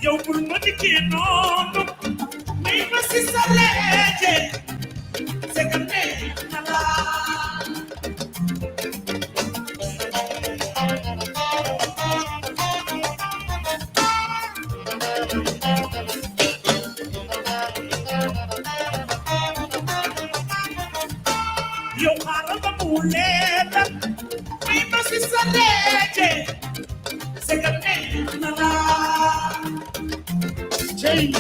Yo bul ma dikkee noonu may ma si sa leeje c'est que nee na la yow xaaral ba mu leer may ma si sa leeje c'est que nee na la Change.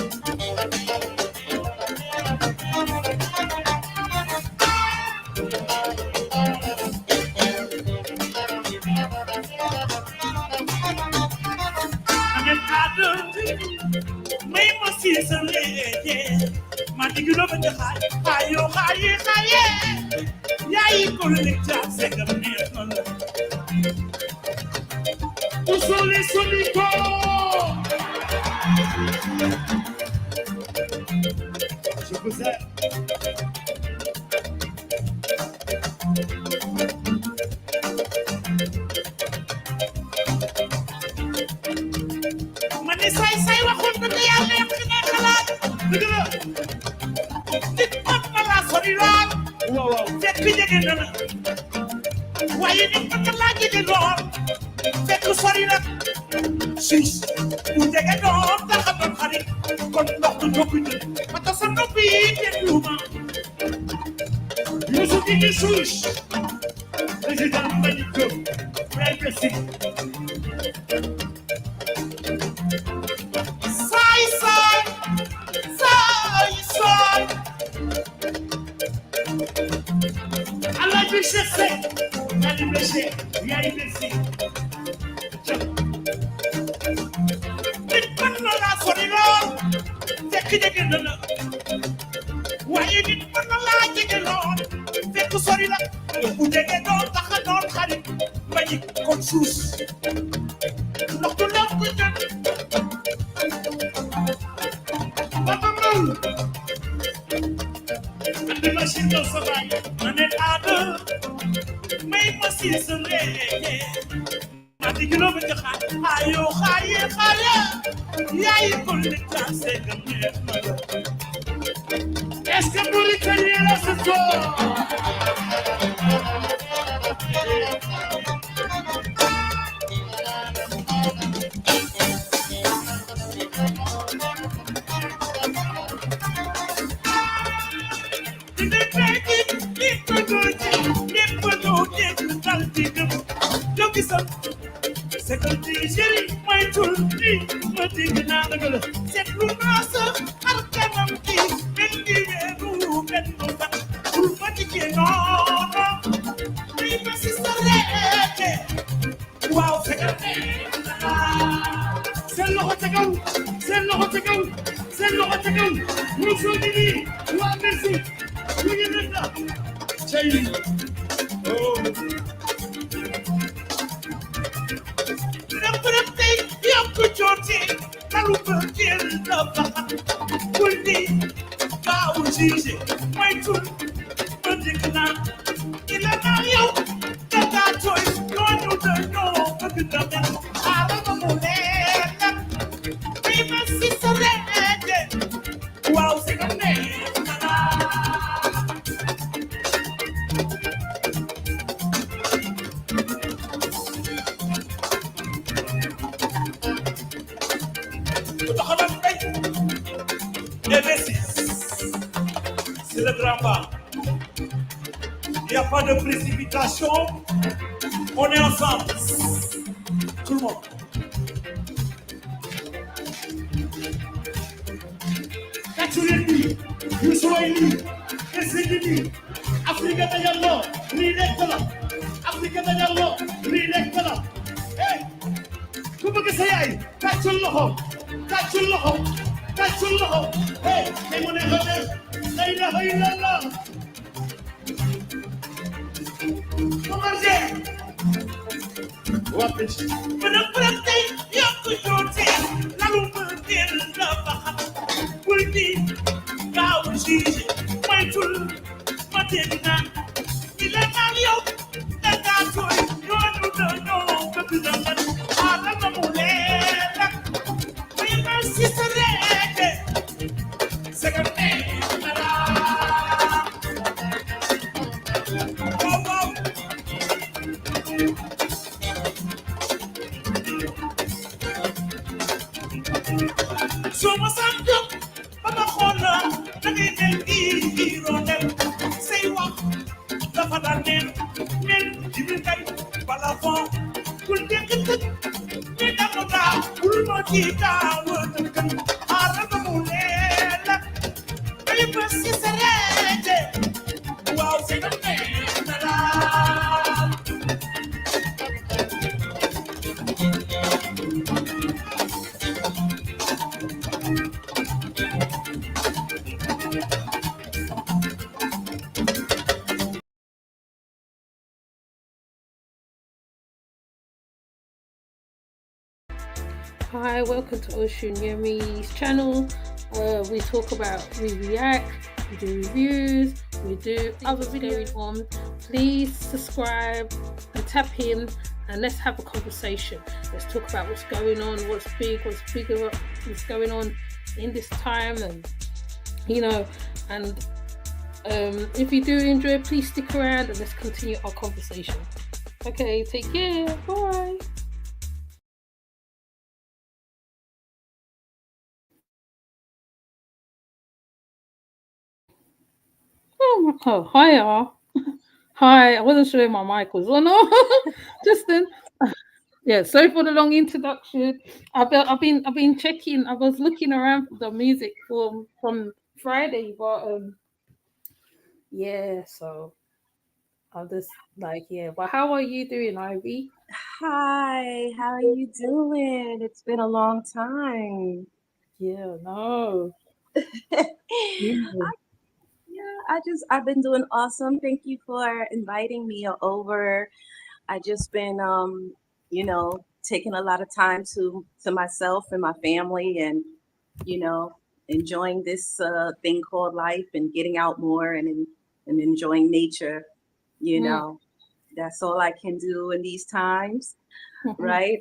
May ma si sa leeje ma digi lo bëgg xayo xaye yaay ko le jax c'est que neex na la usoli solito je vous aime mani say waxoon na te yaa neex ci neex xalaat dëgg la nit mën na laa sori lool waaw fekk jege na la waaye nit mën na laa jege lool fekk sori nag siis bu jege doon tax a doon xarit kon ndox du ndox du ba tax sa ndox bi déglu ma Youssou Gigi Souche président Mbagnick Diop vrai président saay Alaaji Cheikh Seck yaa di blessé yaa di blessé nit mën na laa sori lool fekk jege na la waaye nit mën na laa jege lool fekk sori la bu jege doon tax a doon xarit Mbagnick kon suus ndox du lew ku jot babamam andi machine daw sa baay ma ne aada may ma si sa leeje ma digi lo bëgg ayo xaye yaay ko le jax c'est que neex na la est-ce que Mauritanie la ce soir c'est que tu chéri mooy tul di ma dégg naa la gëla seetlu naa sa xar kanam gi benn di weeru benn fan bul ma dikkee noonu muy ma si sa leete waaw fekkal seen loxo ca kaw seen loxo ca kaw seen loxo ca kaw Youssou Gigi waa merci ñu ngi leen la cey Eazi, my tune, but you cannot. In a now, that toy, no, but you don't know. I don't know that. We must see so red. Wow, second name. C'est le grand bas. Il n'y a pas de précipitation. On est ensemble. Tout le monde. Katuleni, Youssouaili, Kesegini, Africa Dayalo, Rilekala, Africa Dayalo, Rilekala. Hey, comment que c'est? Kachulloho, Kachulloho, Kachulloho. Hey, mon élève. La ilaha illallah. So what's up, yo? I'm a corner, and then hero them. Say what? The father name, even guy, Balafon, could take it. Make up a guy, will not keep down. I don't know, very persistent. Wow, say the name. Hi, welcome to Ocean Yemi's channel. We talk about, we react, we do reviews, we do other videos on. Please subscribe and tap in and let's have a conversation. Let's talk about what's going on, what's big, what's bigger, what's going on in this time, and and if you do enjoy, please stick around and let's continue our conversation. Okay, take care. Bye. Oh, hiya. Hi, I wasn't sure if my mic was on or just then. Yeah, sorry for the long introduction. I've been checking. I was looking around for the music from Friday, but yeah. So I'll just But how are you doing, Ivy? Hi, how are you doing? It's been a long time. Yeah, no. I've been doing awesome. Thank you for inviting me over. I just been taking a lot of time to myself and my family and you know, enjoying this thing called life and getting out more and enjoying nature, you know. That's all I can do in these times, right?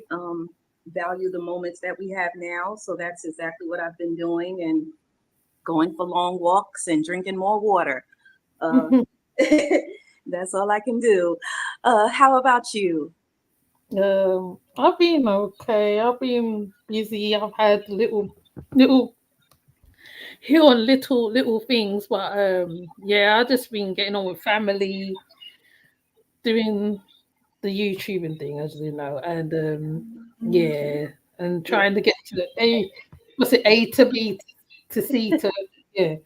Value the moments that we have now. So that's exactly what I've been doing and going for long walks and drinking more water. That's all I can do. How about you? I've been okay. I've been busy. I've had little here on little things, but yeah, I've just been getting on with family, doing the YouTubing thing, as you know, and yeah, and trying to get to the A to B to C to yeah.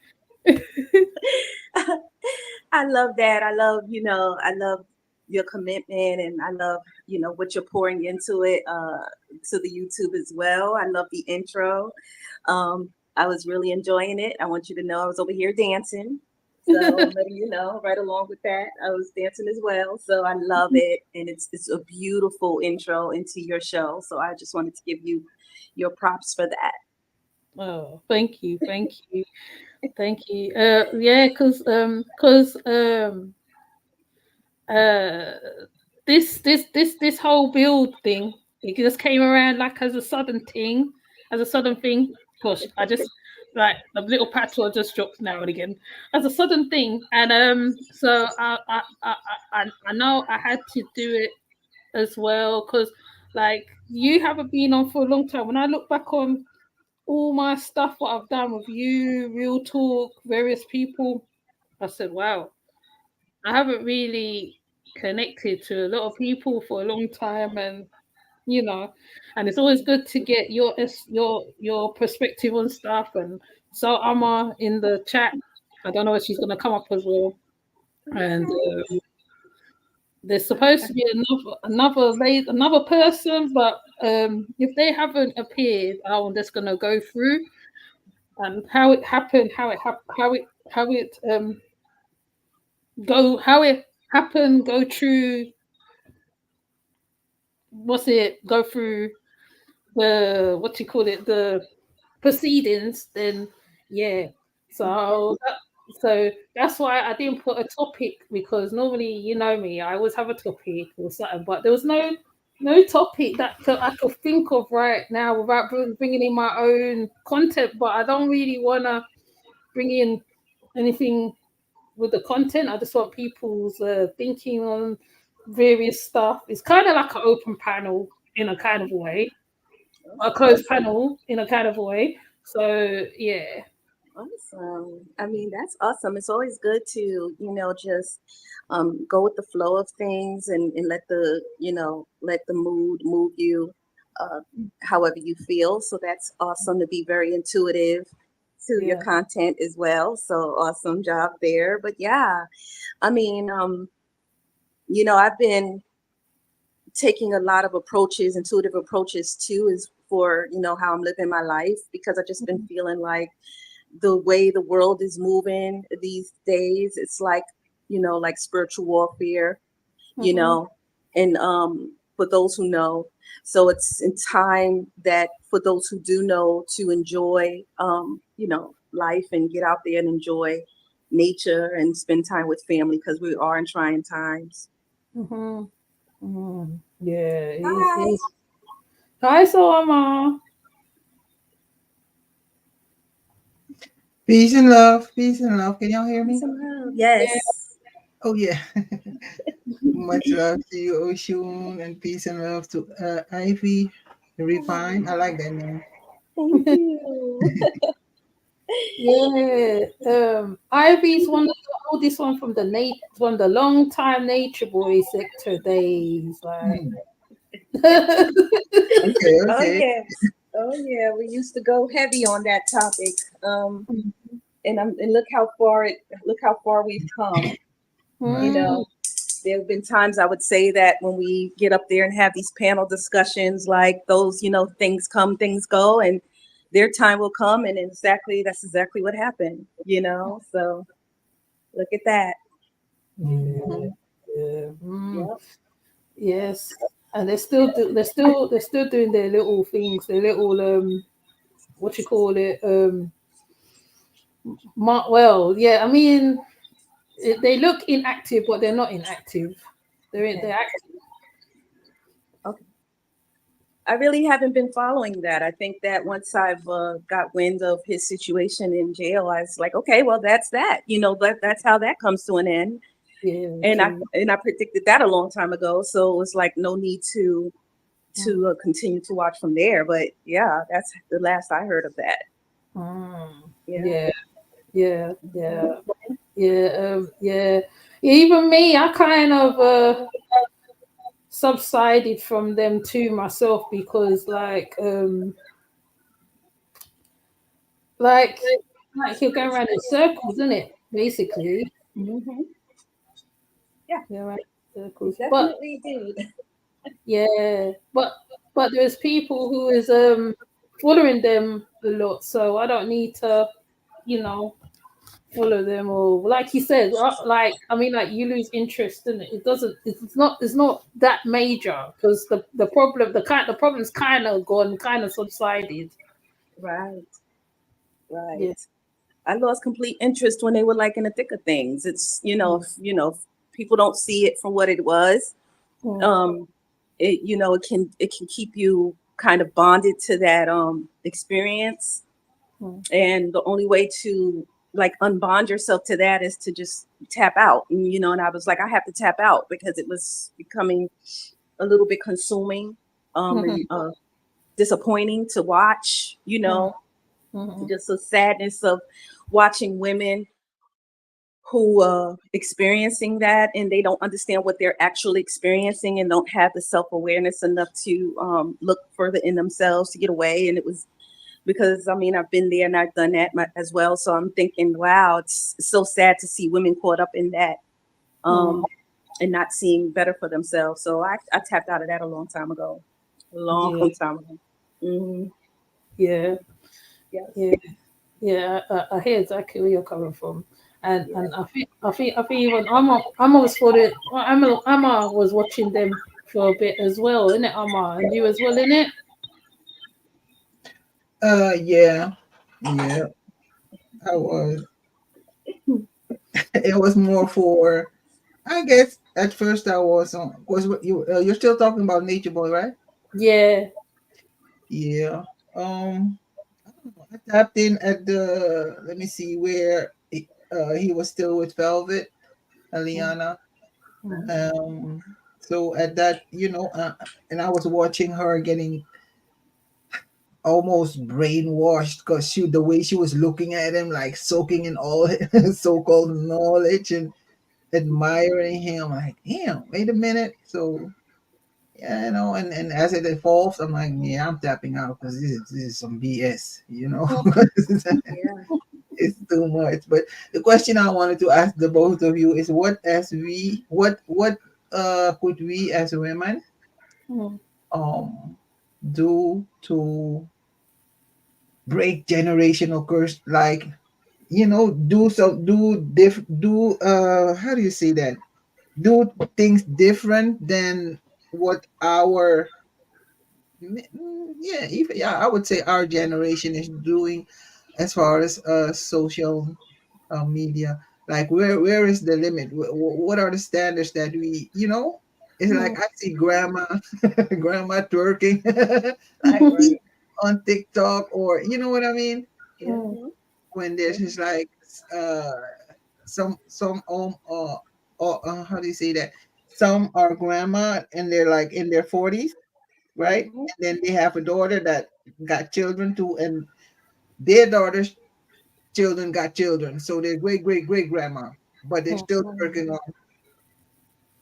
I love that. I love your commitment and I love, what you're pouring into it, to the YouTube as well. I love the intro. I was really enjoying it. I want you to know I was over here dancing. So I'm letting you know right along with that. I was dancing as well. So I love it. And it's a beautiful intro into your show. So I just wanted to give you your props for that. Oh, thank you, thank you, thank you. Yeah, because uh this whole build thing, it just came around like as a sudden thing, gosh, I just like the little patrol just drops now and again as a sudden thing, and so I know I had to do it as well, because like you haven't been on for a long time. When I look back on all my stuff, what I've done with you, Real Talk, various people, I said, wow, I haven't really connected to a lot of people for a long time, and and it's always good to get your perspective on stuff. And so Amma in the chat, I don't know if she's gonna come up as well. And there's supposed to be another person, but if they haven't appeared, I'm just gonna go through and how it happen, go through go through the what you call it, the proceedings, then yeah. So that's why I didn't put a topic, because normally, you know me, I always have a topic or something, but there was no topic that I could think of right now without bringing in my own content. But I don't really want to bring in anything with the content. I just want people's thinking on various stuff. It's kind of like an open panel in a kind of way, a closed panel in a kind of way. So yeah. Awesome. I mean, that's awesome. It's always good to, just go with the flow of things and let let the mood move you uh, however you feel. So that's awesome to be very intuitive to your Yeah. content as well. So awesome job there. But yeah, I mean, I've been taking a lot of approaches, intuitive approaches too, is for, how I'm living my life, because I've just been feeling like the way the world is moving these days, it's like spiritual warfare, you Mhm. know, and for those who know. So it's in time that for those who do know to enjoy, life and get out there and enjoy nature and spend time with family, because we are in trying times. Mhm. Yeah, it is. It Hi. is. Hi, Salma. Peace and love. Peace and love. Can y'all hear Peace me? and love. Yeah. Yes. Oh, yeah. Much love to you, Oshun, and peace and love to Ivy Refine. I like that name. Thank you. Yeah. Ivy's one of the oldest one from the long time Nature Boy sector days. Like, Hmm. Okay, Oh okay. yes. Oh yeah. We used to go heavy on that topic. And look how far we've come. You Right. mm, know, there have been times I would say that when we get up there and have these panel discussions, like those, things come, things go, and their time will come, and that's exactly what happened. So look at that. yeah. Mhm. Yeah. Yep. Yes. And they're still doing their little things, their little what you call it, well, yeah, I mean, they look inactive, but they're not inactive. Okay. They're active. Okay. I really haven't been following that. I think that once I've got wind of his situation in jail, I was like, okay, well, that's that. That's how that comes to an end. Yeah, And I true. and I predicted that a long time ago. So it was like no need to Mm, continue to watch from there. But yeah, that's the last I heard of that. Yeah. yeah, yeah, Mhm. yeah, yeah, yeah. Even me, I kind of subsided from them too myself, because like like you're going around in circles, isn't it? Basically, Mhm. Yeah, you're around in you circles. But definitely did. yeah, but there's people who is following them a lot, so I don't need to, you know, follow them, or like you said, like I mean, like you lose interest in it. It doesn't. It's not that major, because the problem's kind of gone, kind of subsided. Right, right. Yeah. I lost complete interest when they were like in the thick of things. It's if people don't see it for what it was. Mm, Um, it can keep you kind of bonded to that experience. mm, And the only way to like unbond yourself to that is to just tap out. And I was like, I have to tap out because it was becoming a little bit consuming, mhm, and disappointing to watch. mm, mhm, Just the sadness of watching women who experiencing that, and they don't understand what they're actually experiencing and don't have the self-awareness enough to look further in themselves to get away. And it was because I mean I've been there and I've done that as well. So I'm thinking, wow, it's so sad to see women caught up in that, mm. um, and not seeing better for themselves. So I tapped out of that a long time ago. A long Yeah, time ago. Hmm. yeah, Yes. yeah, yeah. I hear exactly where you're coming from, And I think even Amma was for the Amma was watching them for a bit as well, innit, Amma? And you as well, innit? Yeah, yeah. I was. It was more for. I guess at first I was on. Was you're still talking about Nature Boy, right? Yeah. Yeah. Um. I tapped in at the. Let me see where he was still with Velvet, Aliana. Mm. So at that, and I was watching her getting almost brainwashed because the way she was looking at him, like soaking in all his so-called knowledge and admiring him. Like, damn, wait a minute. So yeah, and as it evolves, I'm like, yeah, I'm tapping out because this is some BS. Yeah. It's too much. But the question I wanted to ask the both of you is, what could we as women Mm. um do to break generational curse, like, how do you say that, do things different than what our yeah, even, yeah, I would say our generation is doing as far as social media. Like, where is the limit? What are the standards that it's like Mm. I see grandma grandma twerking like on TikTok, or you know what I mean, Mm. Mm-hmm. when there's just like uh some how do you say that, some are grandma and they're like in their 40s, right? Mm-hmm. And then they have a daughter that got children too, and their daughter's children got children, so they're great grandma, but they're still working on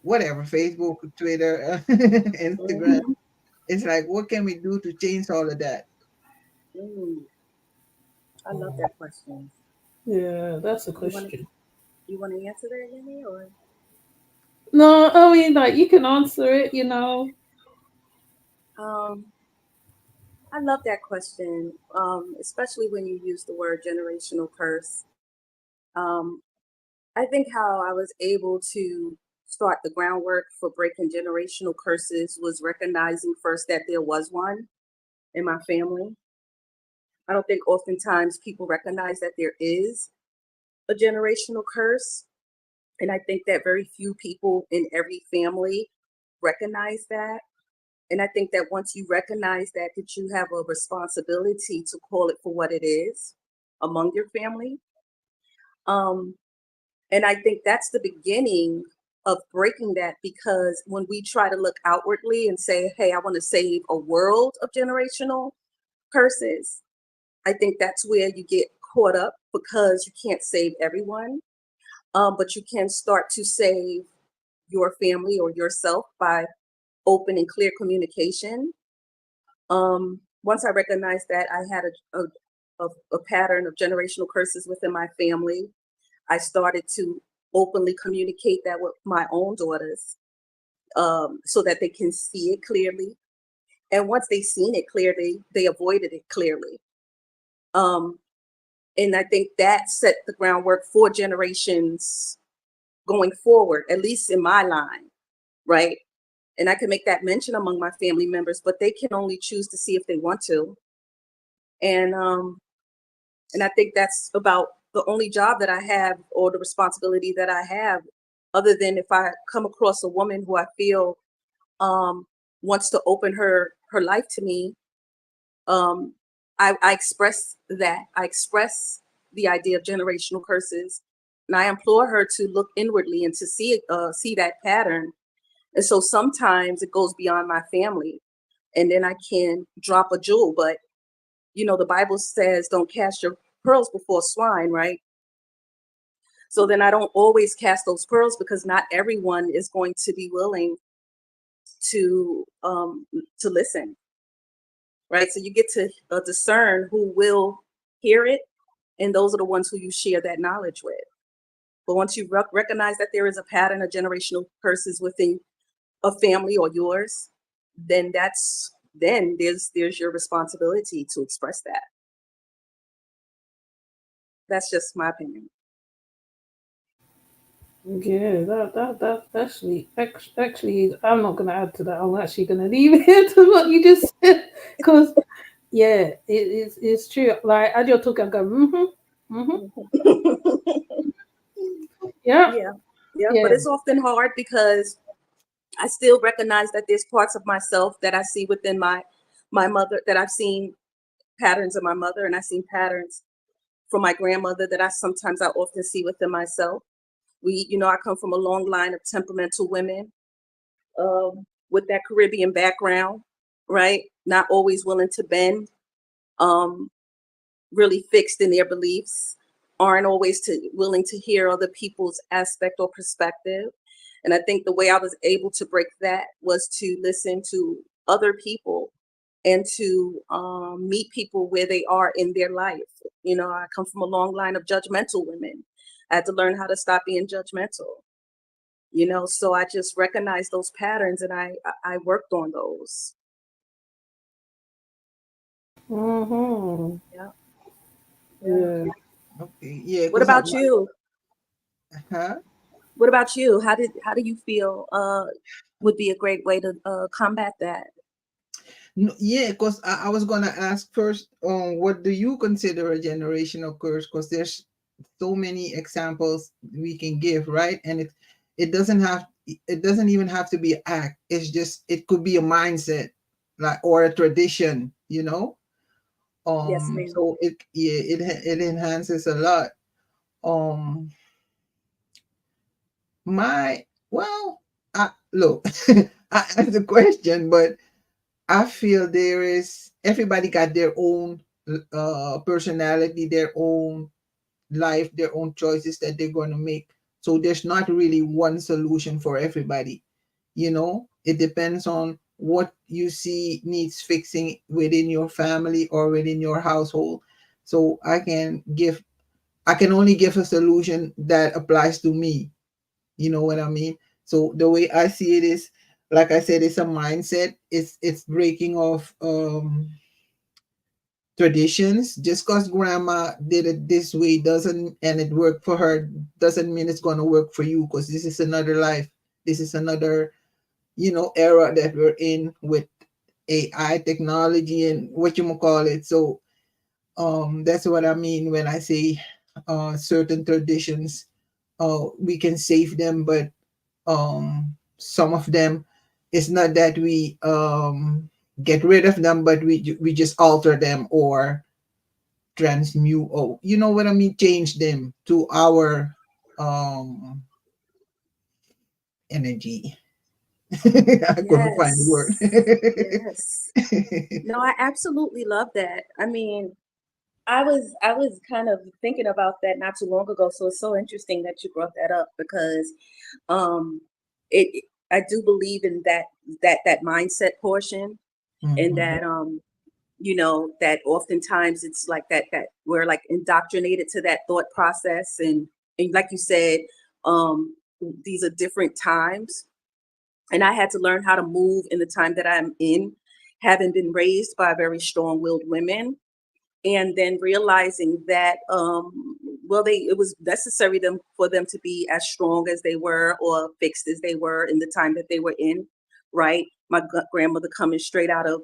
whatever, Facebook, Twitter, Instagram. Mm-hmm. It's like, what can we do to change all of that? Mm, I love that question. Yeah, that's a You want to question. you want to answer that, Yemi, or No, I mean, like, you can answer it. um, I love that question, especially when you use the word generational curse. Um, I think how I was able to start the groundwork for breaking generational curses was recognizing first that there was one in my family. I don't think oftentimes people recognize that there is a generational curse. And I think that very few people in every family recognize that. And I think that once you recognize that you have a responsibility to call it for what it is among your family. Um, and I think that's the beginning of breaking that, because when we try to look outwardly and say, hey, I want to save a world of generational curses, I think that's where you get caught up, because you can't save everyone. But you can start to save your family or yourself by open and clear communication. Once I recognized that I had a pattern of generational curses within my family, I started to openly communicate that with my own daughters, so that they can see it clearly. And once they seen it clearly, they avoided it clearly. Um, and I think that set the groundwork for generations going forward, at least in my line, right? And I can make that mention among my family members, but they can only choose to see if they want to. And I think that's about the only job that I have, or the responsibility that I have, other than if I come across a woman who I feel um, wants to open her life to me. um, I express that. I express the idea of generational curses, and I implore her to look inwardly and to see that pattern. And so sometimes it goes beyond my family, and then I can drop a jewel. But the Bible says, "Don't cast your pearls before swine," right? So then I don't always cast those pearls, because not everyone is going to be willing to listen, right? So you get to discern who will hear it, and those are the ones who you share that knowledge with. But once you recognize that there is a pattern of generational curses within a family or yours, then there's your responsibility to express that. That's just my opinion. Yeah, that actually, actually, I'm not gonna add to that. I'm actually gonna leave it to what you just said, because yeah, it's true. Like as you're talking, I'm going, mm-hmm. Yeah, Yeah, yeah, but yeah. it's often hard because I still recognize that there's parts of myself that I see within my mother, that I've seen patterns of my mother, and I've seen patterns from my grandmother that I often see within myself. I come from a long line of temperamental women, with that Caribbean background, right? Not always willing to bend, um, really fixed in their beliefs, aren't always willing to hear other people's aspect or perspective. And I think the way I was able to break that was to listen to other people and to meet people where they are in their life. I come from a long line of judgmental women. I had to learn how to stop being judgmental. So I just recognized those patterns and I worked on those. Mm-hmm. Yeah, yeah. Yeah. Okay, yeah, What because about you? huh? What about you? How do you feel would be a great way to combat that? No, yeah, because I was gonna ask first, what do you consider a generational curse? Because there's so many examples we can give, right? And it doesn't even have to be an act. It's just it could be a mindset, like, or a tradition, you know. Yes, ma'am. So it enhances a lot. Um, my well, I look, I asked the question, but I feel there is everybody got their own personality, their own life, their own choices that they're going to make. So there's not really one solution for everybody. It depends on what you see needs fixing within your family or within your household. So I can only give a solution that applies to me. You know what I mean? So the way I see it is, like I said, it's a mindset. It's breaking off traditions. Just because grandma did it this way doesn't and it worked for her doesn't mean it's gonna work for you, because this is another life. This is another, era that we're in with AI technology and what you call it. So that's what I mean when I say certain traditions, we can save them, but some of them, it's not that we get rid of them, but we just alter them or transmute, oh, you know what I mean, change them to our um energy. I couldn't find the word. Yes. Yes. No, I absolutely love that. I mean, I was kind of thinking about that not too long ago, so it's so interesting that you brought that up because um I do believe in that mindset portion, and Mhm. that that oftentimes it's like that we're like indoctrinated to that thought process, and like you said, um these are different times, and I had to learn how to move in the time that I'm in, having been raised by very strong-willed women, and then realizing that it was necessary for them to be as strong as they were or fixed as they were in the time that they were in, right? My grandmother coming straight out of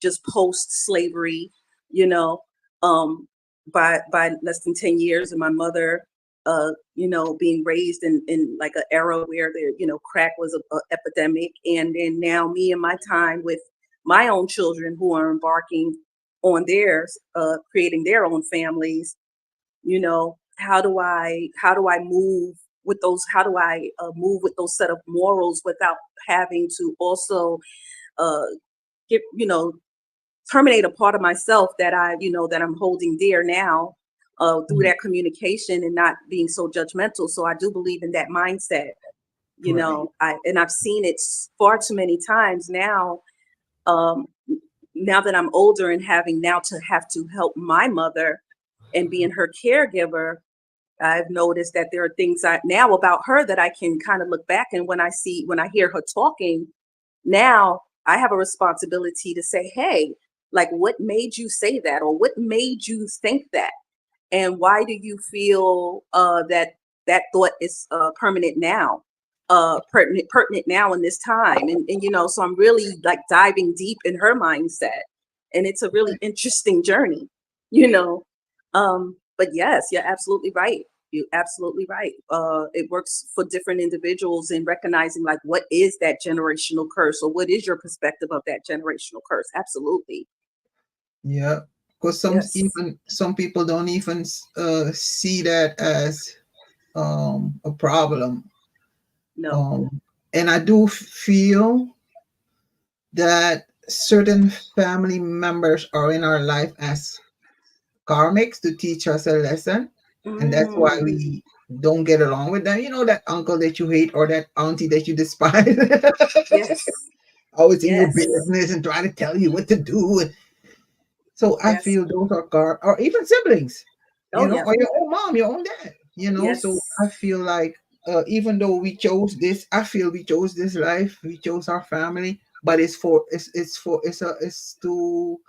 just post slavery, you know um by less than 10 years, and my mother being raised in like an era where there crack was a epidemic, and then now me and my time with my own children who are embarking on theirs, creating their own families. How do I move with those? How do I move with those set of morals without having to also uh, get terminate a part of myself that that I'm holding dear now, through that communication and not being so judgmental. So I do believe in that mindset. Right. I've seen it far too many times now. Um, Now that I'm older and having now to have to help my mother and being her caregiver, I've noticed that there are things now about her that I can kind of look back, and when I hear her talking now, I have a responsibility to say, hey, like, what made you say that, or what made you think that, and why do you feel that that thought is permanent now, pertinent now in this time. And, so I'm really like diving deep in her mindset. And it's a really interesting journey, you know. But yes, you're absolutely right. You're absolutely right. It works for different individuals in recognizing like what is that generational curse, or what is your perspective of that generational curse? Absolutely. Yeah, because Yes. some people don't even see that as a problem. No. Um, and I do feel that certain family members are in our life as karmics to teach us a lesson, and that's why Mm, we don't get along with them. You know, that uncle that you hate or that auntie that you despise, yes. always in your Yes. business and trying to tell you what to do. So I Yes. feel those are or even siblings, Oh yeah. or your own mom, your own dad, So I Yes. feel like even though we chose this, I feel we chose this life, we chose our family, but it's to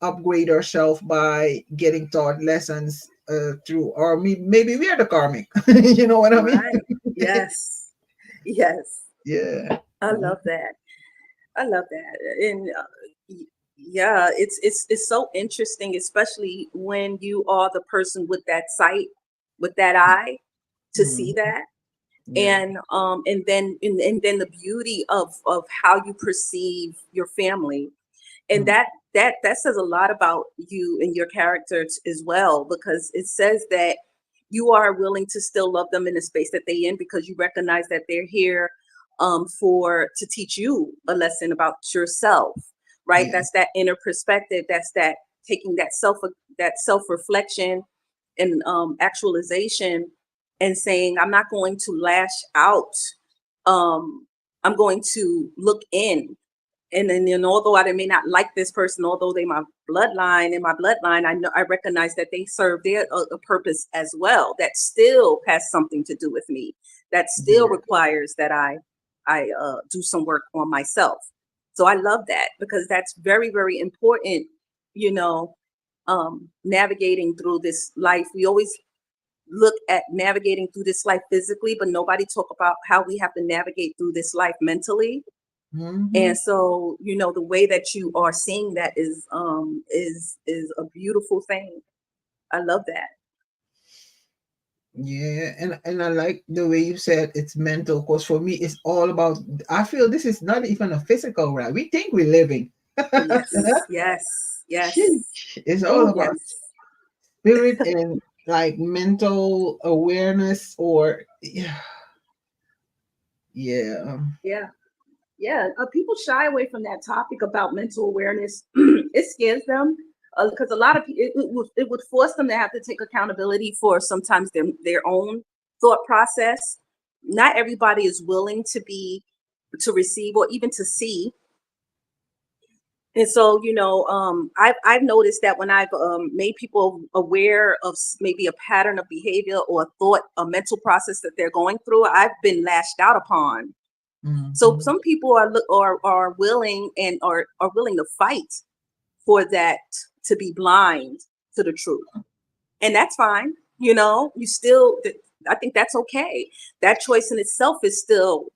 upgrade ourselves by getting taught lessons through, or maybe we are the karmic. You know what I mean? Right. Yes. Yes. Yeah. I love that. I love that. And yeah, it's so interesting, especially when you are the person with that sight, with that eye to see Mhm. that. Yeah. And then the beauty of how you perceive your family, and Mm. that says a lot about you and your character as well, because it says that you are willing to still love them in the space that they in, because you recognize that they're here for to teach you a lesson about yourself, right? Yeah. That's that inner perspective. That's that taking that self reflection and actualization, and saying, I'm not going to lash out. I'm going to look in, and then, although I may not like this person, although they my bloodline, I know, I recognize that they serve their a purpose as well, that still has something to do with me, that still Yeah. requires that I do some work on myself. So I love that, because that's very, very important, you know. Navigating through this life, we always look at navigating through this life physically, but nobody talk about how we have to navigate through this life mentally. Hmm. And so, the way that you are seeing that is a beautiful thing. I love that. Yeah, and I like the way you said it's mental, because for me it's all about, I feel this is not even a physical, right? We think we're living. Yes, yes, yes. Sheesh. It's all Oh, about yes. spirit and like mental awareness, or yeah, yeah, Yeah, yeah. People shy away from that topic about mental awareness. It scares them, because a lot of people, it would force them to have to take accountability for sometimes their own thought process. Not everybody is willing to receive, or even to see. And so, I've noticed that when I've made people aware of maybe a pattern of behavior or a thought, a mental process that they're going through, I've been lashed out upon. So mhm. some people are willing, and are willing to fight for that, to be blind to the truth, and that's fine. You still, I think that's okay. That choice in itself is still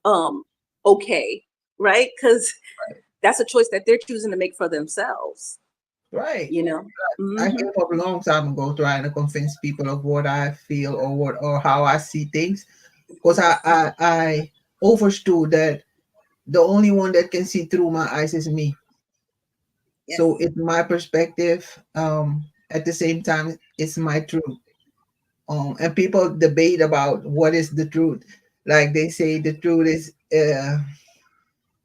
um okay, right? Because that's a choice that they're choosing to make for themselves. Right. You know. I Hmm. gave up a long time ago trying to convince people of what I feel, or how I see things, because Yes. I understood that the only one that can see through my eyes is me. So Yes. it's my perspective. At the same time, it's my truth. And people debate about what is the truth. Like they say, the truth is,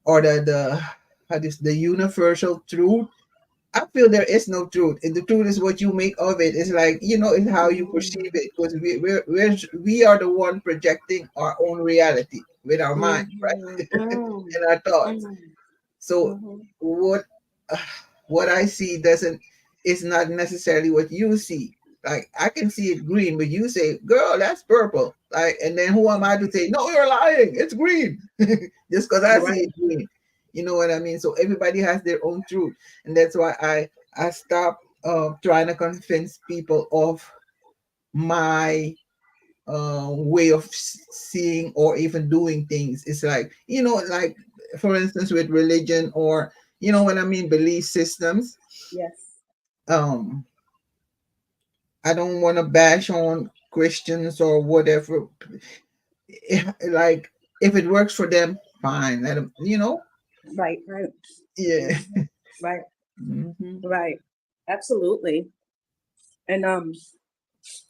or the how this the universal truth. I feel there is no truth, and the truth is what you make of it. It's like, it's how you perceive Mm-hmm. it, because we are the one projecting our own reality with our mind, Mm-hmm. right, Mm-hmm. and our thoughts. Mm-hmm. So Mm-hmm. what uh, what I see doesn't is not necessarily what you see. Like I can see it green, but you say, "Girl, that's purple." Like, and then who am I to say, "No, you're lying. It's green," just because I see Right. it green. You know what I mean? So everybody has their own truth, and that's why I stopped trying to convince people of my way of seeing or even doing things. It's like, like for instance with religion, or what I mean, belief systems. Yes. um I don't want to bash on Christians or whatever. Like, if it works for them, fine, let them, Right. Right. yeah. Mhm. Right. Hmm. Right. Absolutely. And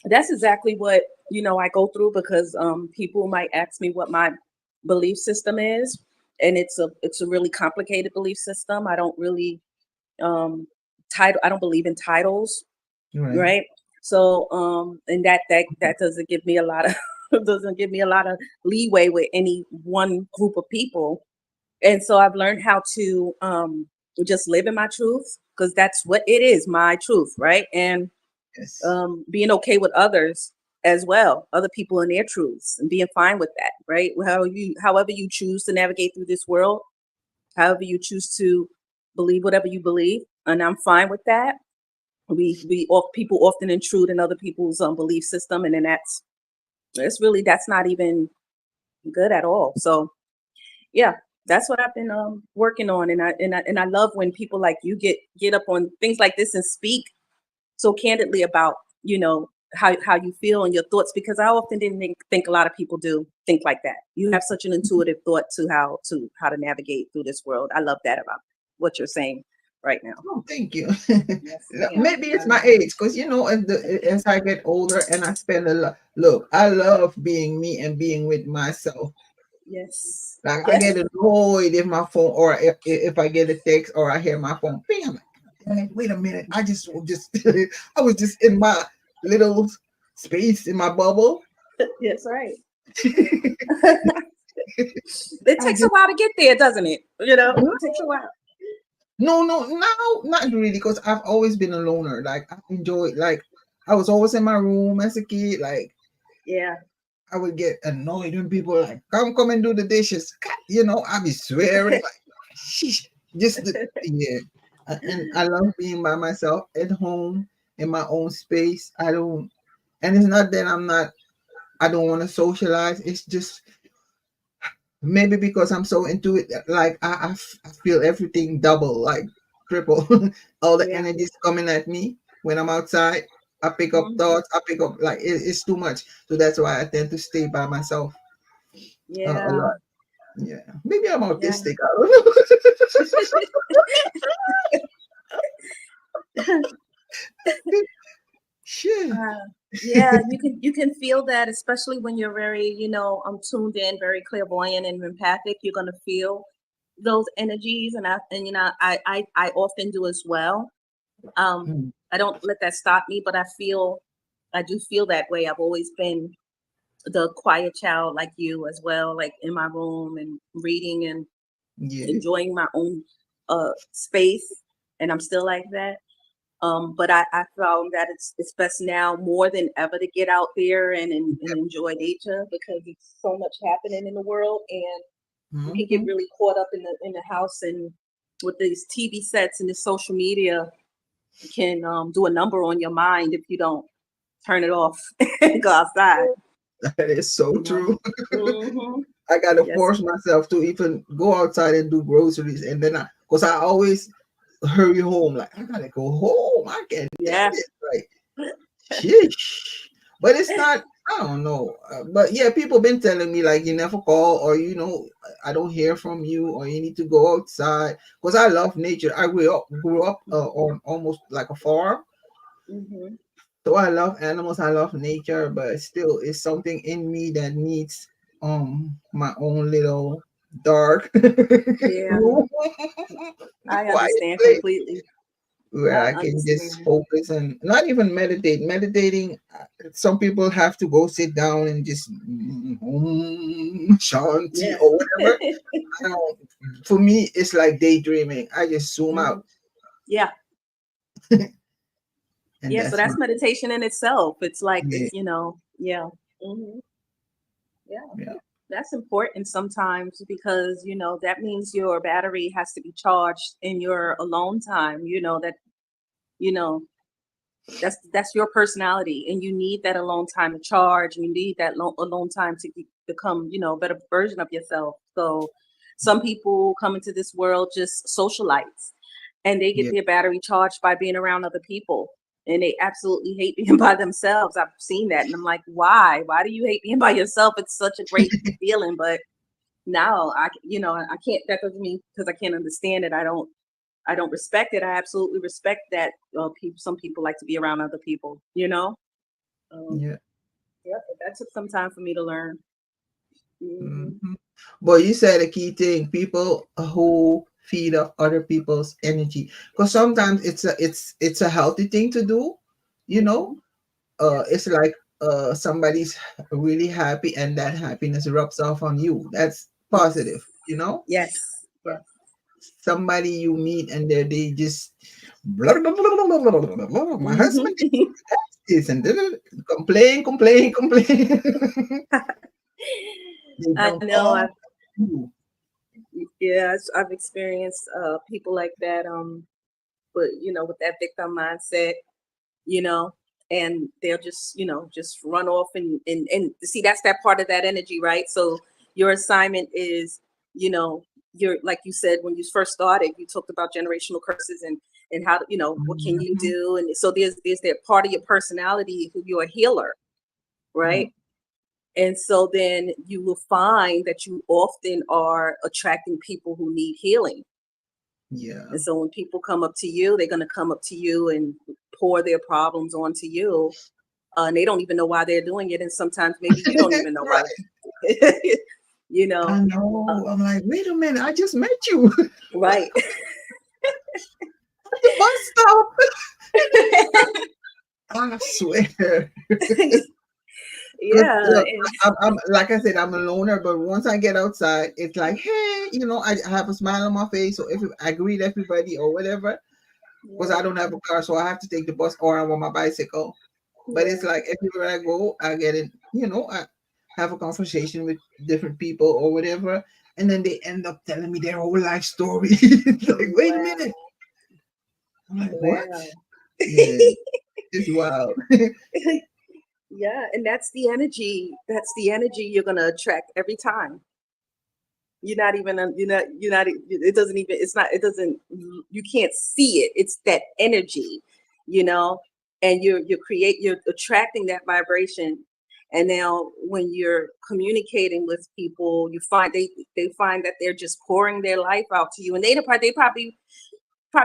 that's exactly what I go through, because people might ask me what my belief system is, and it's a really complicated belief system. I don't really um I don't believe in titles, Right. right? So and that doesn't give me a lot of doesn't give me a lot of leeway with any one group of people. And so I've learned how to just live in my truth, because that's what it is, my truth, right? And Yes. being okay with others as well, other people and their truths, and being fine with that, right? However you choose to navigate through this world, however you choose to believe whatever you believe, and I'm fine with that. People often intrude in other people's belief system, and then that's not even good at all. So yeah, that's what I've been working on, and I love when people like you get up on things like this and speak so candidly about how you feel and your thoughts, because I often didn't think a lot of people do think like that. You have such an intuitive thought to how to navigate through this world. I love that about what you're saying right now. Oh, thank you. Yes, ma'am. Maybe it's my age, because as I get older and I spend a lot. Look, I love being me and being with myself. Yes, Like, I yes. get annoyed if my phone, or if I get a text or I hear my phone ping. I'm like, "Damn it, wait a minute! I was just in my little space in my bubble." Yes, right. I It takes a just while to get there, doesn't it? It takes a while. no, no, now not really, because I've always been a loner. Like, I enjoy, like, I was always in my room as a kid. Like, Yeah. I would get annoyed when people were like, come and do the dishes. God, I'd be swearing like, sheesh, yeah. And I love being by myself at home in my own space. And it's not that I don't want to socialize. It's just maybe because I'm so into it, like, I feel everything double, like triple. All the Yeah. energy is coming at me when I'm outside. I pick up Mhm. thoughts. I pick up, like, it's too much. So that's why I tend to stay by myself a Yeah. lot. Yeah, maybe I'm Yeah. autistic. I don't know. Shit. Yeah, you can feel that, especially when you're very, tuned in, very clairvoyant and empathic. You're gonna feel those energies, and I often do as well. Mm, I don't let that stop me, but I do feel that way. I've always been the quiet child like you as well, like in my room and reading and yeah, enjoying my own space, and I'm still like that. But I found that it's best now more than ever to get out there and enjoy nature, because it's so much happening in the world, and you can get mhm. really caught up in the house, and with these TV sets and the social media can do a number on your mind if you don't turn it off and go outside. That is so You know. true. Hmm. I gotta Yes. force myself to even go outside and do groceries, and then cause I always hurry home. Like, I gotta go home. I can't stand Yeah. it. Like, sheesh. But it's not. I don't know. But yeah, people been telling me like, you never call, or I don't hear from you, or you need to go outside. Cause I love nature. I grew up on almost like a farm. Hmm. So I love animals, I love nature, but still it's something in me that needs my own little dark Yeah, room, a I quiet understand place completely. where I I can just understand. focus and not even meditate. Meditating, some people have to go sit down and just shanti Yeah. or whatever. I don't, for me, it's like daydreaming. I just zoom Hmm. out, Yeah. and Yeah. So that's my that's meditation in itself. It's like yeah, yeah. Hmm. Yeah. yeah, That's important sometimes, because that means your battery has to be charged in your alone time. You know That's your personality, and you need that alone time to charge, and you need that alone time to become, a better version of yourself. So some people come into this world just socialites, and they get Yeah. their battery charged by being around other people, and they absolutely hate being by themselves. I've seen that, and I'm like, why do you hate being by yourself? It's such a great feeling. But now I can't, that doesn't mean because I can't understand it, I don't respect it. I absolutely respect that. Some people like to be around other people, Um, Yeah. yeah, but that took some time for me to learn. Hmm. Mhm. But you said a key thing: people who feed off other people's energy, because sometimes it's a healthy thing to do. You know, Hmm. Yeah. it's like somebody's really happy, and that happiness rubs off on you. That's Yes. positive. You know, Yes. Yes. somebody you meet and they just blah, blah, blah, blah, blah, blah, blah, blah, my husband Hmm. is and complain, complain, complain. They I dump know. all you. I've experienced people like that. But with that victim mindset, you know, and they'll just, just run off and see, that's that part of that energy, right? So your assignment is, you know, you're, like you said, when you first started, you talked about generational curses and how, what can you Mhm. do? And so there's that part of your personality who you're a healer, right? Mm. And so then you will find that you often are attracting people who need healing. Yeah. And so when people come up to you, they're going to come up to you and pour their problems onto you. And they don't even know why they're doing it. And sometimes maybe you don't even know why. Right. you know, I uh, know. I'm like, wait a minute, I just met you right. at the bus stop. I swear. Cause Yeah. look, I'm like I said, I'm a loner, but once I get outside, it's like, hey, I have a smile on my face. So if I greet everybody or whatever, because I Yeah. don't have a car, so I have to take the bus or I'm on my bicycle. But it's Yeah. like everywhere I go, I get it. I have a conversation with different people or whatever, and then they end up telling me their whole life story. It's like, wait a Wow. minute. I'm like, what? Wow. Yeah, it's wild. Yeah. And that's the energy. That's the energy you're going to attract every time. You're not even, it doesn't even, it's not, it doesn't, you can't see it. It's that energy, you know, and you're attracting that vibration. And now when you're communicating with people, you find they find that they're just pouring their life out to you. And they probably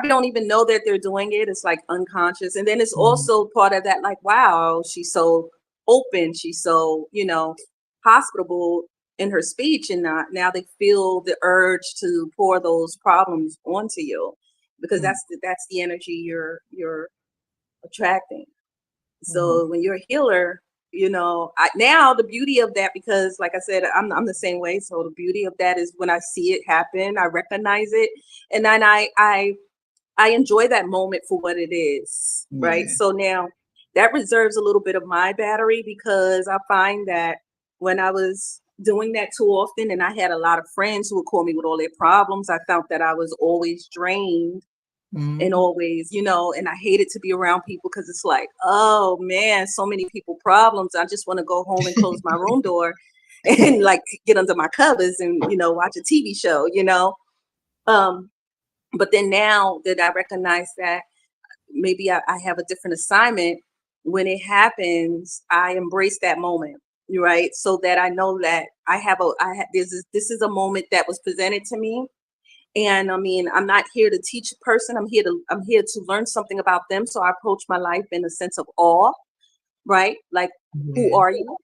don't even know that they're doing it. It's like unconscious. And then it's Mhm. also part of that, like, wow, she's so open. She's so, hospitable in her speech. And now they feel the urge to pour those problems onto you because Mm. that's the energy you're attracting. Mhm. So when you're a healer, now the beauty of that, because like I said, I'm the same way. So the beauty of that is when I see it happen, I recognize it. And then I enjoy that moment for what it is, right? Yeah. So now that reserves a little bit of my battery because I find that when I was doing that too often and I had a lot of friends who would call me with all their problems, I felt that I was always drained and Mhm. always, and I hated to be around people because it's like, oh man, so many people problems. I just want to go home and close my room door and like get under my covers and, watch a TV show. Um, but then now that I recognize that maybe I have a different assignment, when it happens, I embrace that moment, right? So that I know that this is a moment that was presented to me. And I mean, I'm not here to teach a person. I'm here to learn something about them. So I approach my life in a sense of awe, right? Like, who Yeah. are you?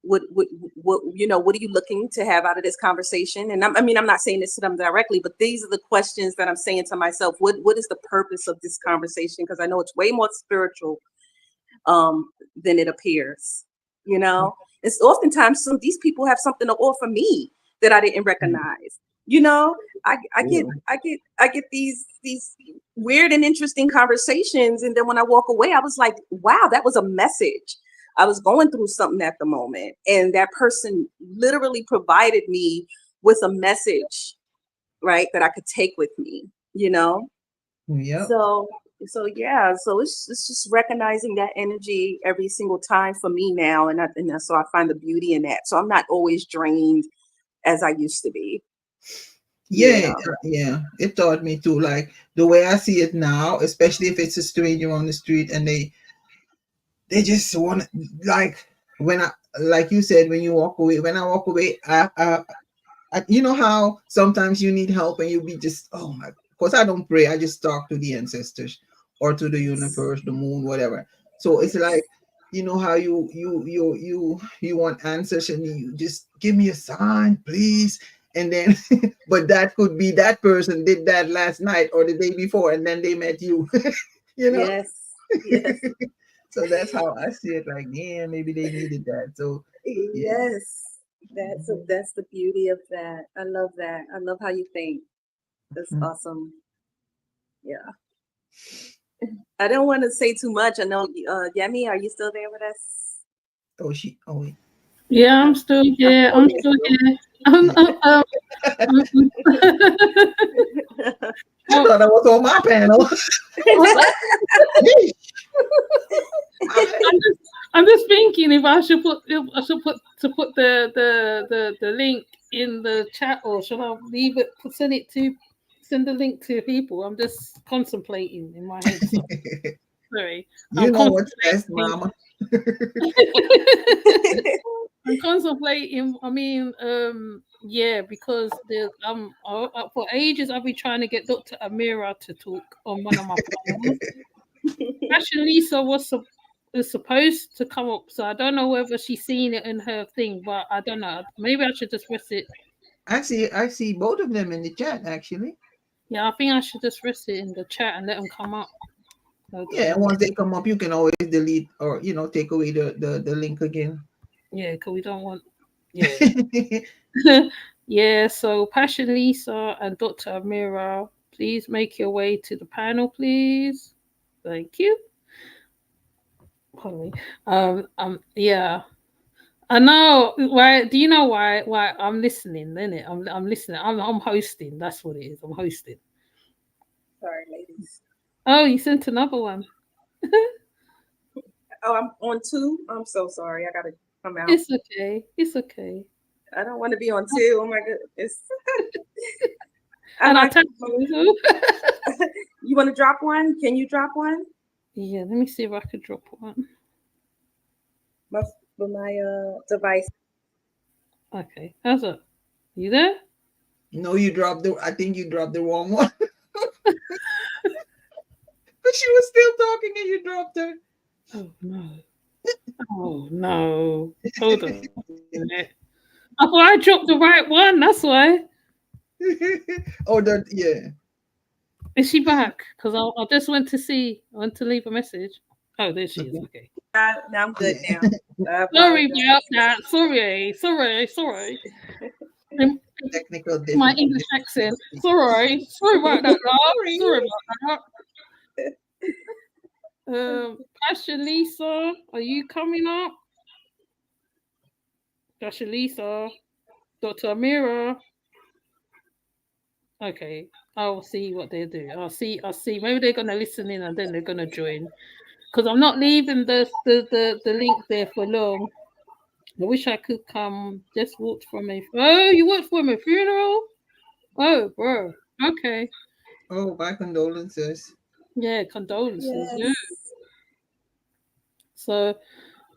What are you looking to have out of this conversation? And I'm not saying this to them directly, but these are the questions that I'm saying to myself. What is the purpose of this conversation? Because I know it's way more spiritual than it appears. It's oftentimes these people have something to offer me that I didn't recognize. you know Cool. I get these weird and interesting conversations, and then when I walk away, I was like, wow, that was a message. I was going through something at the moment, and that person literally provided me with a message, right, that I could take with me. Yep. So So yeah, so it's just recognizing that energy every single time for me now, so I find the beauty in that. So I'm not always drained as I used to be. Yeah, Yeah. yeah. It taught me too. Like the way I see it now, especially if it's a stranger on the street and they just want, like, when I, like you said, when you walk away, when I walk away, you know how sometimes you need help and you be just, oh my, of course I don't pray, I just talk to the ancestors or to the universe, the moon, whatever. So it's Yes. like, you know how you want answers and you just give me a sign, please. And then but that could be that person did that last night or the day before and then they met you. You know. Yes. Yes. So that's how I see it, like, yeah, maybe they needed that. So yeah. Yes. That's the beauty of that. I love that. I love how you think. That's Mhm. awesome. Yeah. I don't want to say too much. I know, Yemi, are you still there with us? Oh, she, oh wait. Yeah, Uh, I'm still I'm here. still I'm here still still. here. Um, um, um, um, I um, thought I was on my panel. I was like, hey, my bad. I'm just, I'm just thinking if I should put the link in the chat, or should I leave it, send the link to people? I'm just contemplating in my head. So sorry, I'm You know what's best, contemplating. mama. I'm contemplating. I mean, yeah, because for ages I've been trying to get Dr. Amira to talk on one of my panels. Actually, Lisa was supposed to come up, so I don't know whether she's seen it in her thing, but I don't know. Maybe I should just rest it. I see both of them in the chat actually. Yeah, I think I should just rest it in the chat and let them come up. Hold on, Yeah, let and me. once they come up, you can always delete or take away the link again. Yeah, because we don't want. Yeah. Yeah, so Passion Lisa and Dr. Amira, please make your way to the panel, please. Thank you. Pardon me. Yeah. I know why. Do you know why? Why I'm listening, innit? I'm listening. I'm hosting. That's what it is. I'm hosting. Sorry, ladies. Oh, you sent another one. Oh, I'm on two. I'm so sorry. I gotta come out. It's okay. It's okay. I don't want to be on two. Oh my goodness. I'm And I not. tagged you as well. You want to drop one? Can you drop one? Yeah, let me see if I could drop one. My my device. Okay, how's it? You there? No, you dropped the. I think you dropped the wrong one. But she was still talking and you dropped her. Oh no. Oh no. Hold on a minute. I thought I dropped the right one. That's why. Oh, that, yeah. Is she back? Because I just went to see. I went to leave a message. Oh, there she is. Okay. Okay. Now I'm good Yeah. now. I Sorry apologize. about that. Sorry. In Technical my English difficulties. accent. Sorry about that, love. Sorry. Sorry about that. Pastor Lisa, are you coming up? Pastor Lisa, Dr. Amira. Okay, I'll see what they do. I'll see. Maybe they're gonna listen in and then they're gonna join. Because I'm not leaving the link there for long. I wish I could come. Just walked from a. Oh, you walked from a funeral? Oh, bro. Okay. Oh, my condolences. Yeah, condolences. Yeah. Yes. So,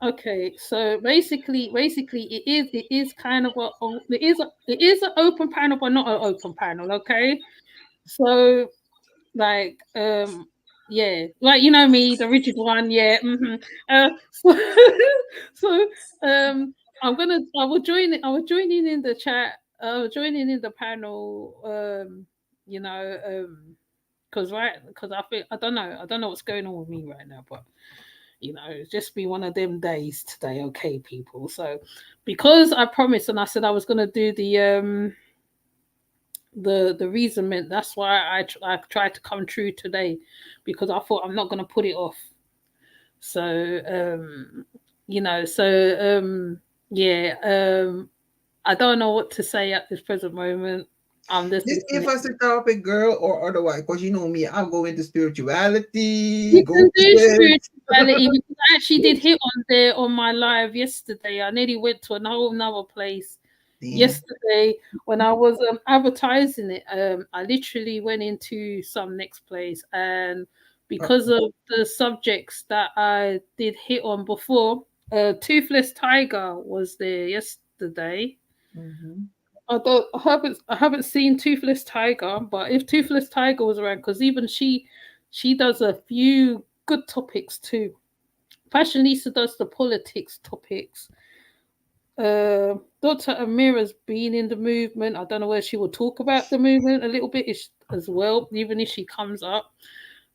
okay. So basically, it is kind of it is an open panel, but not an open panel. Okay. So, like, yeah, like you know me, the rigid one. Yeah. So, so, I will join in the chat. Joining in the panel. You know. Because I don't know what's going on with me right now, but it's just been one of them days today. Okay, people. So because I promised and I said I was going to do the reasonment, that's why I tried to come true today, because I thought I'm not going to put it off. So yeah, I don't know what to say at this present moment. I'm just Just give listening. us a topic, girl, or otherwise, because you know me, I'll go into spirituality, You can do ghosts. spirituality because I actually did hit on there on my live yesterday. I nearly went to a whole nother place Damn. yesterday when I was advertising it. I literally went into some next place, and because of the subjects that I did hit on before, Toothless Tiger was there yesterday. Mhm. I haven't seen Toothless Tiger, but if Toothless Tiger was around, because even she does a few good topics too. Fashionista does the politics topics. Dr. Amira's been in the movement. I don't know where she will talk about the movement a little bit as well, even if she comes up.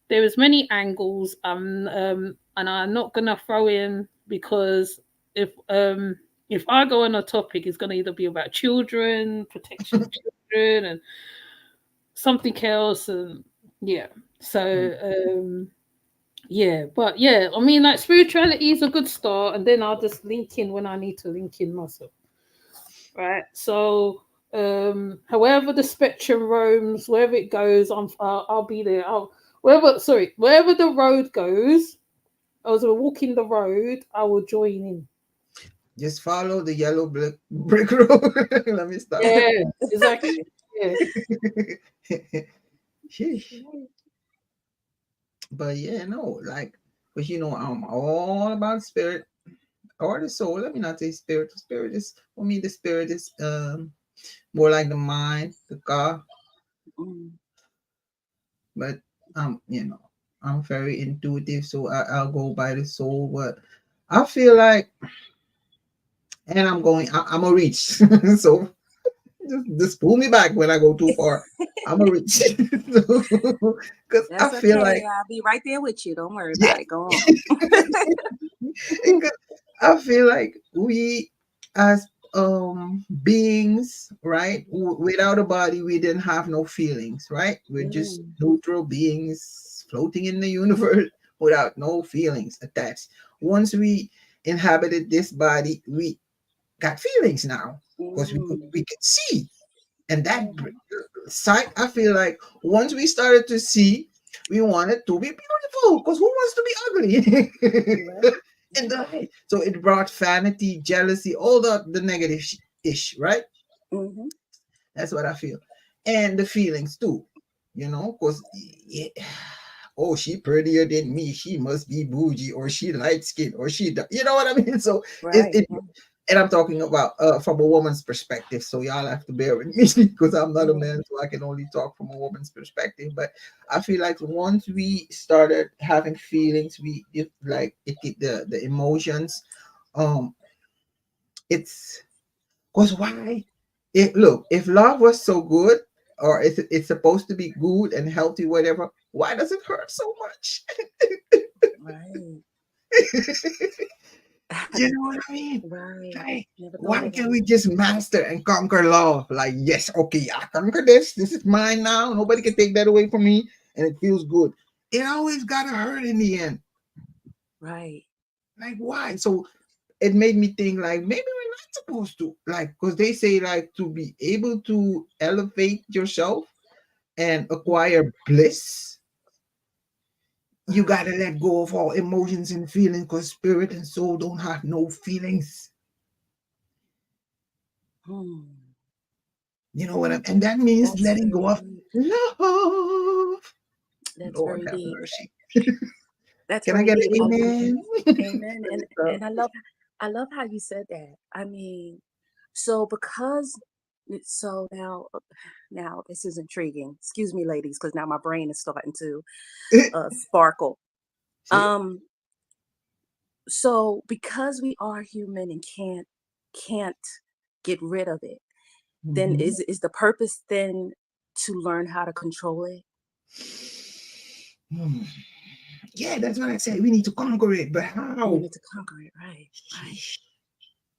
There is many angles, and I'm not gonna throw in because if I go on a topic, it's gonna either be about children, protection of children, and something else, and yeah. So yeah, but yeah, I mean, like spirituality is a good start, and then I'll just link in when I need to link in myself, right? So however the spectrum roams, wherever it goes, I'll be there. Wherever the road goes, as we're walking the road, I will join in. Just follow the yellow brick road. Let me stop. Yeah, exactly. Yeah. Sheesh. But yeah, no, like, because you know, I'm all about spirit or the soul. Let me not say spirit. The spirit is, for me, the spirit is more like the mind, the car. Mm. But you know, I'm very intuitive, so I'll go by the soul. But I feel like, and I'm a reach. So just pull me back when I go too far. I'm a reach. Because I That's feel okay. like, I'll be right there with you. Don't worry yeah, about it. Go on. because I feel like we as beings, right? Without a body, we didn't have no feelings, right? We're just Mm. neutral beings floating in the universe without no feelings attached. Once we inhabited this body, we got feelings now because Mm. we could see, and that Mm. sight, I feel like once we started to see, we wanted to be beautiful because who wants to be ugly? Right. In the light. So it brought vanity, jealousy, all the negative ish, right? Mm-hmm. That's what I feel. And the feelings too, because yeah, oh, she prettier than me. She must be bougie, or she light skin, or you know what I mean? So Right. it and I'm talking about from a woman's perspective. So y'all have to bear with me because I'm not a Mm. man, so I can only talk from a woman's perspective. But I feel like once we started having feelings, the emotions. Um, it's because why? Look, if love was so good, or if it's supposed to be good and healthy, whatever, why does it hurt so much? Right. You know what I mean? Right. Like, Never thought why of can't that. we just master and conquer love? Like, yes, okay, I conquer this. This is mine now. Nobody can take that away from me, and it feels good. It always gotta hurt in the end. Right. Like, why? So it made me think, like, maybe we're not supposed to, like, because they say, like, to be able to elevate yourself and acquire bliss, you Right. gotta let go of all emotions and feelings, because spirit and soul don't have no feelings. Hmm. You know what and that means That's letting go very of deep. love. That's Lord very have deep. mercy. That's Can I very get deep. an amen? Amen. And I love how you said that. I mean, so because so now this is intriguing. Excuse me, ladies, because now my brain is starting to sparkle. See? Um, so because we are human and can't get rid of it, then Mhm. is the purpose then to learn how to control it? Hmm. Yeah, that's what I said. We need to conquer it, but We how? need to conquer it, right? Right. Sheesh.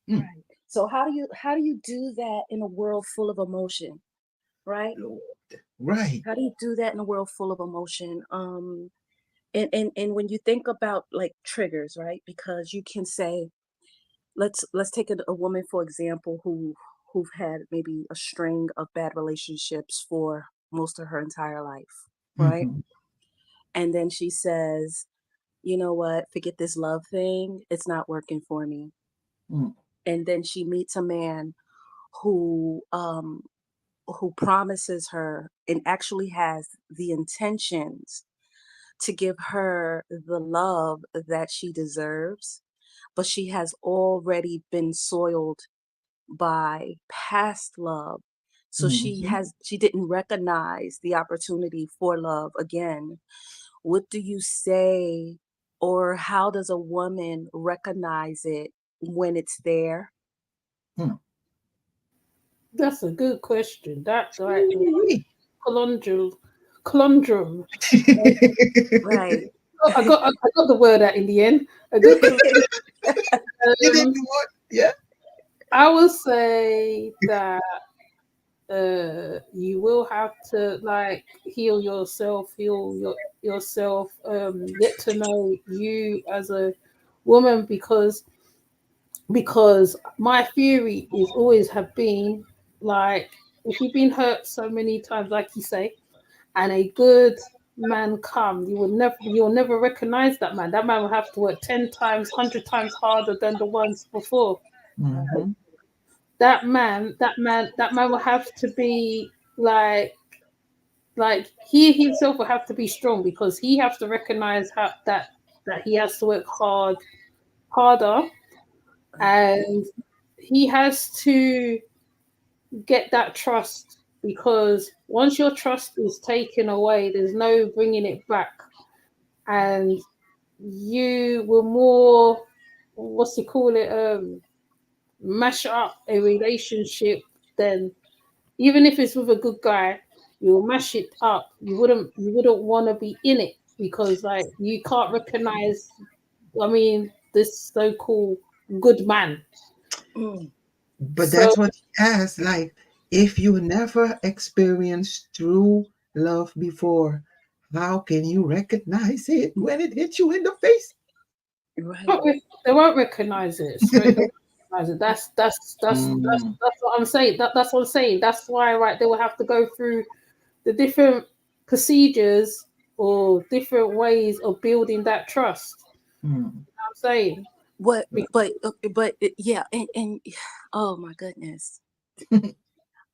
Hmm. Right. So how do you do that in a world full of emotion, right? Lord. Right. How do you do that in a world full of emotion? And when you think about like triggers, right? Because you can say, let's take a woman for example who've had maybe a string of bad relationships for most of her entire life, right? Mhm. And then she says, you know what, forget this love thing. It's not working for me. Mm. And then she meets a man who who promises her and actually has the intentions to give her the love that she deserves, but she has already been soiled by past love. So Mhm. she didn't recognize the opportunity for love again. What do you say, or how does a woman recognize it when it's there? Mm. That's a good question. That like Ooh-wee. conundrum. Right. I got the word out in the end. A good. You didn't Um, what? Yeah. I would say that you will have to like heal yourself, yourself, get to know you as a woman because my theory is always have been like if you've been hurt so many times, like you say, and a good man come, you'll never recognize that man. That man will have to work 10 times, 100 times harder than the ones before. Mhm. That man will have to be like he himself will have to be strong because he has to recognize that he has to work harder, and he has to get that trust because once your trust is taken away, there's no bringing it back, and you will more what's it call it mash up a relationship than even if it's with a good guy, you'll mash it up. You wouldn't want to be in it because like you can't recognize. I mean, this so-called good man. Mm. But So that's what he asked. Like, if you never experienced true love before, how can you recognize it when it hits you in the face? Right. they won't recognize it straight. They won't recognize it. Mm. That's what I'm saying. That's what I'm saying. That's why right they will have to go through the different procedures or different ways of building that trust. Mm. You know what I'm saying. What? Be- Yeah, and oh my goodness,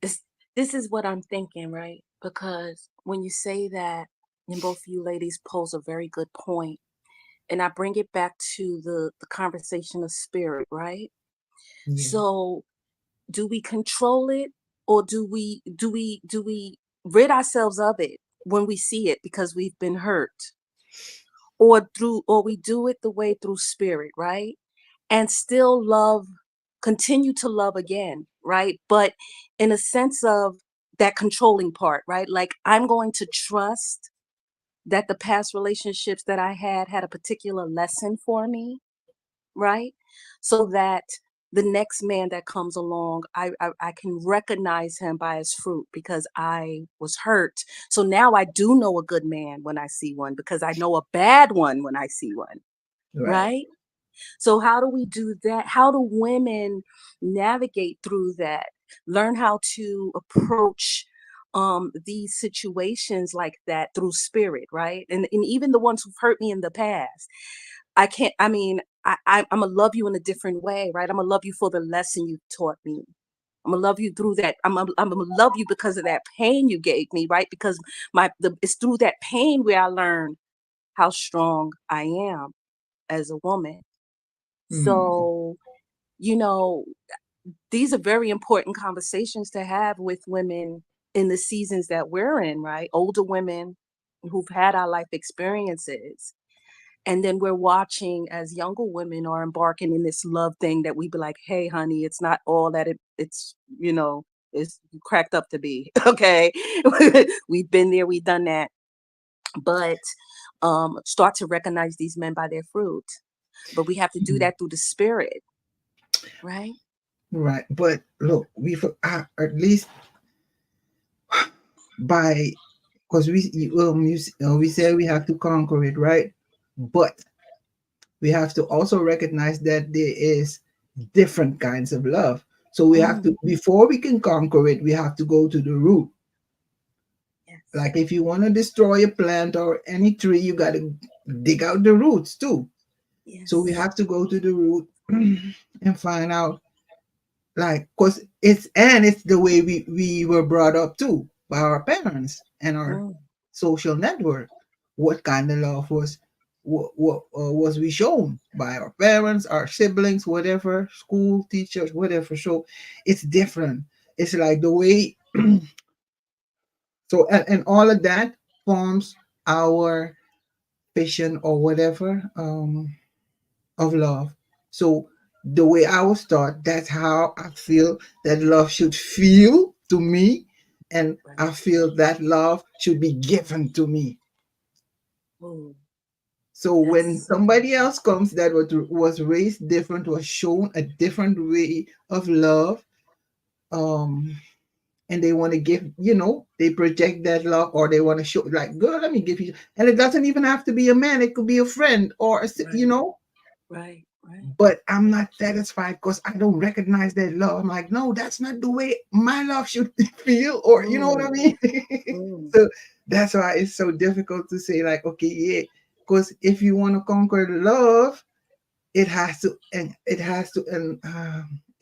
it's, this is what I'm thinking, right? Because when you say that, and both of you ladies pose a very good point, and I bring it back to the conversation of spirit, right? Yeah. So, do we control it, or do we rid ourselves of it when we see it because we've been hurt, or we do it the way through spirit, right? And still love, continue to love again, right? But in a sense of that controlling part, right? Like I'm going to trust that the past relationships that I had a particular lesson for me, right? So that the next man that comes along, I can recognize him by his fruit because I was hurt. So now I do know a good man when I see one because I know a bad one when I see one, Right. right? So how do we do that? How do women navigate through that? Learn how to approach these situations like that through spirit, right? And even the ones who've hurt me in the past. I can't, I mean, I'm gonna love you in a different way, right? I'm gonna love you for the lesson you taught me. I'm gonna love you through that. I'm gonna love you because of that pain you gave me, right? Because it's through that pain where I learn how strong I am as a woman. Mm. So, you know, these are very important conversations to have with women in the seasons that we're in, right? Older women who've had our life experiences. And then we're watching as younger women are embarking in this love thing that we be like, hey, honey, it's not all that it's, it's cracked up to be. Okay. We've been there, we've done that. But start to recognize these men by their fruit. But we have to do Mm. that through the spirit, right? Right. But look, at least by because we say we have to conquer it, right? But we have to also recognize that there is different kinds of love. So we have to, before we can conquer it, we have to go to the root. Yes. Like if you want to destroy a plant or any tree, you got to dig out the roots too. Yes. So we have to go to the root and find out, like, because it's the way we were brought up too by our parents and our social network. What kind of love what was we shown by our parents, our siblings, whatever, school teachers, whatever. So it's different. It's like the way. So and all of that forms our vision or whatever of love. So the way I was taught, that's how I feel that love should feel to me, and I feel that love should be given to me. Ooh, So when that's somebody else comes that was raised different, was shown a different way of love, um, and they want to give, they project that love, or they want to show, like, girl, let me give you, and it doesn't even have to be a man; it could be a friend or right. Right. But I'm not satisfied because I don't recognize that love. I'm like, no, that's not the way my love should feel, or you know what I Mm, mean? mm, So that's why it's so difficult to say, like, okay, yeah, because if you want to conquer love, it has to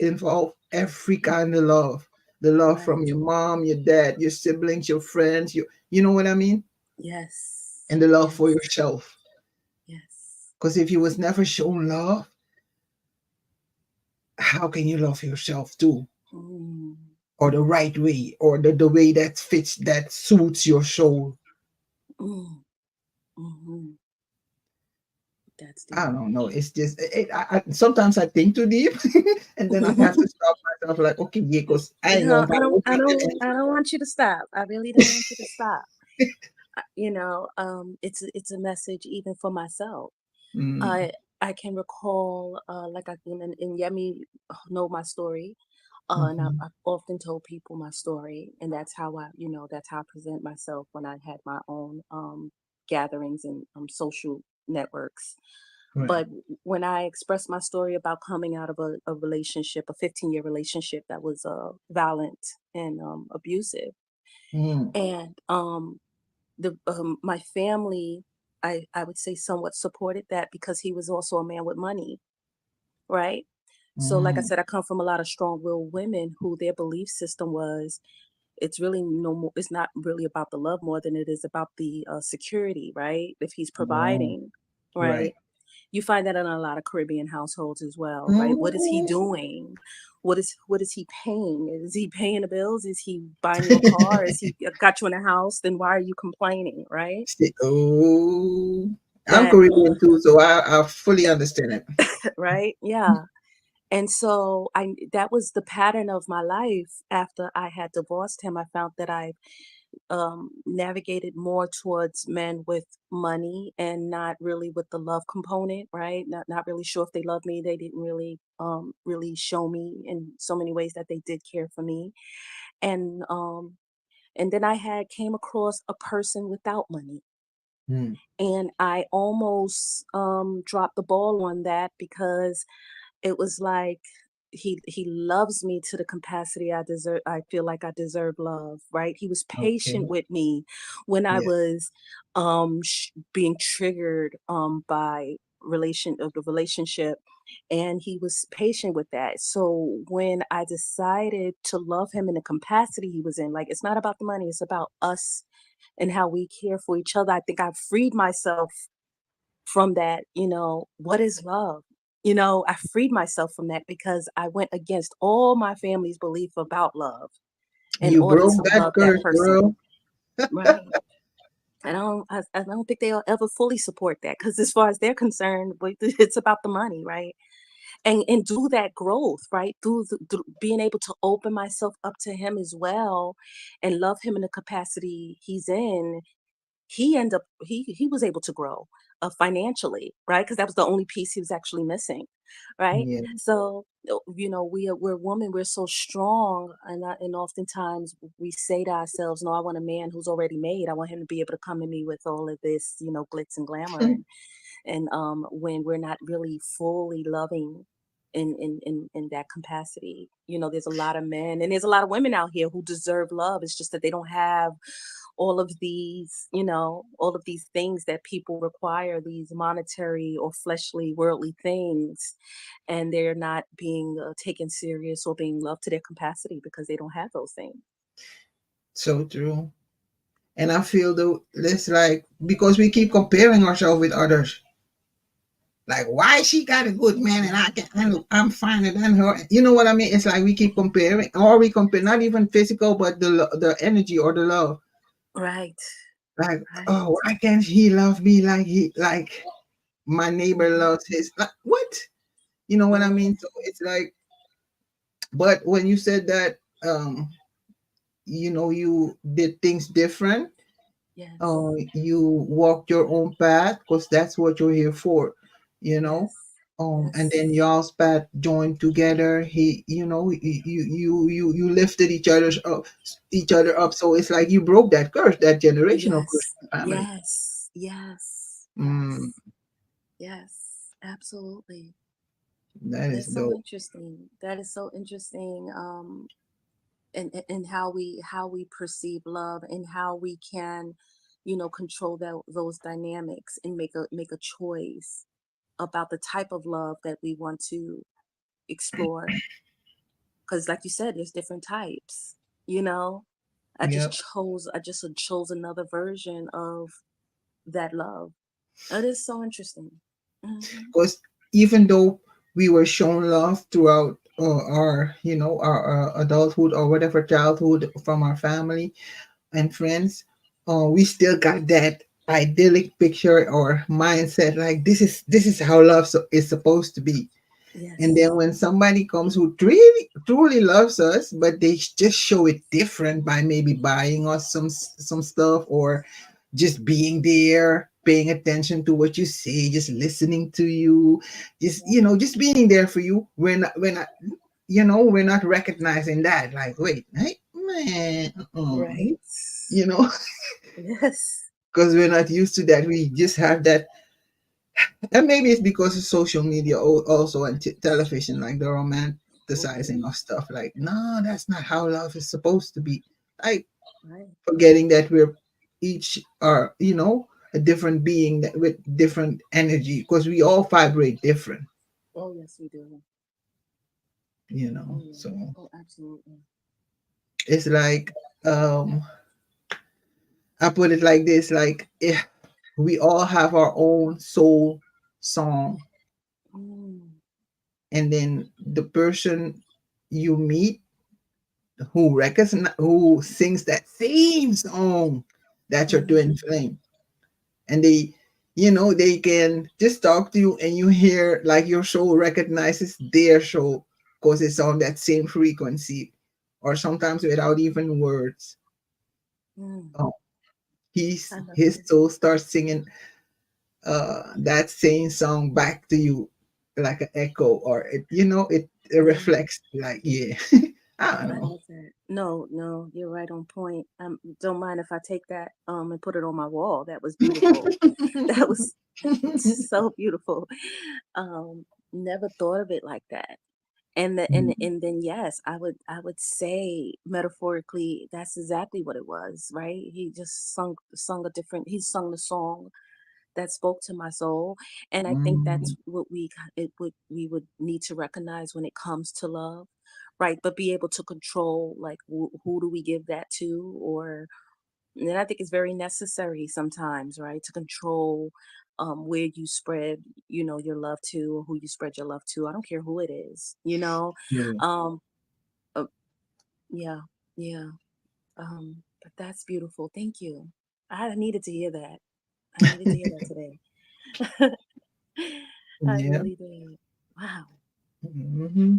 involve every kind of love. The love right. from your mom, your dad, your siblings, your friends, you know what I mean? Yes. And the love for Yes. yourself. Yes. Because if you was never shown love, how can you love yourself too? Mm, Or the right way, or the way that fits, that suits your soul. mm, mm-hmm. That's I deep. don't know. It's just sometimes I think too deep, and then I have to stop myself. Like, okay, yeah, because I ain't No, gonna find I don't want you to stop. I really don't want you to stop. It's a message even for myself. Mm, I can recall, like I can, and Yemi know my story. And mhm, I've often told people my story, and that's how I present myself when I had my own gatherings and social networks. right. But when I expressed my story about coming out of a relationship, a 15-year relationship that was violent and abusive, Mm, and the my family, I would say somewhat supported that because he was also a man with money, right? So, like I mm, said, I come from a lot of strong-willed women who their belief system was it's really no more. It's not really about the love more than it is about the security, right? If he's oh, providing, right? right. You find that in a lot of Caribbean households as well, right? What is he Mm. doing? What is he paying? Is he paying the bills? Is he buying you a car? Is he got you in a house? Then why are you complaining, right? Oh, I'm That Caribbean too, so I fully understand it. right? Yeah. And so I that was the pattern of my life after I had divorced him. I found that I navigated more towards men with money and not really with the love component, right? Not really sure if they love me. They didn't really show me in so many ways that they did care for me. And then I had came across a person without money. Mm, And I almost dropped the ball on that because it was like he loves me to the capacity I feel like I deserve love, right? He was patient okay. with me when I Yeah. was being triggered by relation of the relationship, and he was patient with that. So when I decided to love him in the capacity he was in, like it's not about the money, it's about us and how we care for each other. I think I freed myself from that, what is love? I freed myself from that because I went against all my family's belief about love in You order broke to that love that curse, person. girl. Right. I don't think they'll ever fully support that because as far as they're concerned, it's about the money, right? And do that growth, right? Through being able to open myself up to him as well and love him in the capacity he's in, he was able to grow financially, right? Because that was the only piece he was actually missing, right? Yeah. So we're women, we're so strong, and oftentimes we say to ourselves, no, I want a man who's already made. I want him to be able to come to me with all of this, glitz and glamour, and when we're not really fully loving in that capacity. There's a lot of men and there's a lot of women out here who deserve love. It's just that they don't have all of these things that people require, these monetary or fleshly, worldly things, and they're not being taken serious or being loved to their capacity because they don't have those things. So true. And I feel though it's like because we keep comparing ourselves with others. Like why she got a good man and I'm finer than her. You know what I mean? It's like we keep comparing, or we compare not even physical, but the energy or the love. Right, Like right. oh, why can't he love me like my neighbor Mhm. loves his? Like, what? You know what I Mhm. mean? So it's like, but when you said that, you did things different. Yes, You walk your own path because that's what you're here for, you know. yes, And then yes, y'all's path joined together. You lifted each other up. So it's like you broke that curse, that generational curse yes, in the family. yes, yes, Mm, yes, yes, absolutely. that is That's so dope. interesting. That is so interesting. And how we perceive love and how we can, control those dynamics and make a choice about the type of love that we want to explore. Because, like you said, there's different types. You know, Yep. I just chose another version of that love. It is so interesting. Hmm. Because even though we were shown love throughout our adulthood or whatever childhood from our family and friends, we still got that idyllic picture or mindset like this is how love is supposed to be. And Yes. then when somebody comes who really truly loves us, but they just show it different by maybe buying us some stuff or just being there, paying attention to what you say, just listening to you, just being there for you. We're not recognizing that. Like, wait, hey, man, Right. you know, Yes. because we're not used to that. We just have that, and maybe it's because of social media also and television, like the Hmm. romanticizing of stuff. Like, no, that's not how love is supposed to be. Like Right. forgetting that we're each are a different being that with different energy because we all vibrate different. Oh, yes, we do. Oh, yeah. So Oh, absolutely. it's like I put it like this: like if we all have our own soul song, Mm. and then the person you meet who sings that same song, that's your Hmm. twin flame, and they can just talk to you and you hear like your soul recognizes their soul because it's on that same frequency, or sometimes without even words. Mm. Oh, he's I love his that. soul starts singing that same song back to you like an echo, or it Yeah. reflects like, yeah. I don't I know. love that. No, no, you're right on point. Don't mind if I take that and put it on my wall. That was beautiful. That was so beautiful. Never thought of it like that. And then yes, I would say metaphorically that's exactly what it was, right? He just he sung the song that spoke to my soul. And I think Mm, that's what we would need to recognize when it comes to love, right? But be able to control, like, who do we give that to? Or and I think it's very necessary sometimes, right, to control where you spread, your love to, or who you spread your love to. I don't care who it is. true. Um, uh, yeah, yeah. But that's beautiful. Thank you. I needed to hear that. I needed to hear that today. I Yeah. really did. Wow. Hmm.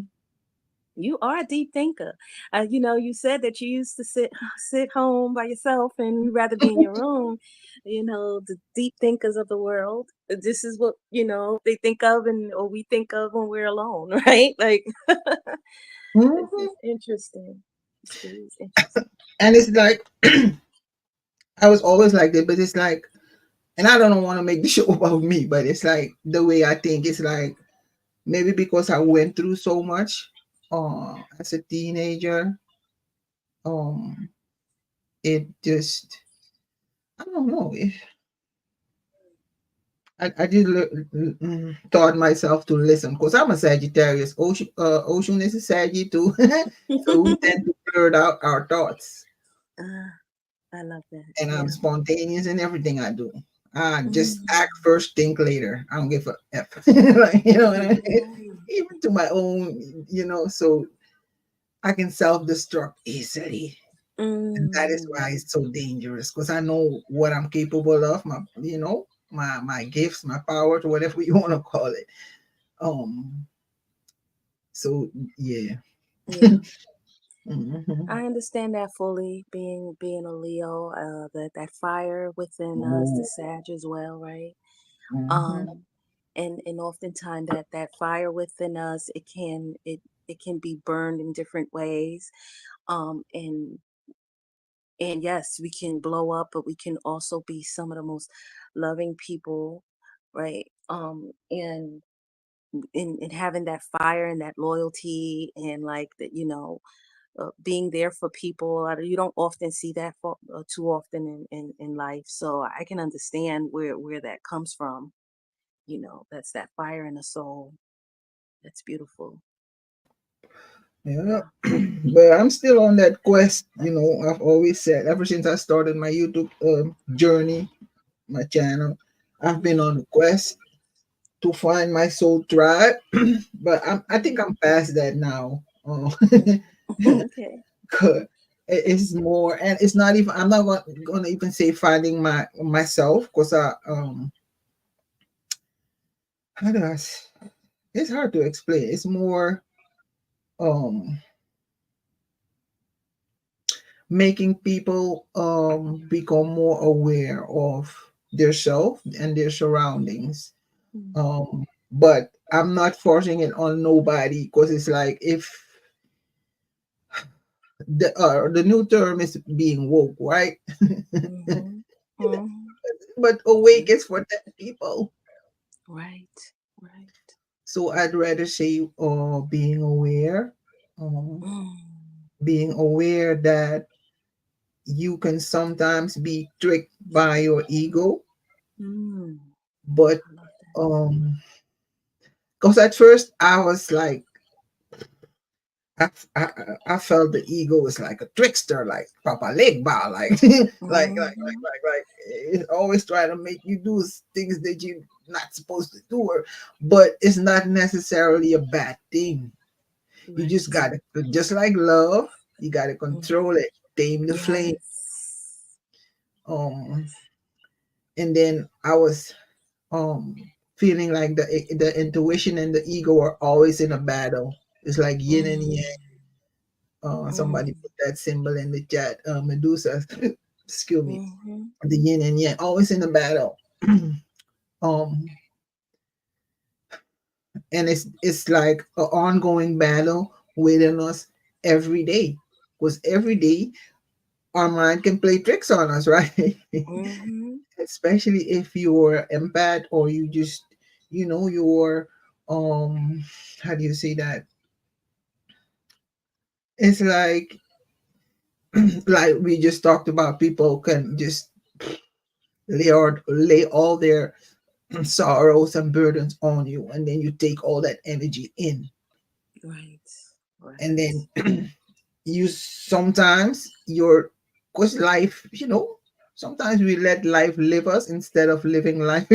You are a deep thinker. You said that you used to sit home by yourself and you rather be in your room. The deep thinkers of the world. This is what they think of, and or we think of when we're alone, right? Like, this Hmm. is interesting. This is interesting. And it's like I was always like that, but it's like, and I don't want to make the show about me, but it's like the way I think. It's like maybe because I went through so much as a teenager. Um, it just, I don't know. I did taught myself to listen because I'm a Sagittarius. Ocean is a Sagittarius too, so we tend to blurt out our thoughts. uh, I love that. And I'm Yeah. spontaneous in everything I do. I just Mm. act first, think later. I don't give a f. Like, you know what I mean? Right. Even to my own, so I can self-destruct easily. And that is why Mm. it's so dangerous because I know what I'm capable of, my gifts, my powers, whatever you want to call it. Um, so yeah. Yeah. Mhm. I understand that fully. Being a Leo, that fire within us, the Oh, Sag as well, right? mhm. Um, and oftentimes that fire within us, it can be burned in different ways. Um, and and yes, we can blow up, but we can also be some of the most loving people, right? And having that fire and that loyalty and like that, being there for people. You don't often see that too often in life. So I can understand where that comes from. That's that fire in the soul. That's beautiful. Yeah, Yeah. but I'm still on that quest. I've always said ever since I started my YouTube journey, my channel, I've been Mhm. on a quest to find my soul tribe. But I think Mhm. I'm past that now. Mhm. Okay. It's more, and it's not even. I'm not gonna even say finding myself because how do it's hard to explain. It's more um making people become more aware of their self and their surroundings. Mm. But I'm not forcing it on nobody because it's like if the new term is being woke, right? Mhm. Mhm. But awake is for dead people. Right. Right. So I'd rather say um, Mm. being aware that you can sometimes be tricked by your ego, Mm. but I love that. um because at first I was like I felt the ego was like a trickster, like Papa Legba, Mhm. it's always trying to make you do things that you're not supposed to do, but it's not necessarily a bad thing. You just Right. gotta, just like love, you gotta Mhm. control it, tame the flame. Yes. Um, Yes. and then I was feeling like the intuition and the ego are always in a battle. It's like yin and Mm. yang. Somebody Mm. put that symbol in the chat. Medusa, excuse me. Mhm. The yin and yang, always in a battle. um, and it's like an ongoing battle within us every day. Because every day our mind can play tricks on us, right? Mhm. Especially if you're empath or you just, you're how do you say that? It's like like we just talked about, people can just lay all their sorrows and burdens on you, and then you take all that energy in, Right. and Right. then you sometimes you're because life, sometimes we let life live us instead of living life.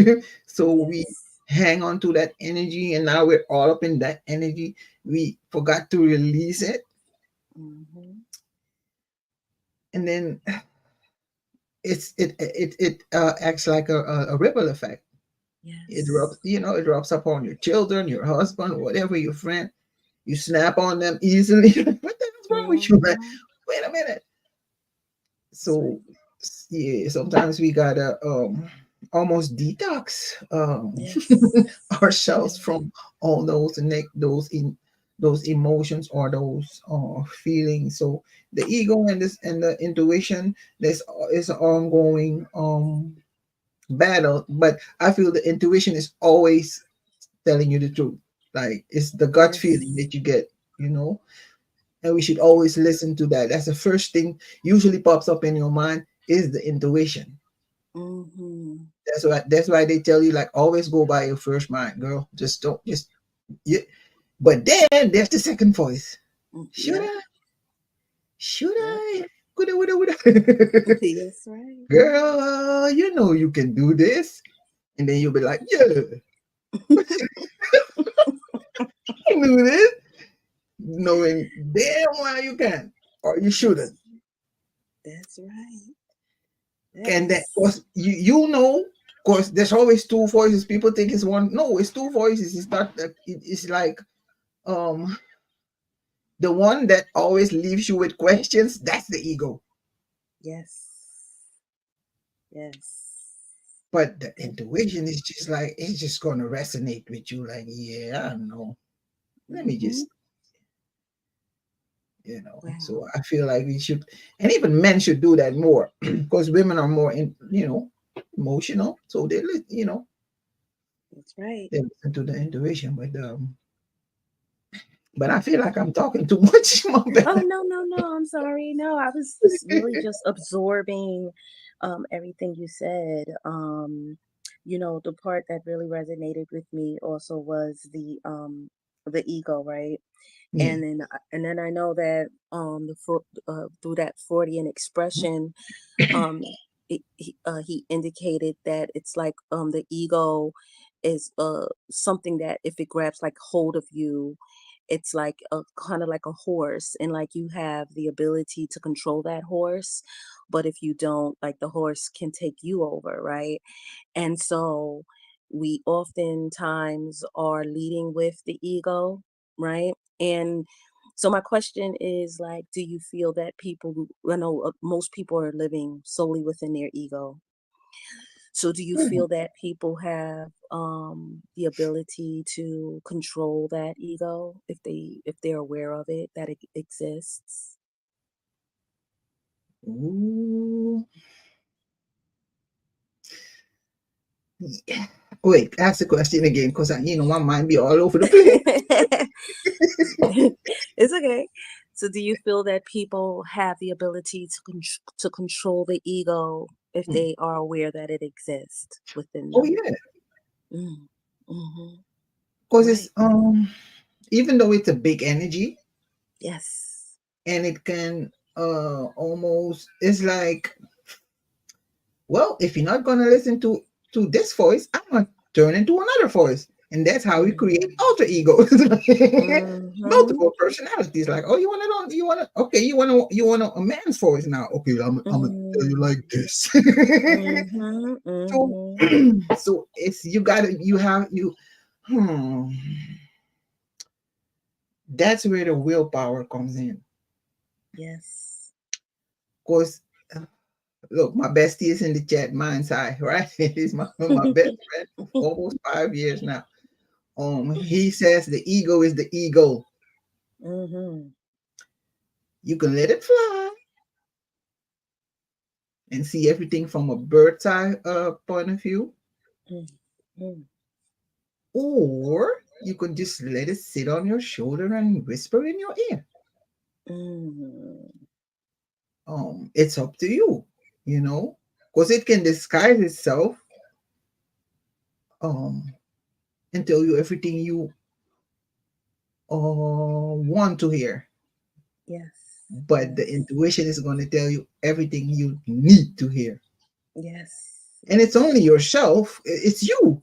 So we Yes. hang on to that energy, and now we're all up in that energy. We forgot to release it, Mhm. and then it acts like a ripple effect. It rubs, Yes. it rubs upon your children, your husband, whatever, your friend. You snap on them easily. What the hell's wrong with you, man? Mhm. Wait a minute. That's right. So yeah, sometimes we gotta almost detox Yes. ourselves Yes. from all those emotions or those feelings. So the ego and the intuition, this is an ongoing battle, but I feel the intuition is always telling you the truth. Like it's the gut feeling Yes. that you get, you know, and we should always listen to that. That's the first thing usually pops up in your mind is the intuition. Mm-hmm. That's why they tell you like always go by your first mind, girl. Just don't just yeah. But then there's the second voice. Should Yep. I? Should Yep. I? Woulda. Yes, right. Girl, you know you can do this. And then you'll be like, yeah, I can do this. Knowing damn well you can. Or you shouldn't. That's that's right. That And that is. cause you know, cause there's always two voices. People think it's one. No, it's two voices. It's not that it's like um the one that always leaves you with questions, that's the ego. Yes. Yes. But the That intuition is just like it's just gonna resonate with you, like, yeah, I don't know. Let me mm-hmm. just so Wow. I feel like we should, and even men should do that more because women are more emotional, so That's right. they listen to the intuition, but I feel like I'm talking too much. My Oh, bad. no, no, no. I'm sorry. No, I was really just absorbing everything you said. The part that really resonated with me also was the ego, right? Yeah. And then I know that through that Freudian expression, um he indicated that it's like the ego is something that if it grabs like hold of you, it's like a kind of like a horse, and like you have the ability to control that horse, but if you don't, like the horse can take you over, right? And so we oftentimes are leading with the ego, right? And so my question is like, do you feel that most people are living solely within their ego. So do you Hmm. feel that people have the ability to control that ego if they're aware of it, that it exists? Ooh. Yeah. Wait, ask the question again because my mind be all over the place. It's okay. So do you feel that people have the ability to control the ego if they are aware that it exists within Oh them? yeah, Mm. Mm-hmm. because it's Right. even though it's a big energy Yes. and it can almost it's like, well, if you're not gonna listen to this voice, I'm gonna turn into another voice, and that's how we create Mm. alter egos, Mm-hmm. multiple personalities. Like, oh, okay, you want a man's voice now. Okay, I'm gonna tell you Mm. like this. Mm-hmm. So, Mm-hmm. so it's you gotta you have you. Hmm, that's where the willpower comes in. Yes. Cause look, my bestie is in the chat, mine's eye, right? He's my best friend for almost 5 years now. He says the ego is the ego. Mm-hmm. You can let it fly and see everything from a bird's eye point of view, Mm-hmm. or you can just let it sit on your shoulder and whisper in your ear. Mm-hmm. It's up to you, you know, because it can disguise itself um and tell you everything you want to hear. Yes. But the Yes. intuition is going to tell you everything you need to hear. Yes. And it's Yes. only yourself, it's you,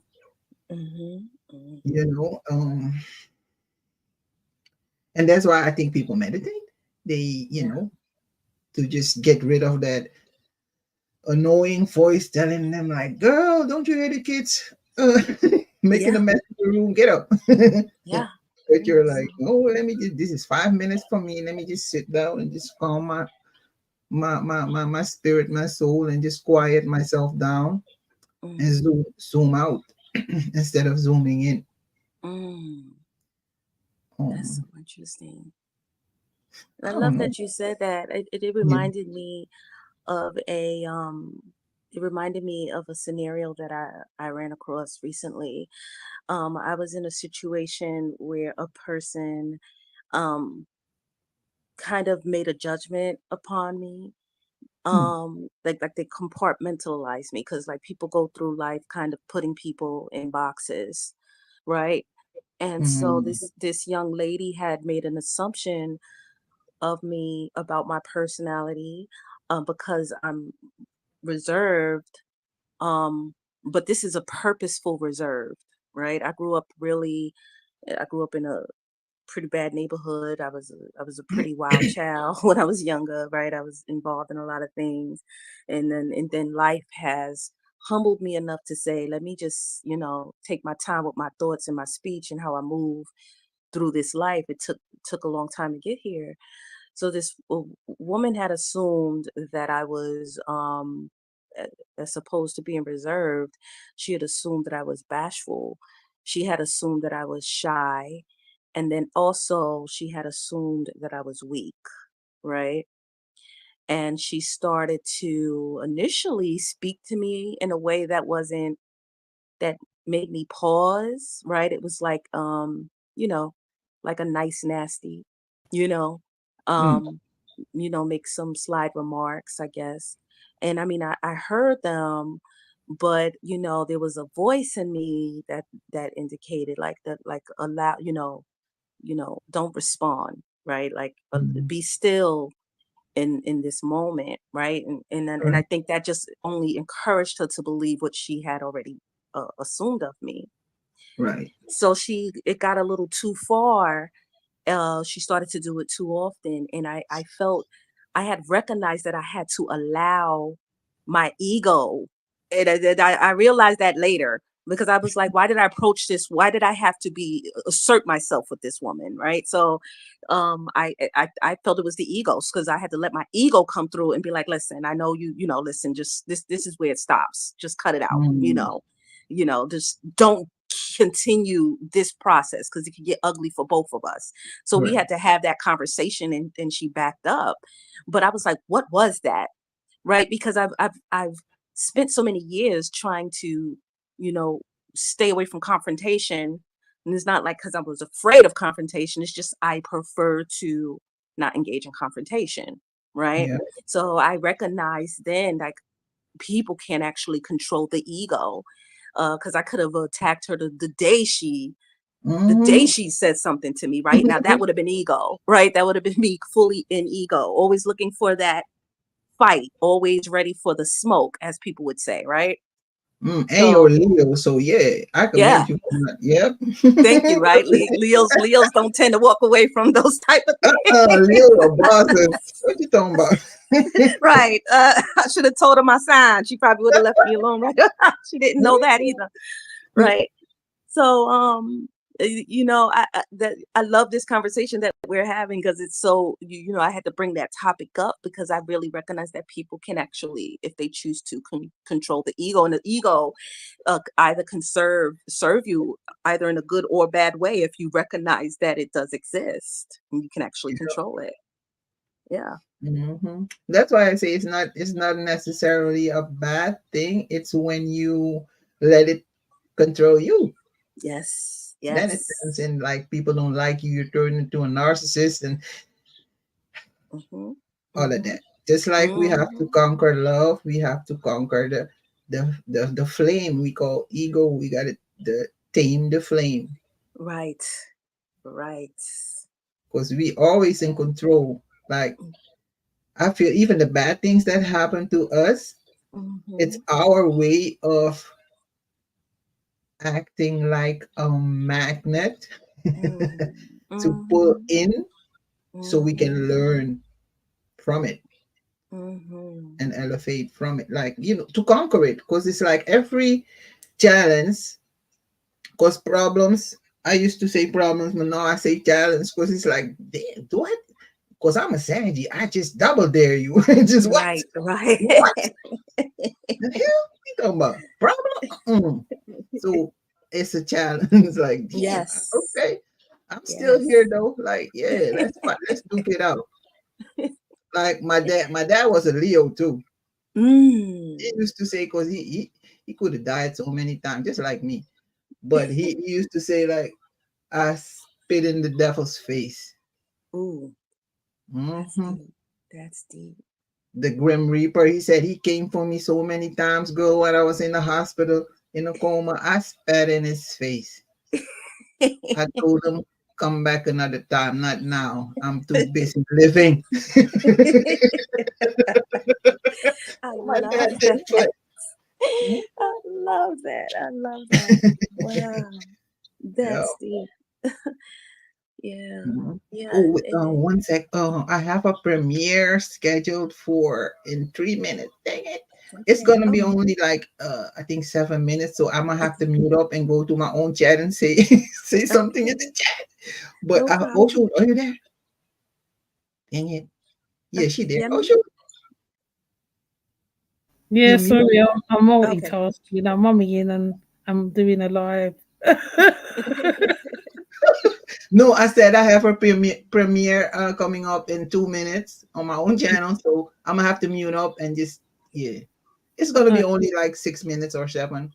Mm-hmm. you Mm-hmm. know. And that's why I think people meditate. They, Yeah. to just get rid of that annoying voice telling them like, "Girl, don't you hear the kids making a Yeah. mess in the room? Get up." Yeah. But Very you're much like, so. "No, let me just. This is 5 minutes for me. Let me just sit down and just calm my spirit, my soul, and just quiet myself down and Mm. zoom out instead of zooming in." Mm. That's so Um, interesting. And I I don't love know. that you said that. It Yeah. reminded me of a it reminded me of a scenario that I ran across recently. I was in a situation where a person um, kind of made a judgment upon me. Hmm. Like they compartmentalize me because like people go through life kind of putting people in boxes, right? And so Hmm. this young lady had made an assumption of me about my personality, because I'm reserved. Um, but this is a purposeful reserve, right? I grew up in a pretty bad neighborhood. I was a pretty wild child when I was younger, right? I was involved in a lot of things. And then life has humbled me enough to say, let me just, take my time with my thoughts and my speech and how I move through this life. It took a long time to get here. So this woman had assumed that I was, as opposed to being reserved, she had assumed that I was bashful. She had assumed that I was shy. And then also she had assumed that I was weak, right? And she started to initially speak to me in a way that made me pause, right? It was like, like a nice nasty, you know, Hmm. um, make some slide remarks, I guess. And I mean, I heard them, but there was a voice in me that indicated like that, like allow, don't respond, right? Like Hmm. be still in this moment, right? And I Right. think that just only encouraged her to believe what she had already assumed of me. Right. So it got a little too far. She started to do it too often, and I felt I had recognized that I had to allow my ego. And I realized that later because I was like, why did I approach this? Why did I have to be assert myself with this woman, right? So, I felt it was the egos because I had to let my ego come through and be like, listen, I know listen, just this is where it stops. Just cut it out, Hmm. just don't continue this process because it could get ugly for both of us. So we Right. had to have that conversation, and she backed up. But I was like, what was that? Right? Because I've spent so many years trying to, you know, stay away from confrontation. And it's not like because I was afraid of confrontation. It's just I prefer to not engage in confrontation. Right. Yeah. So I recognized then like people can actually control the ego. Because I could have attacked her the day Hmm. she said something to me, right? Now that would have been ego, right? That would have been me fully in ego, always looking for that fight, always ready for the smoke, as people would say, right? And you're So Leo, so yeah, I can yeah, make you. Yep. thank you, right? Leos don't tend to walk away from those type of things. Leo are bosses. What you talking about? Right. I should have told her my sign. She probably would have left me alone, right? She didn't know that either. Right. So, I love this conversation that we're having because it's so, I had to bring that topic up because I really recognize that people can actually, if they choose to, control the ego, and the ego either can serve you either in a good or bad way if you recognize that it does exist and you can actually control it. Yeah. Hmm. That's why I say it's not necessarily a bad thing. It's when you let it control you. Yes. Then it turns Yes. in like people don't like you. You turn into a narcissist and Mm-hmm. all of Mm-hmm. that. Just like we have to Mm-hmm. conquer love, we have to conquer the flame we call ego. We got to tame the flame Right. Right. because we always in control. Like I feel even the bad things that happen to us, it's Mm-hmm. our way of acting like a magnet to pull Mm-hmm. in so we can Mm-hmm. learn from it Mm-hmm. and elevate from it. Like, to conquer it. Because it's like every challenge cause problems. I used to say problems, but now I say challenge because it's like, damn, do I? Because I'm a Sanji. I just double dare you. Just what? Right, right. What the hell? You talking about problem? So it's a challenge. It's like, damn, Yes, okay. I'm still here yes. though. Like, yeah, let's duke it out. Like my dad was a Leo too. He Mm. used to say, because he could have died so many times, just like me. But he used to say, like, I spit in the devil's face. Ooh, that's Hmm. deep. That's deep. The Grim Reaper, he said he came for me so many times, girl, when I was in the hospital in a coma. I spat in his face. I told him, come back another time, not now. I'm too busy living. I My love dad didn't play. that. I love that. I love that. Wow. Yeah. That's deep. Yeah. Mhm. Yeah. Oh, And then, one sec. I have a premiere scheduled for in 3 minutes. Dang it. It's okay. gonna be Oh, only like I think 7 minutes, so I'm gonna have to okay. mute up and go to my own chat and say say something in Okay. the chat. But No oh problem. shoot, are you there? Dang it. Yeah, she there. Yeah, Oh no. shoot, Yeah, you mute. sorry, I'm Okay. multitasking. I'm mumming and I'm doing a live. No, I said I have a premiere coming up in 2 minutes on my own channel, so I'm gonna have to mute up and just yeah. It's gonna be Okay, only like 6 minutes or seven.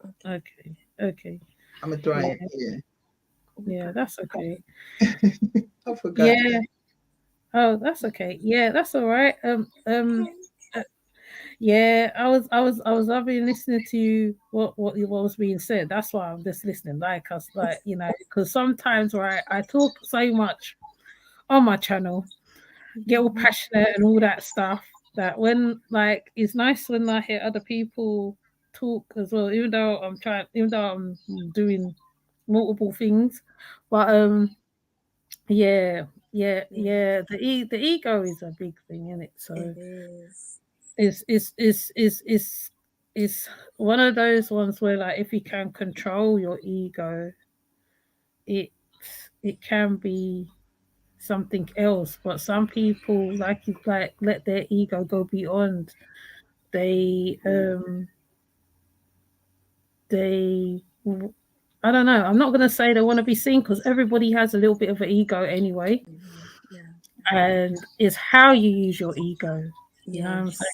Okay. okay, okay. I'm gonna try Yeah, it. Yeah, yeah, Okay. that's okay. I forgot. Yeah. Oh, that's okay. Yeah, that's all right. Okay. uh, yeah, I was having listening to what was being said. That's why I'm just listening, like us, like because sometimes, right, I talk so much on my channel, get all Mhm. passionate and all that stuff. That when like it's nice when I hear other people talk as well, even though I'm doing multiple things, but yeah, Yeah, yeah. The ego is a big thing in it. it So is. it's one of those ones where like if you can control your ego, it it can be something else. But some people like let their ego go beyond. They they I don't know. I'm not gonna say they want to be seen because everybody has a little bit of an ego anyway, Mhm. Yeah. and it's how you use your ego. You know what I'm saying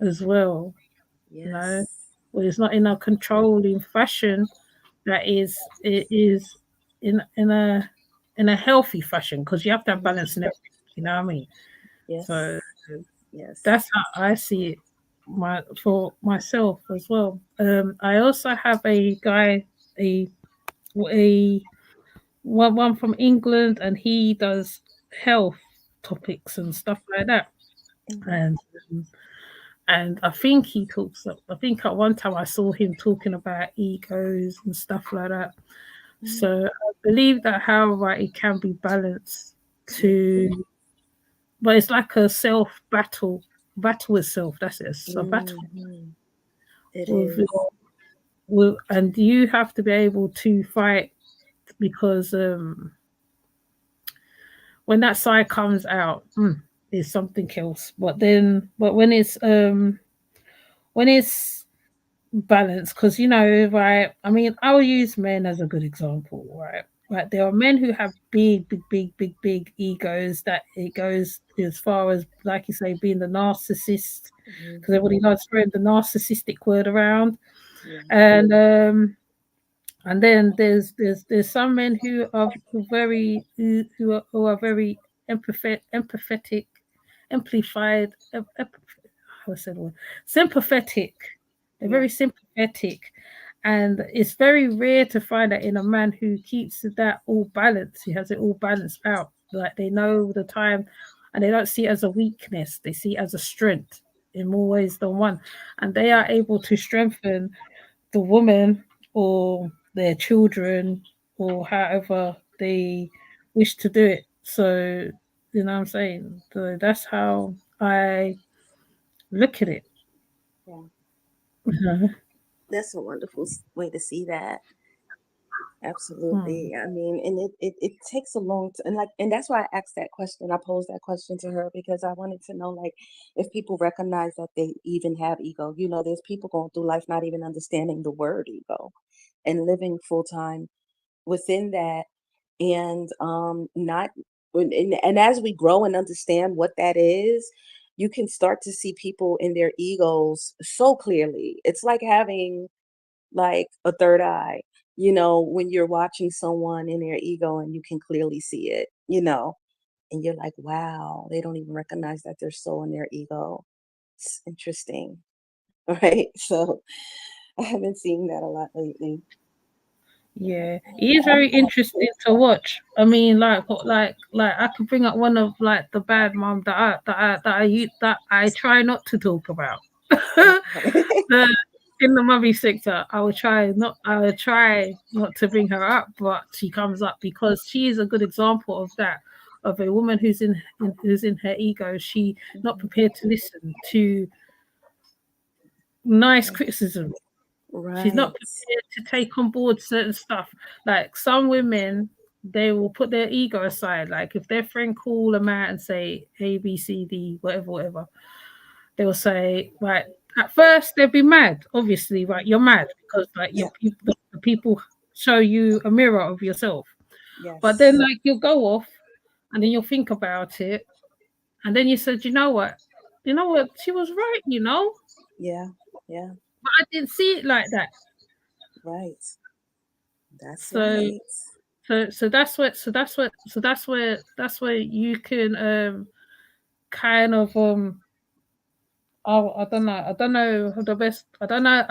Yes. as well. You know, Yes. well, it's not in a controlling fashion. That is, it is in a healthy fashion because you have to have balance in Mhm. everything. You know what I mean? So Yes. Yes. that's how I see it. For myself as well. I also have a guy, a a one from England, and he does health topics and stuff like that. Mhm. And and I think he talks. I think at one time I saw him talking about egos and stuff like that. Mhm. So I believe that, however, it can be balanced Yes. to, but it's like a self battle with self. That's it. It's a battle Mhm. It with is. your and you have to be able to fight because when that side comes out, it's something else. But when it's balance because right, I mean, I'll use men as a good example, right, there are men who have big egos that it goes as far as, like you say, being the narcissist, because Mhm. everybody loves throwing the narcissistic word around. Yeah. And then there's some men who are very empathetic, amplified, how I said one, sympathetic. They're Yeah. very sympathetic, and it's very rare to find that in a man who keeps that all balanced. He has it all balanced out. Like they know the time, and they don't see it as a weakness. They see it as a strength in more ways than one, and they are able to strengthen the woman or their children or however they wish to do it. So you know what I'm saying. So that's how I look at it. Yeah. Mhm. That's a wonderful way to see that. Hmm. Absolutely. I mean, and it takes a long time, and like, and that's why I asked that question. I posed that question to her because I wanted to know, like, if people recognize that they even have ego. There's people going through life not even understanding the word ego and living full time within that, and not, and as we grow and understand what that is, you can start to see people in their egos so clearly. It's like having like a third eye, when you're watching someone in their ego and you can clearly see it, and you're like, wow, they don't even recognize that they're so in their ego. It's interesting, right? So I have been seeing that a lot lately. Yeah, it is very interesting to watch. I mean, like I could bring up one of like the bad mom that I try not to talk about. the in the mummy sector, I would try not to bring her up, but she comes up because she is a good example of that, of a woman who's in her ego. She not prepared to listen to nice criticism. She's not Right. prepared to take on board certain stuff. Like some women, they will put their ego aside. Like if their friend call them out and say A, B, C, D, whatever, whatever, they will say, right, at first they'll be mad. Obviously, right, you're mad because like Yeah. the people show you a mirror of yourself. But Yes. then like you'll go off and then you'll think about it. And then you said, you know what? She was right, Yeah. Yeah. but I didn't see it like that. Right. That's So right. that's where you can kind of I don't know the best. I don't know.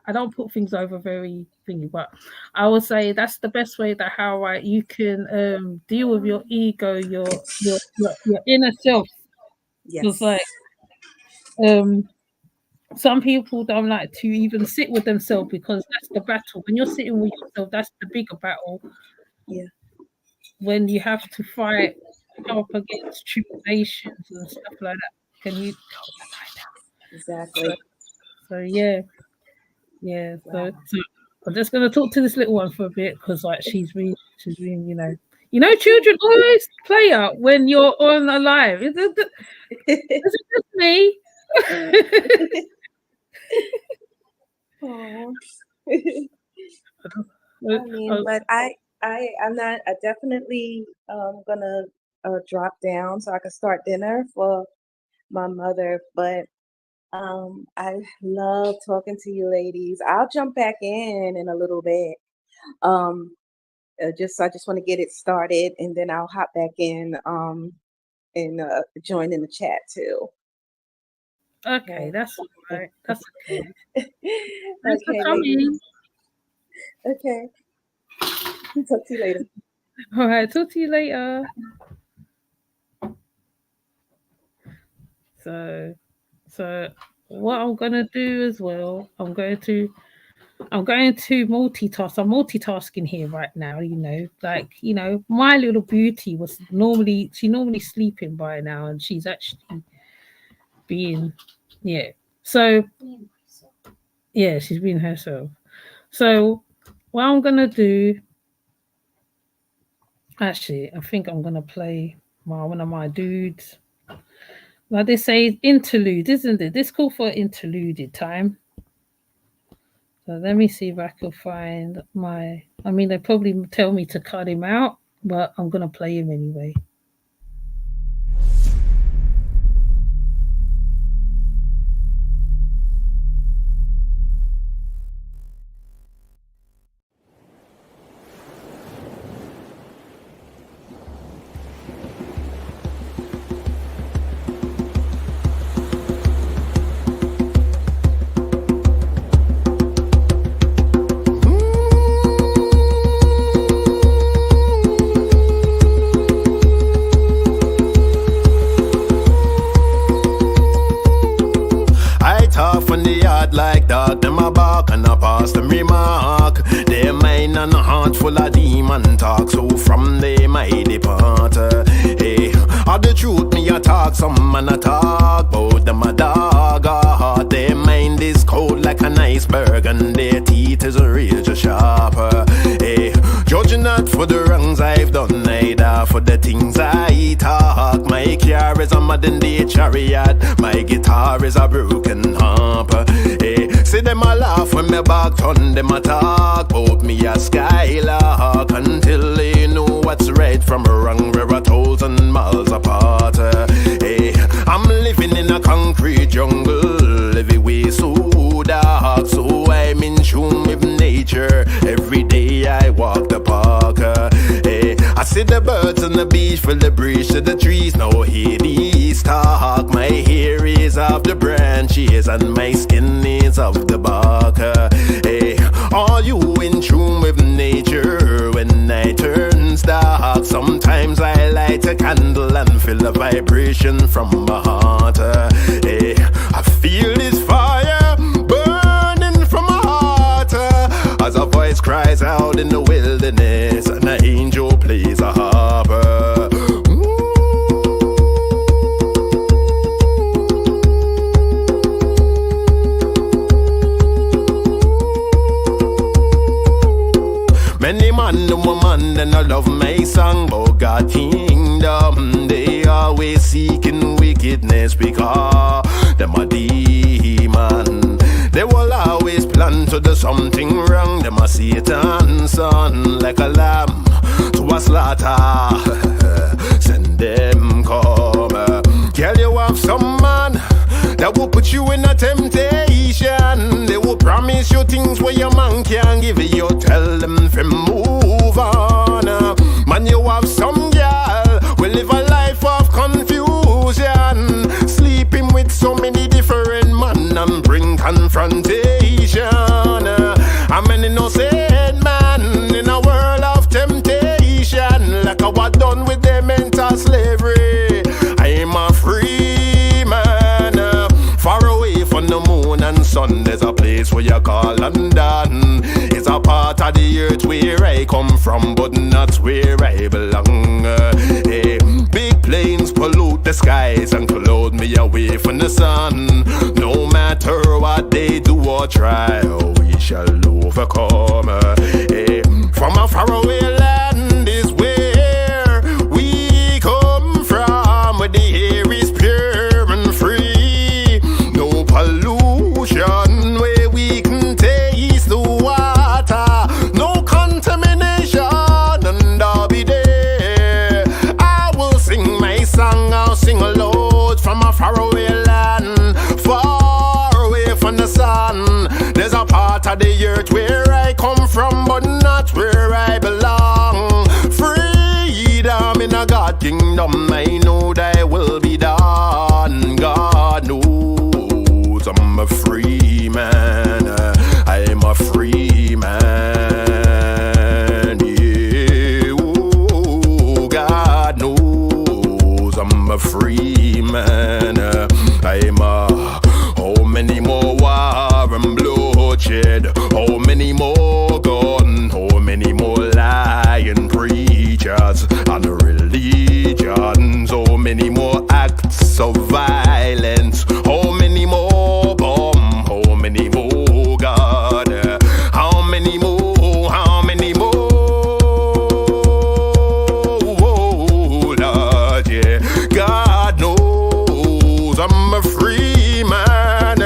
I don't put things over very thingy, but I would say that's the best way that how right you can deal with your ego, your inner self. Because Yes. like um some people don't like to even sit with themselves because that's the battle. When you're sitting with yourself, that's the bigger battle. Yeah. When you have to fight, come up against tribulations and stuff like that. Can you? So, Exactly. so yeah, yeah. Wow. So I'm just gonna talk to this little one for a bit because like she's been, children always play out when you're on a live. Is it just me? Oh. Uh, I mean, uh, but I'm not. I definitely gonna drop down so I can start dinner for my mother. But I love talking to you ladies. I'll jump back in a little bit. Um, I just want to get it started, and then I'll hop back in and join in the chat too. okay, Okay. that's all right. That's okay. Thanks for Okay, ladies. coming. Okay. Talk to you later. All right, talk to you later. So, so what I'm gonna do as well, I'm going to multitask. I'm multitasking here right now, my little beauty she normally sleeping by now, and she's actually being, yeah. So, yeah, she's being herself. So, what I'm going to do, actually, I think I'm going to play one of my dudes. Like they say, interlude, isn't it? This call for interluded time. So let me see if I can find they probably tell me to cut him out, but I'm going to play him anyway. From the yard like dog, them a bark and a pass them remark. Their mind and heart full of demon talk, so from them I depart. Hey, all the truth me a talk, some man a talk, bout them a dog heart. Their mind is cold like an iceberg, and their teeth is real just sharper. Hey, judging not for the wrongs I've done, neither for the things I talk. My car is a modern day chariot, my guitar is a broken harp. Hey, see them a laugh when me back turn, them a talk about me a skylark until they know what's right from wrong. We're 1,000 miles apart. Hey, I'm living in see the birds on the beach, feel the breeze to the trees. Now hear these talk. My hair is off the branches and my skin is off the bark. Hey, are you in tune with nature when night turns dark? Sometimes I light a candle and feel the vibration from my heart. Hey, I feel this fire burning from my heart as a voice cries out in the wilderness and an angel plays a harp. Many man, no woman, and I love my song about God kingdom. They always seeking wickedness because them a demon. They will always plan to do something wrong. Them a Satan's son, like a lamb to a slaughter. Send them come. Girl, you have some man that will put you in a temptation. They will promise you things where your man can't give you. Tell them to move on. Man, you have some girl will live a life of confusion, sleeping with so many different men and bring confrontation. I'm an innocent man in a world of temptation, like I was done with the mental slavery. I'm a free man, far away from the moon and sun. There's a place where you call London. It's a part of the earth where I come from, but not where I belong. Hey, big planes pollute the skies and clothe me away from the sun. No matter what they do or try, we shall overcome. Hey, from a faraway land is where we come from, where the air is pure and free. No pollution, where we can taste the water. No contamination, and I'll be there. I will sing my song, I'll sing a load from a faraway land, far away from the sun. There's a part of the earth where I come from, but not where I belong. Freedom in a God kingdom, I know that will be done. God knows I'm a free man. I'm a free man. Yeah, oh, God knows I'm a free man. I'm a how many more war and bloodshed? How many more gun? How many more lying preachers and religions? How many more acts of violence? How many more bomb? How many more God? How many more? How many more? Oh, Lord, yeah. God knows I'm a free man.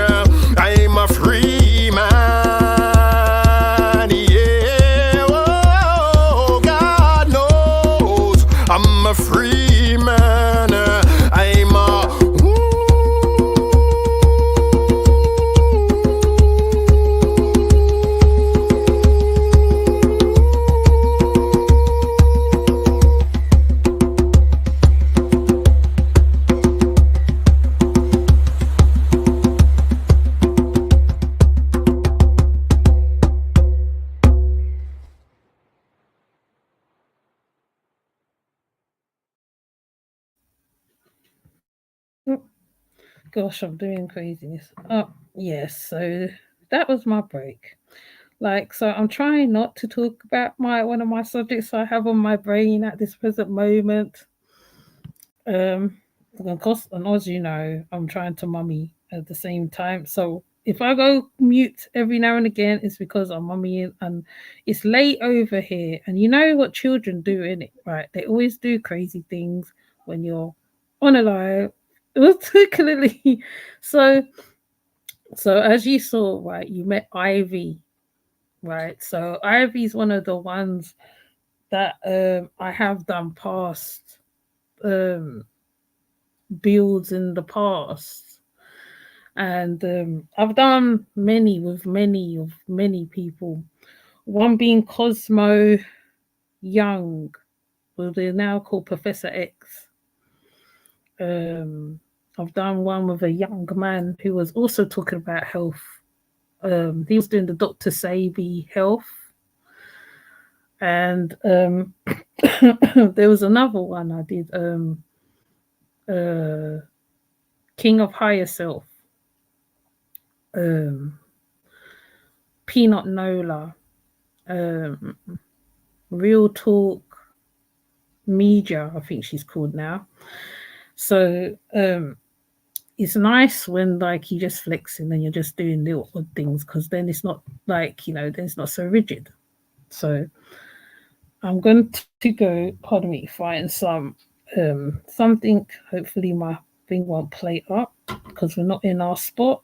I'm a free man. Yeah. Oh, God knows I'm a free man. I'm a Gosh, I'm doing craziness. Oh, yes. So that was my break. Like, so I'm trying not to talk about one of my subjects I have on my brain at this present moment. Because, and as you know, I'm trying to mummy at the same time. So if I go mute every now and again, it's because I'm mummying and it's late over here. And you know what children do, innit? Right? They always do crazy things when you're on a live. Particularly, so as you saw, right, you met Ivy, right? So Ivy's one of the ones that I have done past builds in the past, and I've done many with many people. One being Cosmo Young, Well, they're now called Professor X. I've done one with a young man who was also talking about health. He was doing the Dr. Sabi health. And there was another one I did, King of Higher Self, Peanut Nola, Real Talk Media, I think she's called now. So it's nice when like you're just flexing and you're just doing little odd things, because then it's not like, you know, then it's not so rigid. So I'm going to go, pardon me, find some something. Hopefully my thing won't play up because we're not in our spot.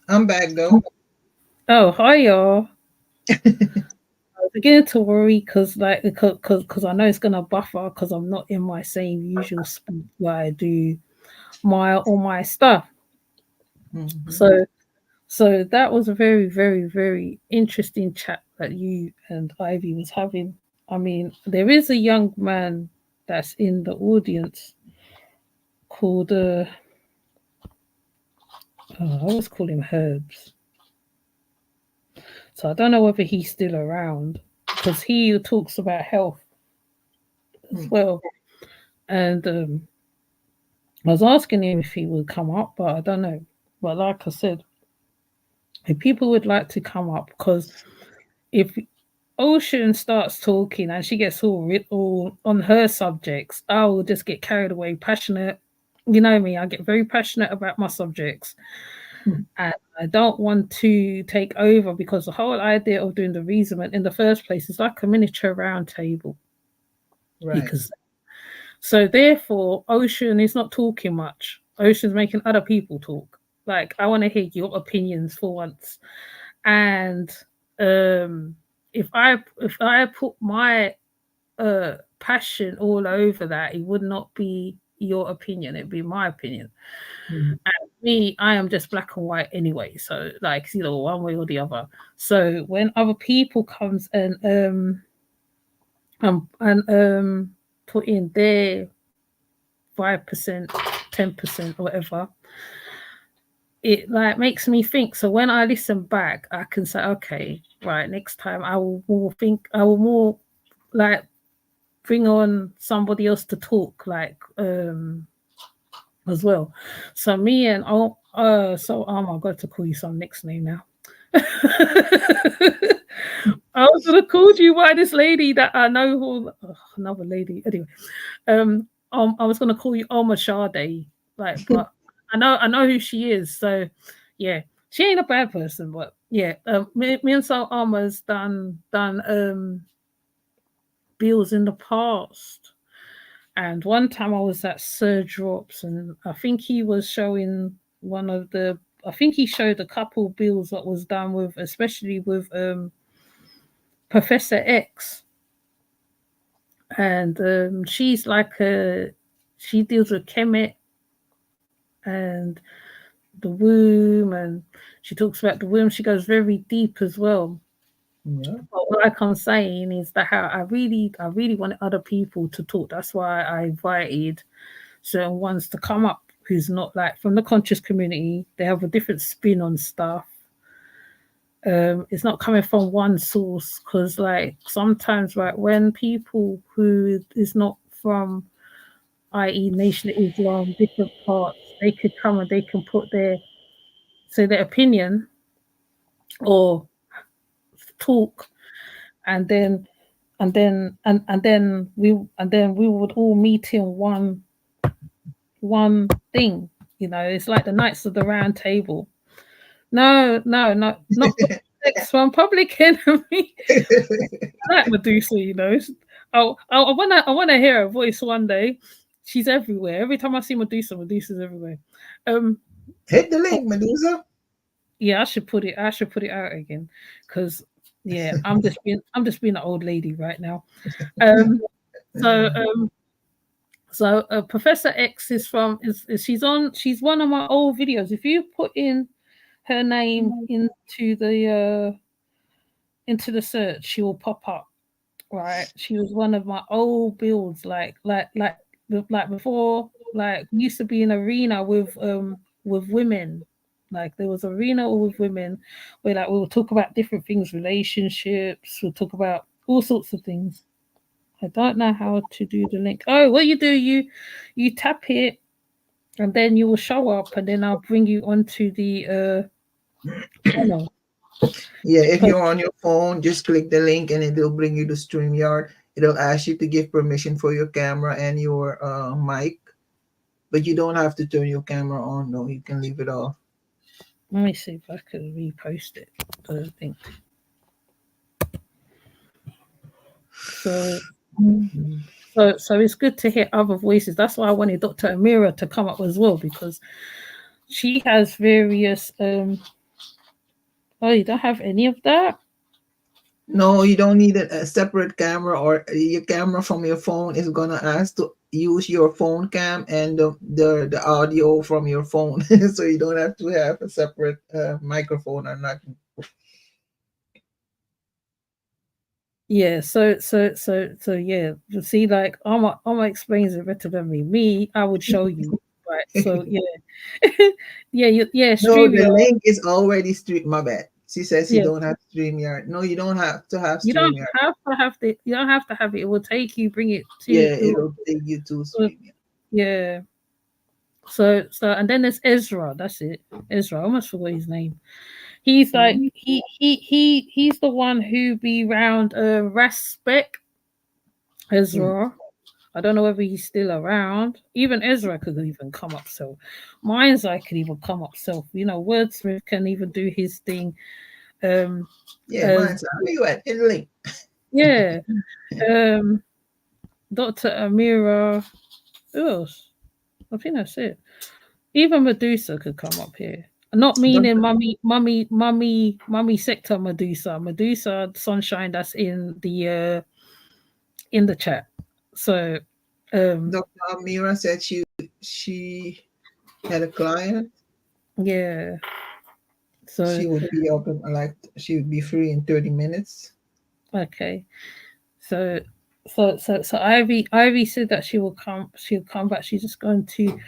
I'm back though. Oh, hi y'all. I was beginning to worry because I know it's gonna buffer because I'm not in my same usual spot where I do all my stuff. Mm-hmm. So that was a very, very, very interesting chat that you and Ivy was having. I mean, there is a young man that's in the audience called I always call him Herbs. So I don't know whether he's still around because he talks about health as well. And I was asking him if he would come up, but I don't know. But like I said, if people would like to come up, because if Ocean starts talking and she gets all on her subjects, I will just get carried away, passionate. You know me, I get very passionate about my subjects. And I don't want to take over, because the whole idea of doing the reasonment in the first place is like a miniature round table. Right. So therefore, Ocean is not talking much. Ocean's making other people talk. Like, I want to hear your opinions for once. And if I put my passion all over that, it would not be your opinion, it'd be my opinion. And me, I am just black and white anyway, so like, you know, one way or the other. So when other people comes and put in their 5%, 10%, whatever, it like makes me think. So when I listen back, I can say, okay, right, next time I will more like bring on somebody else to talk, like as well. So me and I'm going to call you some next name now. I was gonna call you by this lady that I know, who another lady. Anyway, I was gonna call you Alma Sade, like, but I know who she is. So yeah, she ain't a bad person, but yeah, me and so Alma's done bills in the past. And one time I was at Sir Drops, and I think he was showing I think he showed a couple bills that was done with, especially with Professor X. And she's like she deals with Kemet and the womb, and she talks about the womb. She goes very deep as well. Yeah. But like I'm saying is that how I really wanted other people to talk. That's why I invited certain ones to come up who's not like from the conscious community. They have a different spin on stuff. It's not coming from one source, because like sometimes, right, when people who is not from, i.e. Nation of Islam, different parts, they could come and they can put their opinion or talk, and then we would all meet in one thing. You know, it's like the Knights of the Round Table. No, not the next one, Public Enemy. Like Medusa, you know. I wanna hear her voice one day. She's everywhere. Every time I see Medusa's everywhere. Hit the link, Medusa. Yeah, I should put it out again, because yeah, I'm just being an old lady right now. So Professor X is she's one of my old videos. If you put in her name into the search, she will pop up. right? She was one of my old builds, like before, like we used to be in arena with women. Like there was arena with women where like we would talk about different things, relationships, we'll talk about all sorts of things. I don't know how to do the link. Oh, what you do, you tap it and then you will show up and then I'll bring you onto the channel. Yeah, if you're on your phone, just click the link and it'll bring you to StreamYard. It'll ask you to give permission for your camera and your mic, but you don't have to turn your camera on. No, you can leave it off. Let me see if I can repost it. I think so. So it's good to hear other voices. That's why I wanted Dr. Amira to come up as well, because she has various oh, you don't have any of that? No, you don't need a separate camera, or your camera from your phone is gonna ask to use your phone cam and the audio from your phone, so you don't have to have a separate microphone or nothing. Yeah, so yeah. You see, like Alma explains it better than me. Me, I would show you. Right. So yeah. Yeah, No, the StreamYard. link is already stream. My bad. She says you Yeah. don't have StreamYard. No, you don't have to have You don't StreamYard. you don't have to have it. It will take you, bring it Yeah, to it'll take you to StreamYard. yeah. So and then there's Ezra. That's it. Ezra. I almost forgot his name. He's like he's the one who be round Respect Ezra. I don't know whether he's still around. Even Ezra could even come up self. Mine's I could even come up self. You know, Wordsmith can even do his thing. Yeah, mine's where you at? In the link. Yeah. Dr. Amira. Who else? I think that's it. Even Medusa could come up here. Not meaning mummy sector Medusa. Medusa Sunshine that's in the chat. So Dr. Amira said she had a client. yeah. So she would be open, like she would be free in 30 minutes. Okay. So Ivy said that she'll come back. She's just going to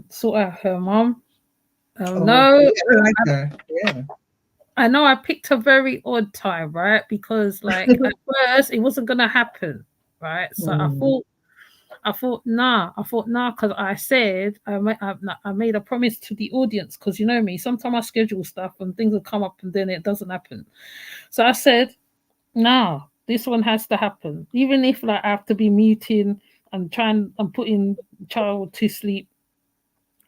sort out her mom. No, yeah, I like her. Yeah. I know I picked a very odd time, right? Because like at first it wasn't gonna happen, right? So I thought nah, because I said I made a promise to the audience, because you know me, sometimes I schedule stuff and things will come up and then it doesn't happen. So I said, nah, this one has to happen, even if like I have to be muting and trying and putting child to sleep,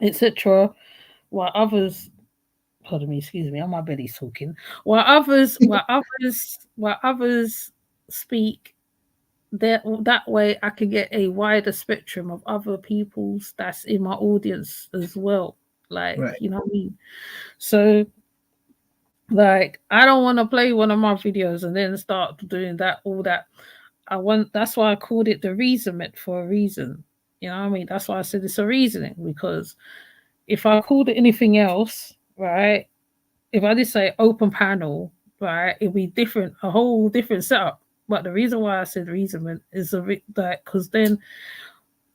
etc. While others, pardon me, excuse me, on my belly's talking. While others speak, that way I can get a wider spectrum of other people's that's in my audience as well. Like, right. You know what I mean? So like I don't want to play one of my videos and then start doing all that. That's why I called it the reasonment for a reason. You know what I mean? That's why I said it's a reasoning, because if I called it anything else, right? If I just say open panel, right, it'd be different, a whole different setup. But the reason why I said reasonment is because then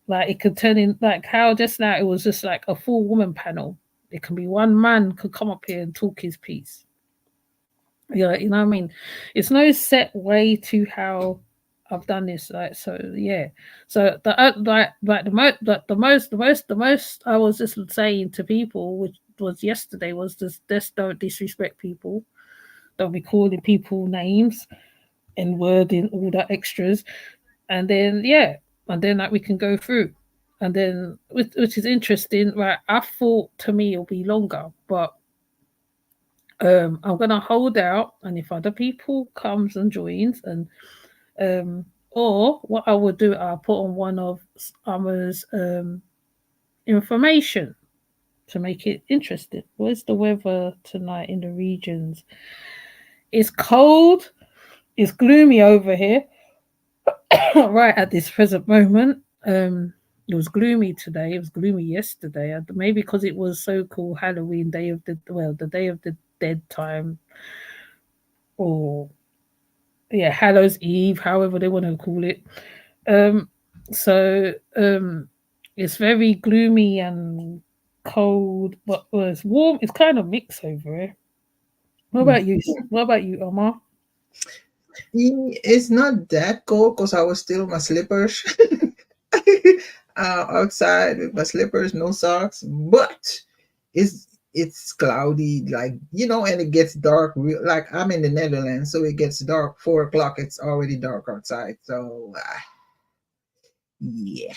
like it could turn in like how just now it was just like a full woman panel. It can be one man could come up here and talk his piece. Yeah, you know what I mean? It's no set way to how I've done this. Like so, yeah. So the most I was just saying to people, which was yesterday, was just don't disrespect people. Don't be calling people names and wording all that extras, and then like we can go through, and then which is interesting, right? I thought to me it'll be longer, but I'm gonna hold out, and if other people comes and joins, and or what I will do, I'll put on one of Summer's information to make it interesting. Where's the weather tonight in the regions? It's cold. It's gloomy over here, right at this present moment. It was gloomy today. It was gloomy yesterday. Maybe because it was so-called Halloween, the Day of the Dead time, or Hallows Eve, however they want to call it. So it's very gloomy and cold, but it's warm. It's kind of mixed over here. What about you? What about you, Omar? It's not that cold because I was still in my slippers outside with my slippers, no socks. But it's cloudy, like and it gets dark. Like I'm in the Netherlands, so it gets dark 4 o'clock. It's already dark outside. So yeah,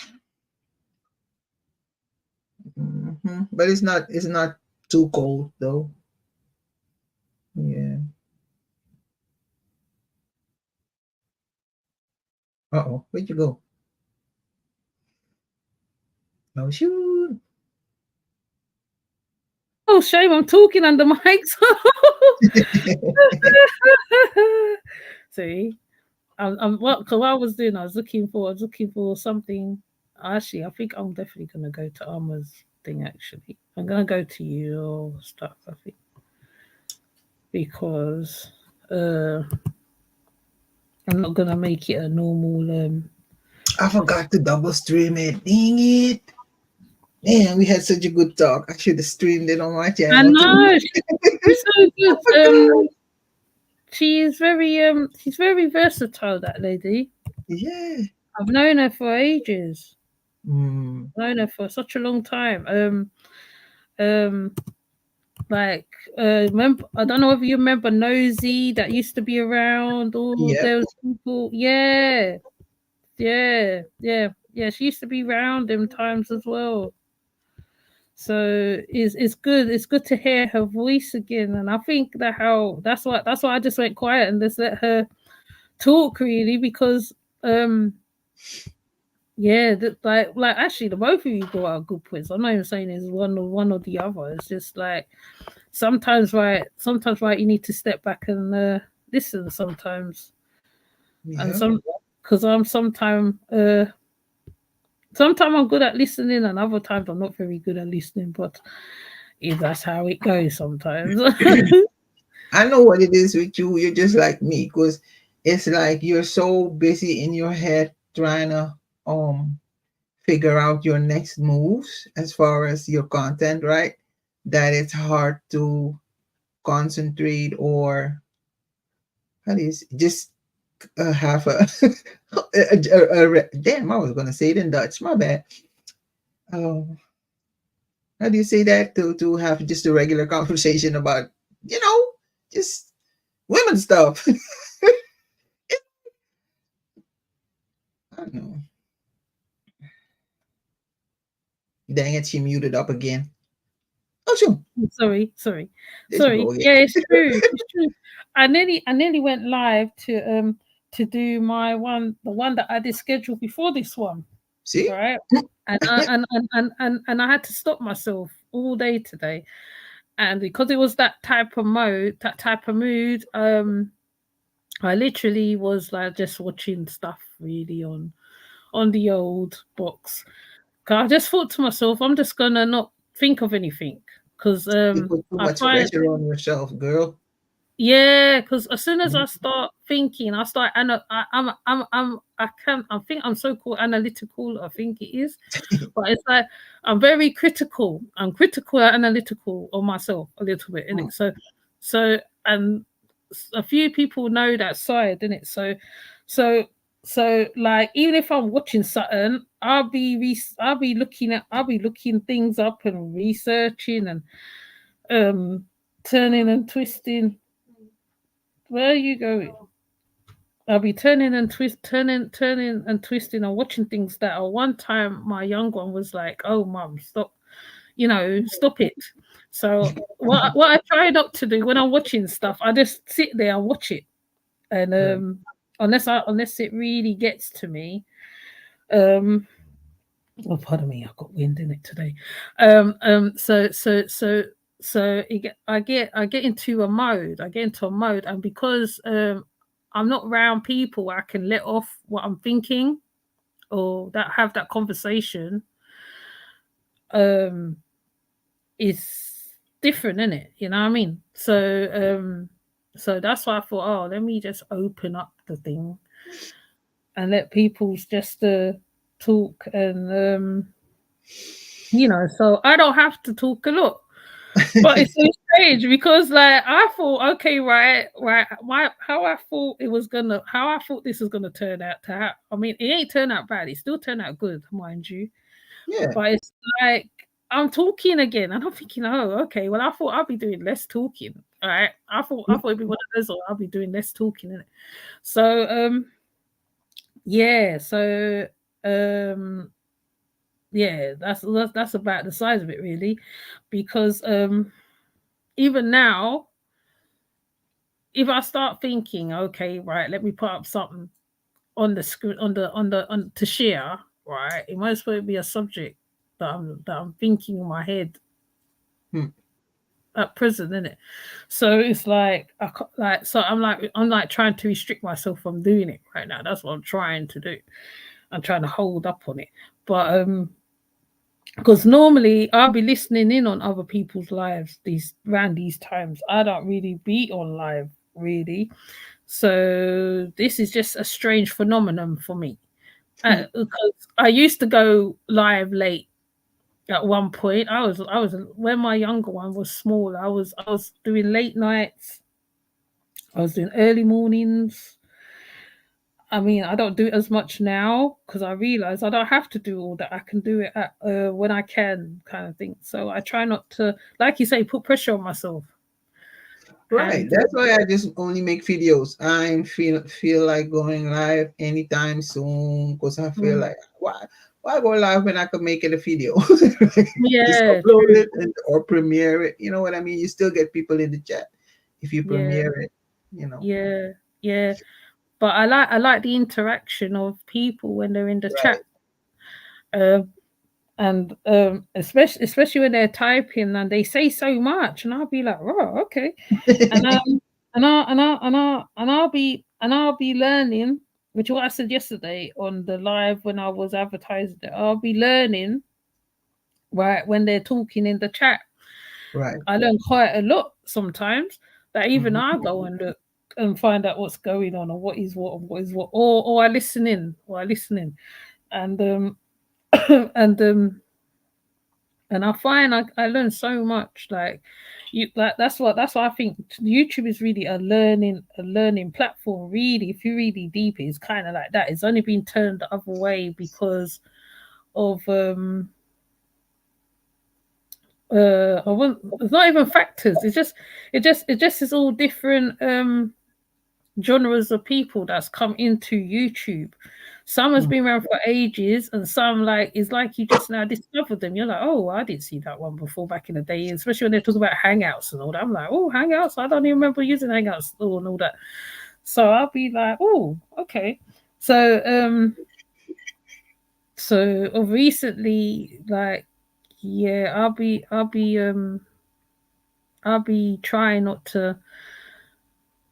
but it's not too cold though. Yeah. Uh-oh, where'd you go? Oh shoot. Oh, shame! I'm talking under mics. See, what I was doing, I was looking for something. Actually, I think I'm definitely gonna go to Armour's thing. Actually, I'm gonna go to your stuff. I think because I'm not gonna make it a normal. I forgot to double stream it. Dang it. Man, we had such a good talk. I should have streamed it on my I channel too. know she's so good. She's very versatile. That lady. Yeah. I've known her for ages. Mm, Known her for such a long time. Um, like remember, I don't know if you remember Nosy that used to be around. All yep. those people. Yeah, yeah. She used to be around them times as well. So it's good. It's good to hear her voice again, and I think that's why I just went quiet and just let her talk really because yeah, like actually the both of you brought out good points. I'm not even saying it's one or the other. It's just like sometimes right you need to step back and listen sometimes, and Yep. because sometimes I'm good at listening and other times I'm not very good at listening, but that's how it goes sometimes. I know what it is with you. You're just like me because it's like you're so busy in your head trying to figure out your next moves as far as your content, right? That it's hard to concentrate or how do you just have a, damn, I was gonna say it in Dutch. My bad. Um, how do you say that to have just a regular conversation about you know just women stuff? I don't know. Dang it, she muted up again. Oh, sure. sorry. There you go again. Yeah, it's true. It's true. I nearly went live to do the one that I did schedule before this one. See? Right. And I had to stop myself all day today. And because it was that type of mood, I literally was like just watching stuff really on the old box. 'Cause I just thought to myself, I'm just gonna not think of anything. Because You put too I much find pressure on yourself, girl. yeah, because as soon as I Mhm. start thinking, I start I think I'm so called analytical, I think it is. But it's like I'm very critical. I'm critical and analytical of myself a little bit, Mm. innit? So and a few people know that side, innit? So like even if I'm watching something, I'll be looking things up and researching and turning and twisting. Where are you going? I'll be turning and twisting and watching things that at one time my young one was like, "Oh, mum, stop, stop it." So what I try not to do when I'm watching stuff, I just sit there and watch it, and Right. unless it really gets to me, um, oh, pardon me, I've got wind in it today. So I get into a mode. I get into a mode, and because I'm not around people where I can let off what I'm thinking or that have that conversation, um, is different, isn't it? You know what I mean? So So that's why I thought, oh, let me just open up the thing and let people just talk, and so I don't have to talk a lot. But it's so strange because, like, I thought, okay, right, how I thought this was gonna turn out I mean, it ain't turned out bad. It still turned out good, mind you. Yeah. But it's like I'm talking again, and I'm thinking, oh, okay. Well, I thought I'd be doing less talking. All right, I thought it'd be one of those, or I'll be doing less talking. Innit? So, yeah. So, yeah. That's about the size of it, really, because even now, if I start thinking, okay, right, let me put up something on the screen, on to share, right, it might as well be a subject that I'm thinking in my head Hmm. at present, isn't it? So it's like I'm like trying to restrict myself from doing it right now. That's what I'm trying to do. I'm trying to hold up on it, but because normally I'll be listening in on other people's lives around these times. I don't really be on live really. So this is just a strange phenomenon for me. Because I used to go live late at one point. I was when my younger one was small. I was doing late nights. I was doing early mornings. I mean, I don't do it as much now because I realize I don't have to do all that. I can do it at when I can, kind of thing. So I try not to, like you say, put pressure on myself. Right. And That's why I just only make videos. I feel like going live anytime soon because I feel mm, like why go live when I could make it a video? Just yeah, upload true. it or premiere it. You know what I mean? You still get people in the chat if you Yeah, premiere it. You know. yeah, yeah. But I like the interaction of people when they're in the chat. Right. And especially when they're typing and they say so much, and I'll be like, oh, okay, and I'll be learning, which is what I said yesterday on the live when I was advertising it. I'll be learning right when they're talking in the chat. Right. I learn quite a lot sometimes. That even Mhm. I go and look and find out what's going on, or what is what, and what is what, or I listen in, and and and I find I learn so much. Like you, like that's what I think. YouTube is really a learning platform. Really, if you really deep it, it's kind of like that. It's only been turned the other way because of I want. It's not even factors. It just is all different genres of people that's come into YouTube. Some has Mm. been around for ages, and some like it's like you just now discovered them. You're like, oh, I didn't see that one before back in the day, especially when they're talking about Hangouts and all that. I'm like, oh, Hangouts, I don't even remember using Hangouts and all that. So I'll be like, oh, okay. So recently, like, yeah, I'll be trying not to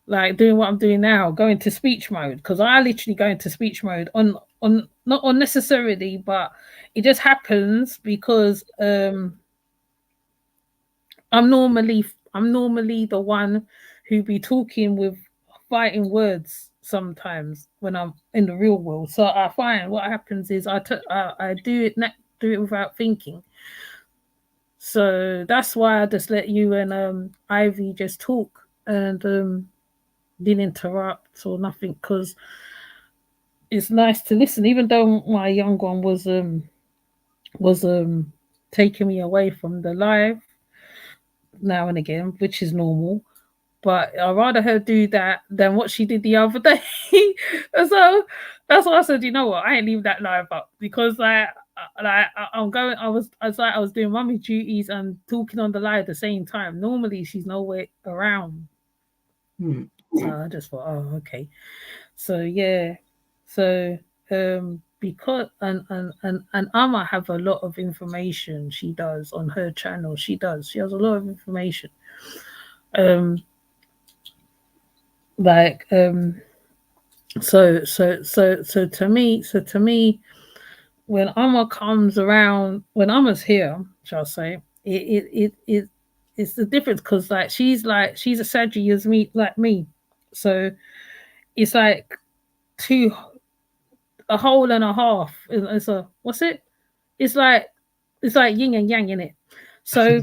like doing what I'm doing now, go into speech mode, because I literally go into speech mode on not unnecessarily, but it just happens because I'm normally the one who be talking with fighting words sometimes when I'm in the real world. So I find what happens is I do it without thinking. So that's why I just let you and Ivy just talk and didn't interrupt or nothing, because it's nice to listen, even though my young one was taking me away from the live now and again, which is normal. But I'd rather her do that than what she did the other day. So that's why I said, you know what, I ain't leave that live up, because I'm going. I was doing mummy duties and talking on the live at the same time. Normally she's nowhere around, Hmm. so I just thought, oh, okay. So yeah, so because and Amma have a lot of information. She does on her channel. She has a lot of information. Um, like so to me, when Amma comes around, when Amma's here, shall I say, it it's the difference because she's a Sagittarius like me, so it's like a whole and a half. It's a what's it? It's like yin and yang in it. So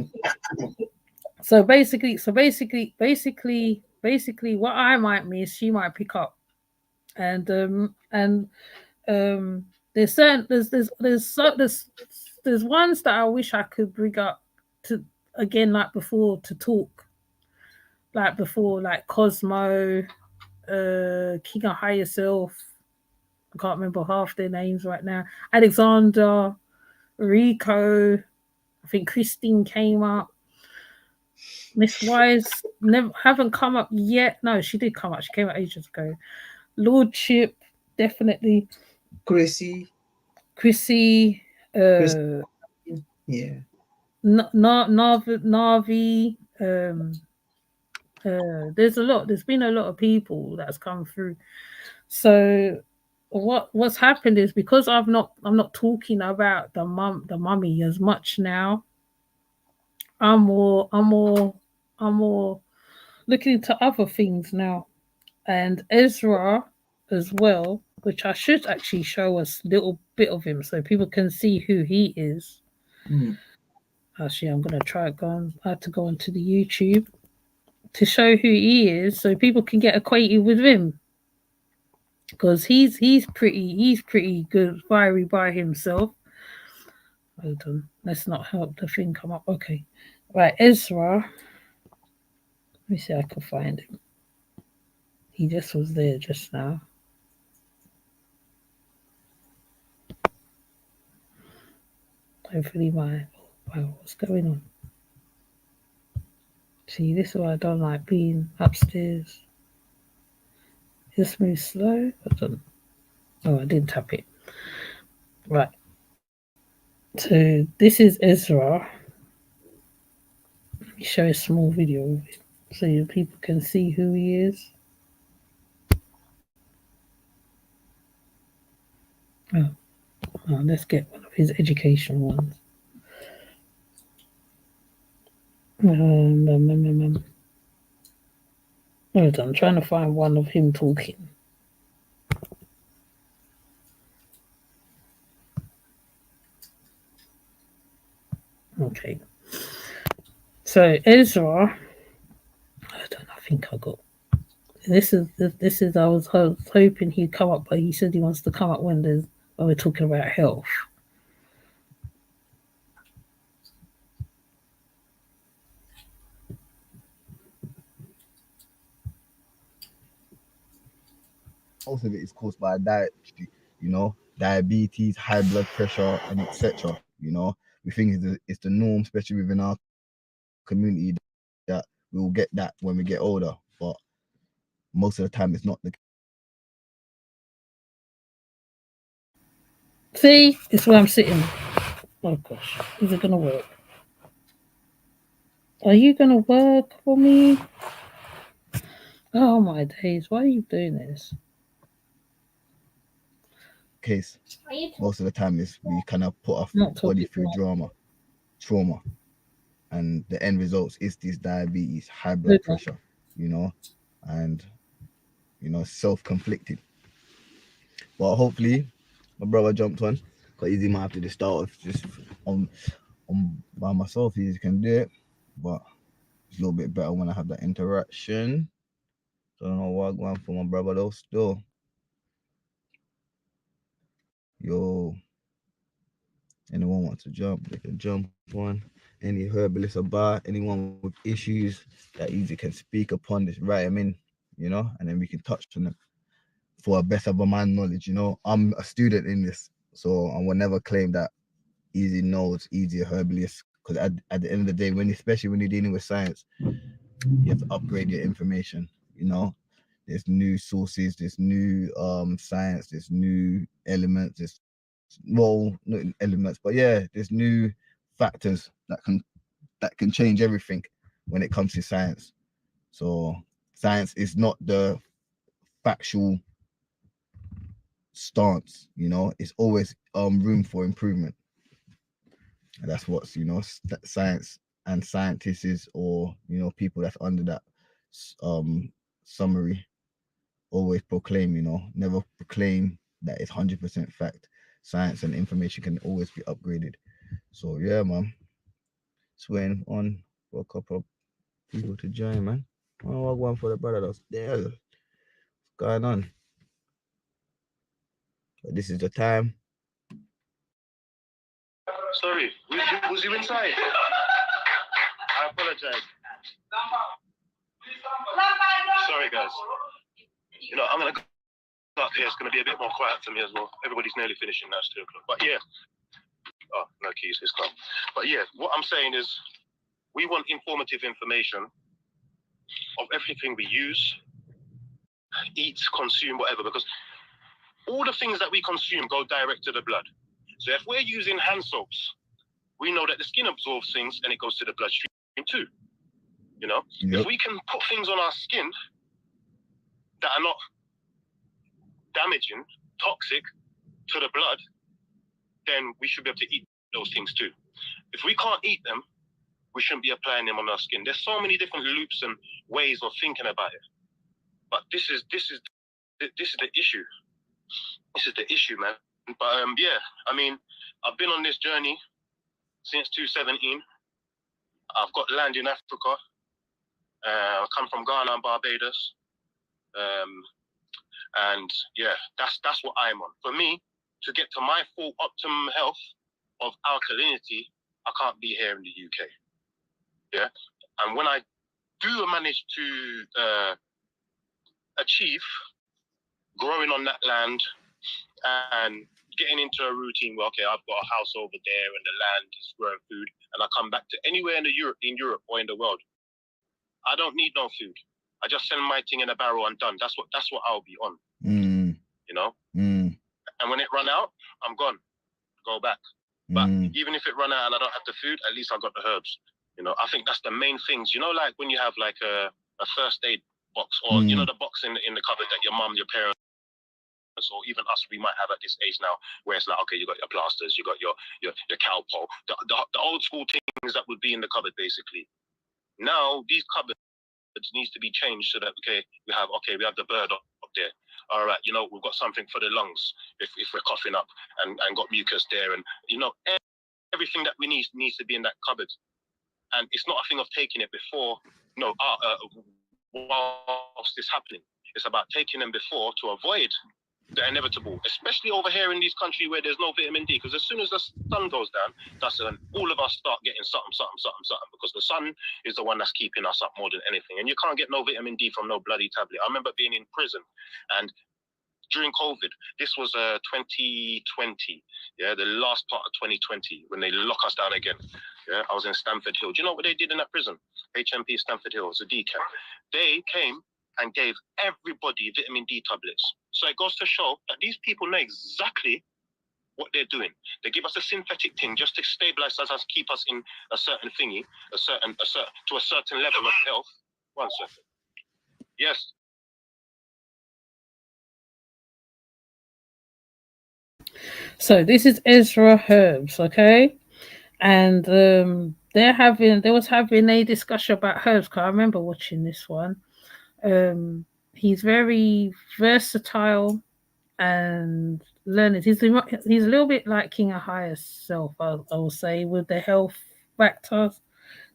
basically, what I might miss, she might pick up, and there's certain there's ones that I wish I could bring up to again like before to talk, like Cosmo, King of Higher Self. I can't remember half their names right now. Alexander, Rico, I think Christine came up. Miss Wise never haven't come up yet. No, she did come up. She came up ages ago. Lordship, definitely. Chrissy, yeah. Navi. There's been a lot of people that's come through. So what's happened is because I'm not talking about the mummy as much now. I'm more looking into other things now, and Ezra as well, which I should actually show us a little bit of him so people can see who he is. Actually, I'm gonna try I have to go onto the YouTube to show who he is so people can get acquainted with him, because he's pretty good, fiery by himself. Hold on, let's not help the thing come up. Okay, right, Ezra. Let me see if I can find him. He just was there just now. Hopefully wow, what's going on? See, this is why I don't like being upstairs. Just move slow. Oh, I didn't tap it. Right. So this is Ezra. Let me show a small video of it so people can see who he is. Oh, let's get one of his education ones. Hold on, I'm trying to find one of him talking. Okay. So Ezra, I think I got this is I was hoping he'd come up, but he said he wants to come up when we're talking about health. Most of it is caused by diet, diabetes, high blood pressure, and etc. We think it's the norm, especially within our community, that we will get that when we get older, but most of the time it's not the case. See, it's where I'm sitting. Oh gosh, is it gonna work? Are you gonna work for me? Oh my days, why are you doing this? Case most of the time is we kind of put our body through trauma, and the end results is this diabetes, high blood pressure, and self-conflicted. But hopefully my brother jumped on, because Eazi might have to just start off just on by myself. Eazi can do it, but it's a little bit better when I have that interaction. Don't know what I'm going for my brother though still. Yo, anyone wants to jump, they can jump on. Any herbalists about, anyone with issues that Eazi can speak upon, just write them in, and then we can touch on them for a best of my knowledge. I'm a student in this, so I will never claim that Eazi knows, Eazi a herbalist, because at the end of the day, especially when you're dealing with science, you have to upgrade your information. There's new sources, there's new science, there's new elements, not elements, but yeah, there's new factors that can change everything when it comes to science. So science is not the factual stance, it's always room for improvement. And that's what's science and scientists, or people that's under that summary, always proclaim, never proclaim that it's 100% fact. Science and information can always be upgraded. So yeah, man, just waiting on for a couple of people to join, man. I want one for the brother that's there. What's going on? But this is the time. Sorry, was you inside? I apologize. Sorry, guys. I'm gonna go up here. It's gonna be a bit more quiet for me as well. Everybody's nearly finishing now. It's 2 o'clock. But yeah. Oh, no keys. It's gone. But yeah, what I'm saying is, we want informative information of everything we use, eat, consume, whatever, because all the things that we consume go direct to the blood. So if we're using hand soaps, we know that the skin absorbs things and it goes to the bloodstream too. Yep. If we can put things on our skin that are not damaging, toxic to the blood, then we should be able to eat those things too. If we can't eat them, we shouldn't be applying them on our skin. There's so many different loops and ways of thinking about it. But this is the issue. This is the issue, man. But yeah, I mean, I've been on this journey since 2017. I've got land in Africa. I come from Ghana and Barbados. And yeah, that's what I'm on. For me, to get to my full optimum health of alkalinity, I can't be here in the UK. Yeah. And when I do manage to achieve growing on that land and getting into a routine where, okay, I've got a house over there and the land is growing food, and I come back to anywhere in Europe or in the world, I don't need no food. I just send my thing in a barrel and done. That's what I'll be on. And when it run out, I'm gone. Go back. But even if it run out and I don't have the food, at least I got the herbs. I think that's the main things. Like when you have like a first aid box, or the box in the cupboard that your mum, your parents, or even us, we might have at this age now, where it's like, okay, you got your plasters, you got your Calpol, the old school things that would be in the cupboard basically. Now these cupboards needs to be changed so that we have the bird up there. All right, we've got something for the lungs if we're coughing up, and got mucus there, and everything that we need needs to be in that cupboard. And it's not a thing of taking it before, whilst it's happening. It's about taking them before to avoid the inevitable, especially over here in this country where there's no vitamin D, because as soon as the sun goes down, that's when all of us start getting something, because the sun is the one that's keeping us up more than anything. And you can't get no vitamin D from no bloody tablet. I remember being in prison, and during COVID, this was 2020, yeah, the last part of 2020, when they lock us down again. Yeah, I was in Stamford Hill. Do you know what they did in that prison? HMP Stamford Hill, it's a decamp. They came and gave everybody vitamin D tablets. So it goes to show that these people know exactly what they're doing. They give us a synthetic thing just to stabilize us, keep us in a certain thingy, to a certain level of health. 1 second. Yes. So this is Ezra Herbs, okay? And they was having a discussion about herbs, because I remember watching this one. He's very versatile and learned. He's a little bit like King of Higher Self, I will say, with the health factors,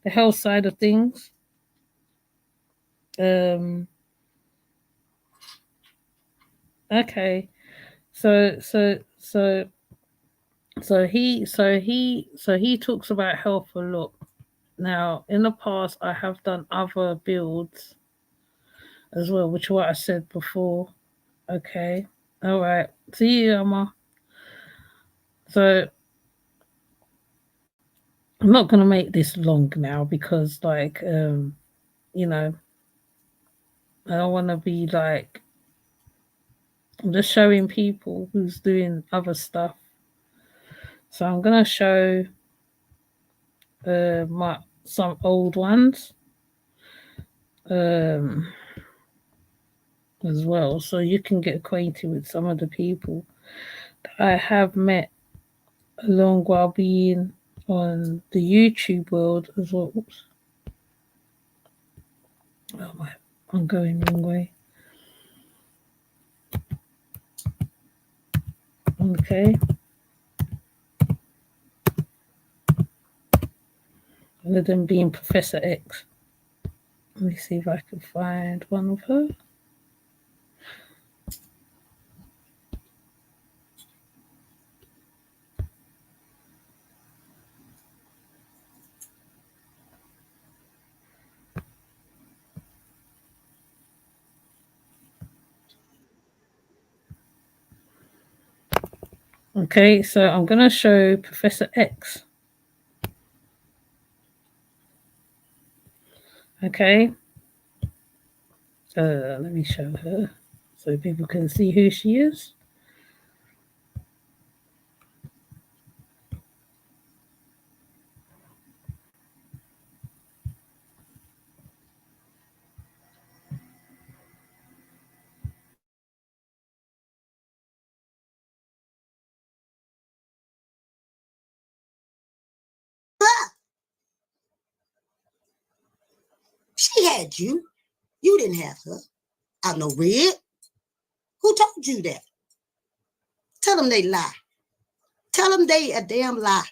the health side of things. Okay, so he talks about health a lot. Now, in the past, I have done other builds as well, which is what I said before. Okay. All right. See you, Emma. So I'm not gonna make this long now because, like, I don't want to be like, I'm just showing people who's doing other stuff. So I'm gonna show some old ones as well, so you can get acquainted with some of the people that I have met a long while being on the YouTube world as well. Oops. Oh, I'm going the wrong way. Okay. Other than being Professor X. Let me see if I can find one of her. Okay, so I'm going to show Professor X. Okay. Let me show her so people can see who she is. She had you. You didn't have her. I know, Red. Who told you that? Tell them they lie. Tell them they a damn lie.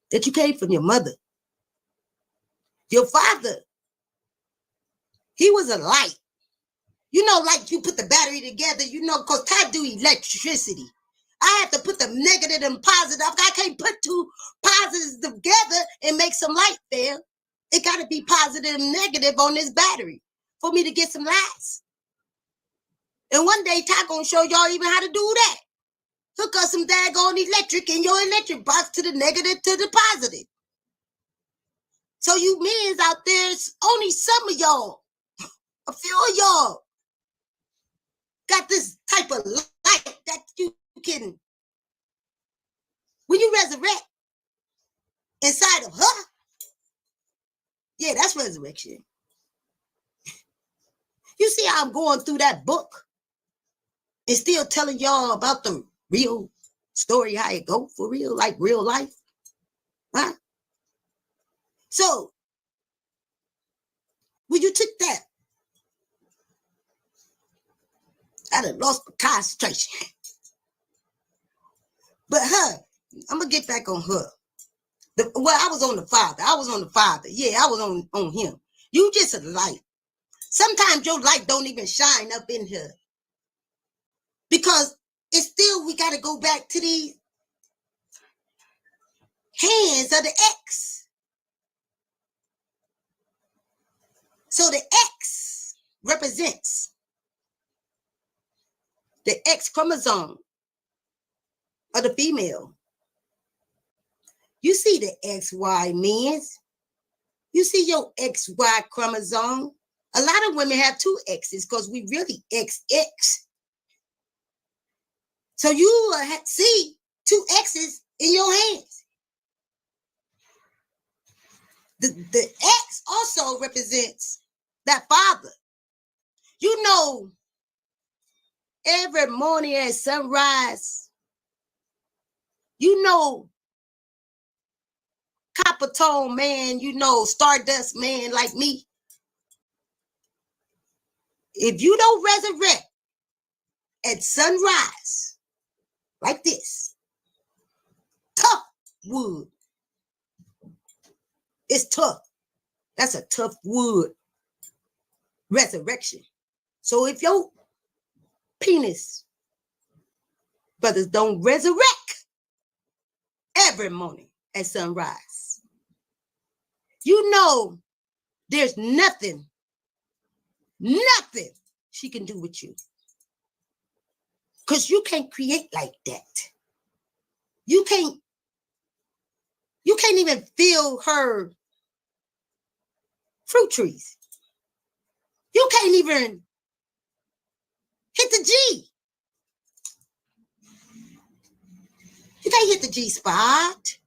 That you came from your mother. Your father, he was a light. You know, like you put the battery together, you know, because I do electricity. I have to put the negative and positive. I can't put two positives together and make some light there. It got to be positive and negative on this battery for me to get some lights. And one day, Ty gonna show y'all even how to do that. Hook up some daggone electric in your electric box to the negative to the positive. So you men's out there, it's only some of y'all, a few of y'all, got this type of light that you can, when you resurrect inside of her, yeah, that's resurrection. You see how I'm going through that book and still telling y'all about the real story, how it go for real, like real life, huh? So when you took that, I done lost my concentration. But her, I'm gonna get back on her. I was on the father. Yeah, I was on him. You just a light. Sometimes your light don't even shine up in here. Because it's still, we got to go back to these hands of the X. So the X represents the X chromosome of the female. You see the XY men's. You see your XY chromosome. A lot of women have two X's because we really XX. So you see two X's in your hands. The X also represents that father. You know, every morning at sunrise, you know, copper tone man, you know, stardust man like me. If you don't resurrect at sunrise, like this, tough wood. It's tough. That's a tough wood resurrection. So if your penis brothers don't resurrect every morning at sunrise, you know there's nothing she can do with you. Because you can't create like that. You can't even feel her fruit trees. You can't even hit the G. You can't hit the G spot.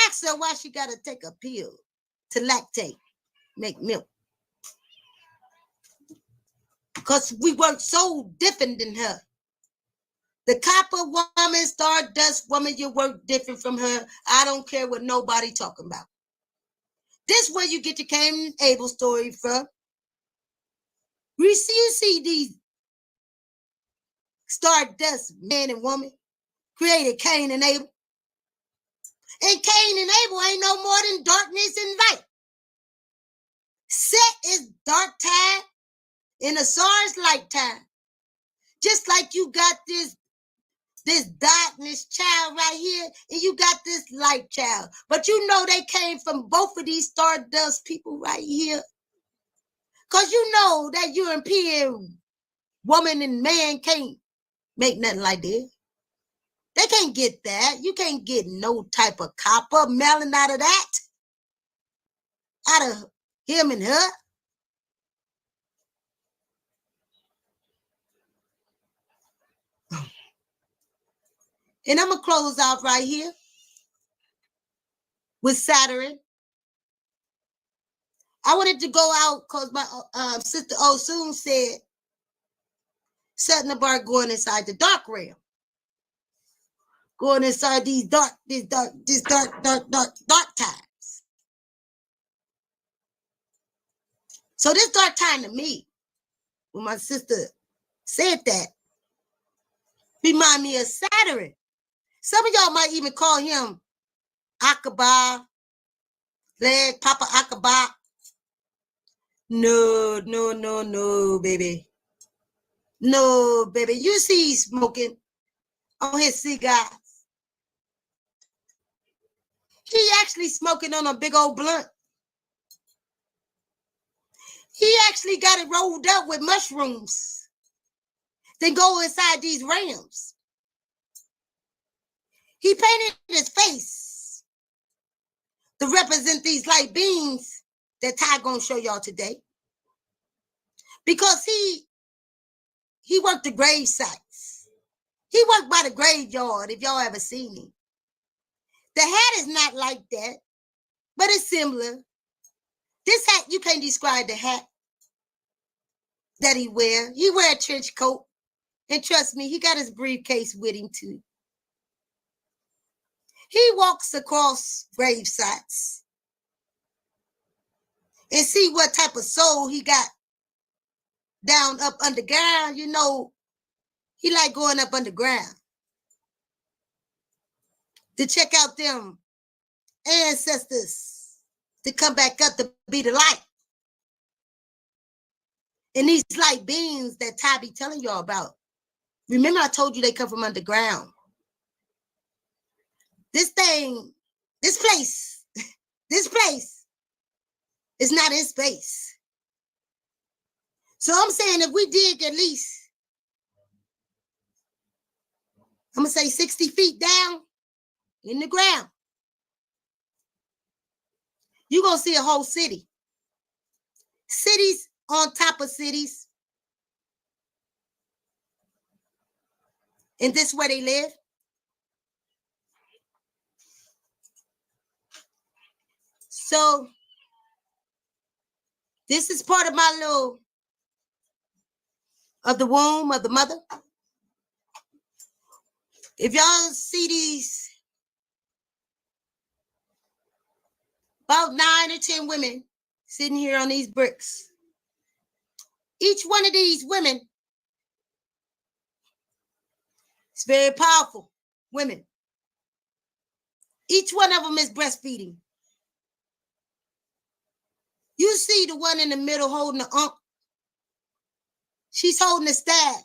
Ask her why she got to take a pill to lactate, make milk. Because we work so different than her. The copper woman, stardust woman, you work different from her. I don't care what nobody talking about. This where you get your Cain and Abel story from. You see these stardust man and woman created Cain and Abel. And Cain and Abel ain't no more than darkness and light. Set is dark time and Asar is light time. Just like you got this darkness child right here, and you got this light child. But you know they came from both of these stardust people right here. Because you know that European woman and man can't make nothing like this. They can't get that. You can't get no type of copper melon out of that. Out of him and her. And I'm going to close out right here with Saturn. I wanted to go out because my sister Osun said something about going inside the dark realm. Going inside these dark times. So this dark time to me, when my sister said that, remind me of Saturn. Some of y'all might even call him Aqaba, leg, Papa Aqaba. No, baby. No, baby. You see he's smoking on his cigar. He actually smoking on a big old blunt. He actually got it rolled up with mushrooms. Then go inside these realms. He painted his face to represent these light beings that Ty gonna show y'all today. Because he worked the grave sites. He worked by the graveyard, if y'all ever seen him. The hat is not like that, but it's similar. This hat, you can't describe the hat that he wear. He wear a trench coat. And trust me, he got his briefcase with him too. He walks across grave sites and see what type of soul he got down up underground. You know, he like going up underground to check out them ancestors to come back up to be the light. And these light beings that Ty be telling y'all about. Remember I told you they come from underground. This place is not in space. So I'm saying if we dig at least, I'm going to say 60 feet down in the ground, you're going to see a whole city. Cities on top of cities. And this is where they live. So this is part of my little, of the womb of the mother. If y'all see these about 9 or 10 women sitting here on these bricks, each one of these women is very powerful women. Each one of them is breastfeeding. You see the one in the middle holding the ump. She's holding the staff.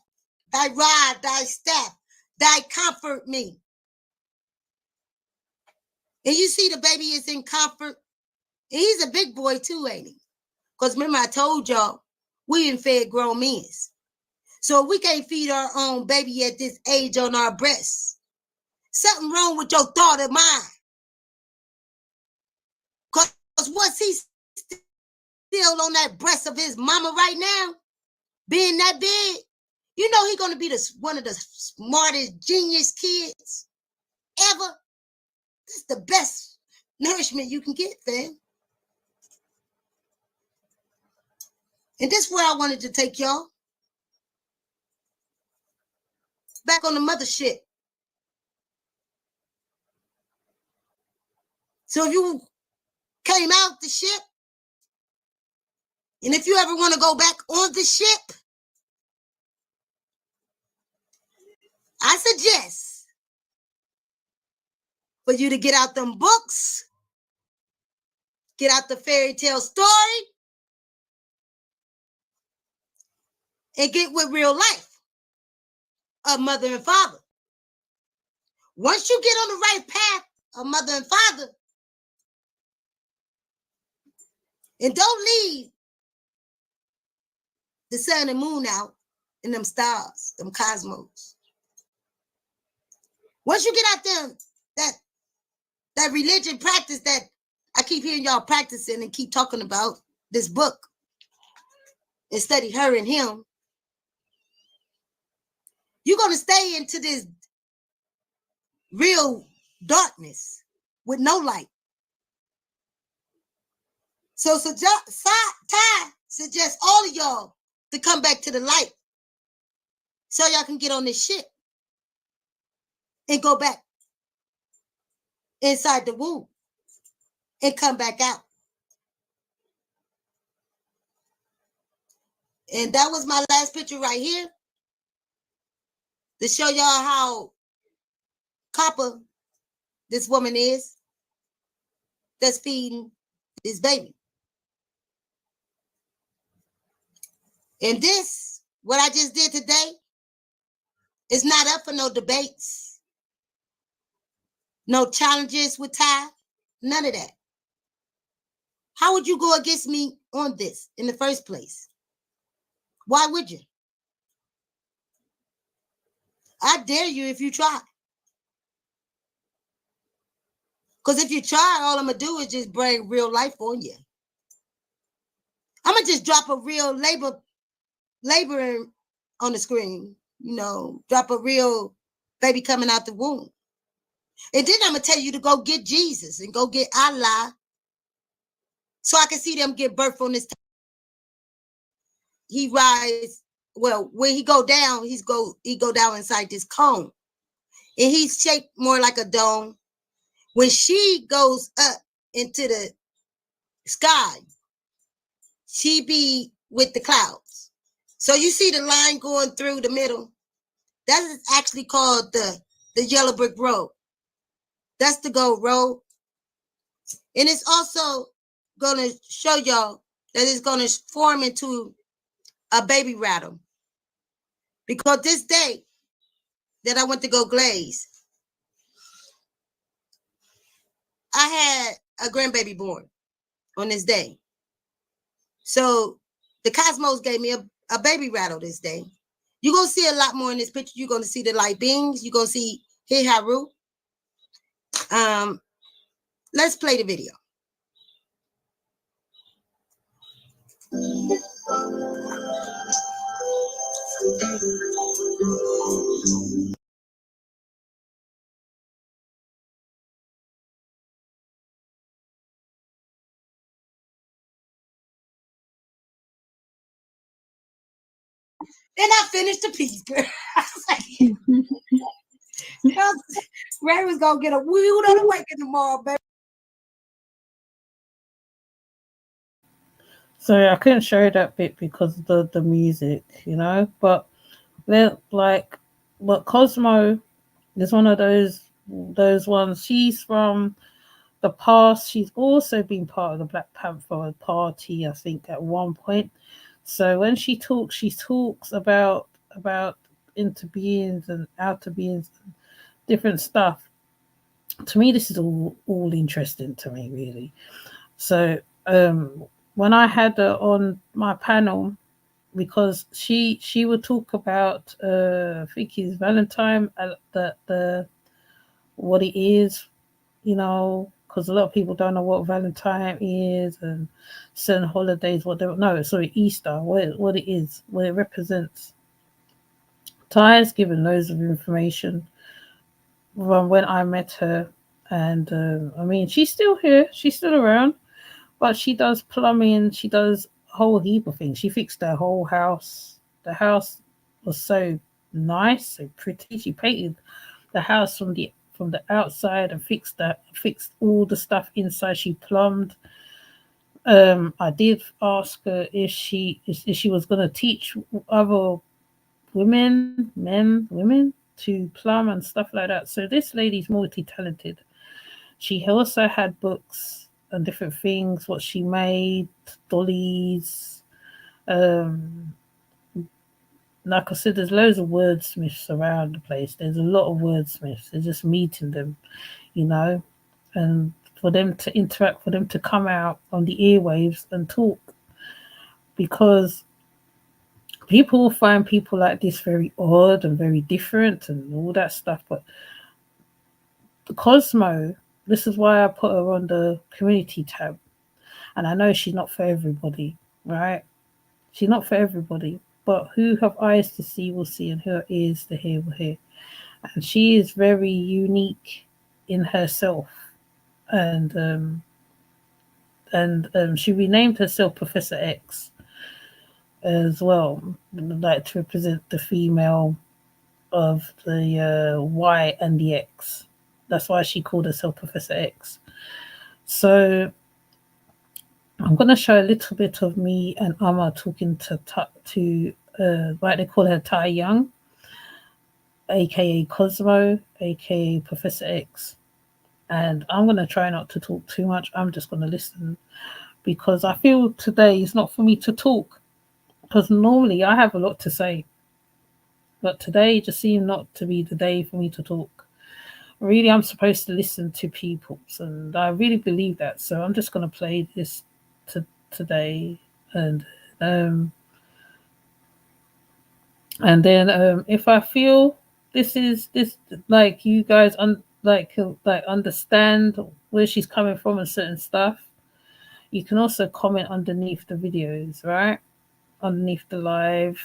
Thy rod, thy staff, thy comfort me. And you see the baby is in comfort. And he's a big boy too, ain't he? Because remember I told y'all, we ain't fed grown men. So we can't feed our own baby at this age on our breasts. Something wrong with your thought of mine. Because once he's still on that breast of his mama right now, being that big, you know he's going to be one of the smartest genius kids ever. This is the best nourishment you can get, fam. And this is where I wanted to take y'all. back on the mothership. So if you came out the ship, and if you ever want to go back on the ship, I suggest for you to get out them books, get out the fairy tale story, and get with real life of mother and father. Once you get on the right path of mother and father, and don't leave the sun and moon out and them stars, them cosmos. Once you get out there, that religion practice that I keep hearing y'all practicing and keep talking about, this book, and study her and him, you're going to stay into this real darkness with no light. So Ty suggests all of y'all to come back to the light so y'all can get on this ship and go back inside the womb and come back out. And that was my last picture right here to show y'all how copper this woman is that's feeding this baby. And this, what I just did today, is not up for no debates, no challenges with Ty, none of that. How would you go against me on this in the first place? Why would you? I dare you if you try. Because if you try, all I'm going to do is just bring real life on you. I'm going to just drop a real labor on the screen, drop a real baby coming out the womb. And then I'm going to tell you to go get Jesus and go get Allah so I can see them give birth on this time. He rise, well, when he go down, he go down inside this cone. And he's shaped more like a dome. When she goes up into the sky, she be with the clouds. So you see the line going through the middle. That is actually called the yellow brick road. That's the gold road. And it's also going to show y'all that it's going to form into a baby rattle. Because this day that I went to go glaze, I had a grandbaby born on this day. So the cosmos gave me a baby rattle this day. You're going to see a lot more in this picture. You're going to see the light beings. You're going to see Hey Haru. Let's play the video. Then I finished the piece, girl. I was like, Ray was going to get a wheel on the waking tomorrow, baby. Sorry, I couldn't show that bit because of the music, but then but Cosmo is one of those ones. She's from the past. She's also been part of the Black Panther Party, I think, at one point. So when she talks about inter beings and outer beings and different stuff. To me, this is all interesting to me, really. So when I had her on my panel, because she would talk about I think it's Valentine, the what it is, because a lot of people don't know what Valentine is and certain holidays, what they know. Sorry, Easter, what it is, what it represents. Ty has given loads of information from when I met her, and I mean, she's still here, she's still around, but she does plumbing, she does a whole heap of things. She fixed their whole house. The house was so nice, so pretty. She painted the house from the outside and fixed all the stuff inside. She plumbed. I did ask her if she was going to teach other women to plumb and stuff like that. So this lady's multi-talented. She also had books and different things, what she made, dollies. Like I said, there's loads of wordsmiths around the place. There's a lot of wordsmiths. They're just meeting them, you know, and for them to interact, for them to come out on the airwaves and talk, because people will find people like this very odd and very different and all that stuff. But the Cosmo, this is why I put her on the community tab. And I know she's not for everybody, right? She's not for everybody. But who have eyes to see will see, and who have ears to hear will hear. And she is very unique in herself. And she renamed herself Professor X as well, like to represent the female of the Y and the X. That's why she called herself Professor X. So I'm going to show a little bit of me and Amma talking to they call her Tai Young, aka Cosmo, aka Professor X. And I'm going to try not to talk too much. I'm just going to listen, because I feel today is not for me to talk, because normally I have a lot to say. But today just seemed not to be the day for me to talk. Really, I'm supposed to listen to people, and I really believe that. So I'm just going to play this today, and then if I feel this like you guys understand where she's coming from and certain stuff, you can also comment underneath the videos, right? Underneath the live,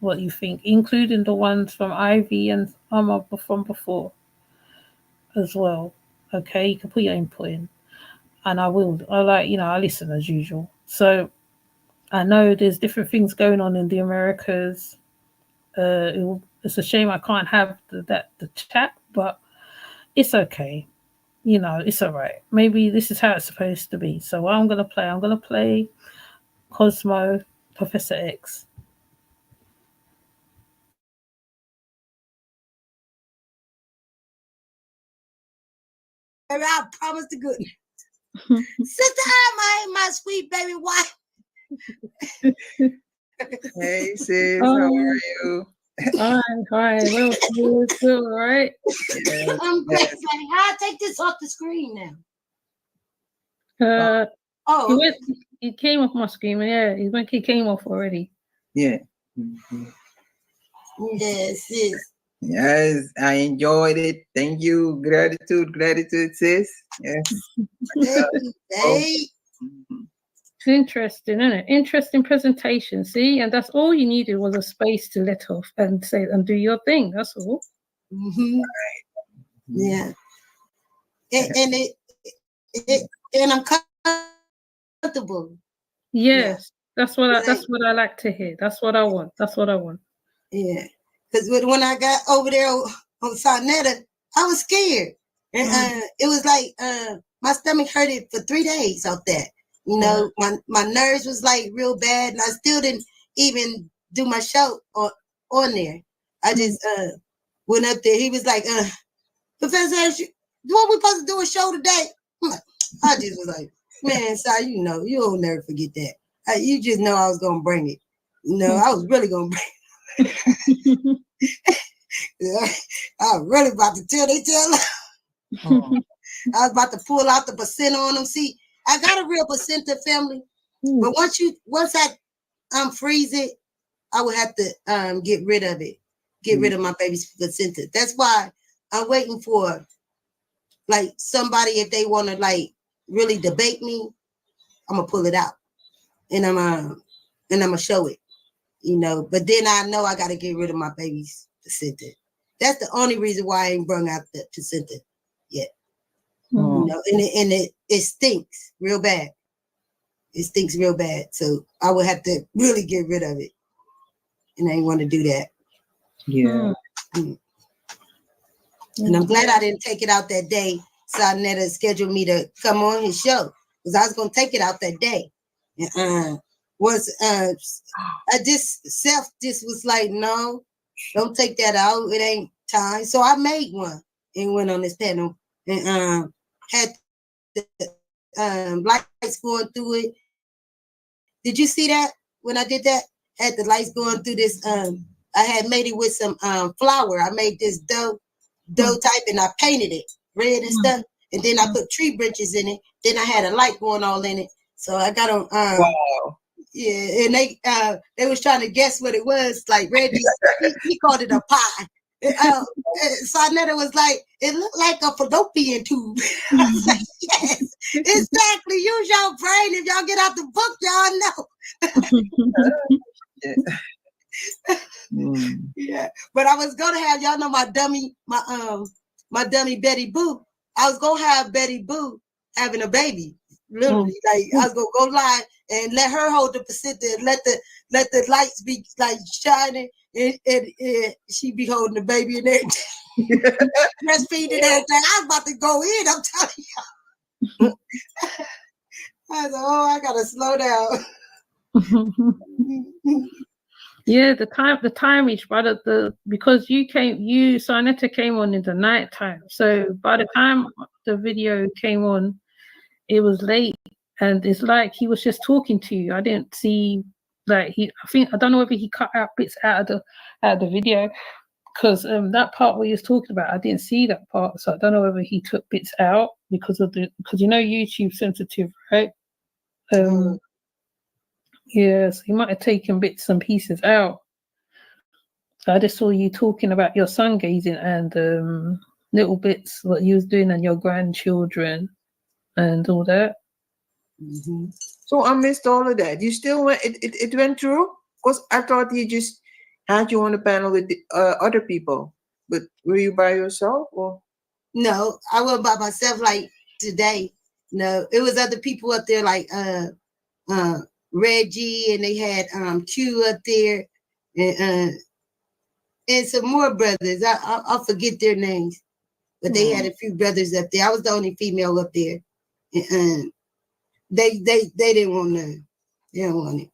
what you think, including the ones from Ivy and Amma from before as well. Okay, you can put your input in, and I listen as usual. So I know there's different things going on in the Americas. It's a shame I can't have the chat, but it's okay. You know, it's all right. Maybe this is how it's supposed to be. So what I'm gonna play Cosmo, Professor X. I promise the good. Sister Alma, my sweet baby wife. Hey sis, how are you? Hi. Well, all right. I'm great, baby. How I take this off the screen now? He came off my screen. Yeah, he came off already. Yeah. Yes. Yes, I enjoyed it. Thank you. Gratitude, sis. Yes. It's interesting, isn't it? Interesting presentation. See, and that's all you needed was a space to let off and say and do your thing. That's all. Mm-hmm. Yeah. And I'm comfortable. Yes, that's what I like to hear. That's what I want. Yeah, because when I got over there on Sarnetta, I was scared, and it was like my stomach hurted for 3 days out there. You know, my nerves was like real bad, and I still didn't even do my show on there. I just went up there. He was like, Professor, what we supposed to do a show today? I just was like, man, Si, you know, you'll never forget that. You just know I was gonna bring it. You know, I was really gonna bring it. Yeah, I was really about to tell. I was about to pull out the placenta on them. See, I got a real placenta family, but once I freeze it, I would have to get rid of it, get rid of my baby's placenta. That's why I'm waiting for like somebody, if they want to like really debate me, I'm gonna pull it out and I'm gonna show it, you know. But then I know I gotta get rid of my baby's placenta. That's the only reason why I ain't brung out the placenta yet. You know, and it stinks real bad. It stinks real bad. So I would have to really get rid of it. And I ain't want to do that. Yeah. And I'm glad I didn't take it out that day. Sonetta scheduled me to come on his show because I was gonna take it out that day. I just was like, no, don't take that out. It ain't time. So I made one and went on this panel and had the lights going through it. Did you see that when I did that? Had the lights going through this. I had made it with some flour. I made this dough type and I painted it red and stuff. And then I put tree branches in it. Then I had a light going all in it. So I got on. Wow. Yeah, and they was trying to guess what it was. Like Reggie, he called it a pie. Sonetta was like, it looked like a fallopian tube. I was like, yes, exactly. Use your brain. If y'all get out the book, y'all know. Yeah, but I was gonna have y'all know my dummy Betty Boo. I was gonna have Betty Boo having a baby. Literally, like I was gonna go live and let her hold the placenta and let the lights be like shining and she be holding the baby and everything. Breastfeeding and everything. I was about to go in, I'm telling you. I was like, oh, I gotta slow down. Yeah, the time each brother, because Sonetta came on in the night time. So by the time the video came on, it was late, and it's like he was just talking to you. I didn't see like I don't know whether he cut out bits out of the video, because that part where he was talking about, I didn't see that part, so I don't know whether he took bits out because YouTube sensitive, right? Yeah, so he might have taken bits and pieces out. So I just saw you talking about your sun gazing and little bits what you was doing and your grandchildren and all that. So I missed all of that. You still went, it went through? Because I thought he just had you on the panel with the, other people. But were you by yourself or? No, I went by myself like today. No, it was other people up there like Reggie, and they had Q up there and some more brothers. I'll forget their names. But they had a few brothers up there. I was the only female up there. And they didn't want none. They didn't want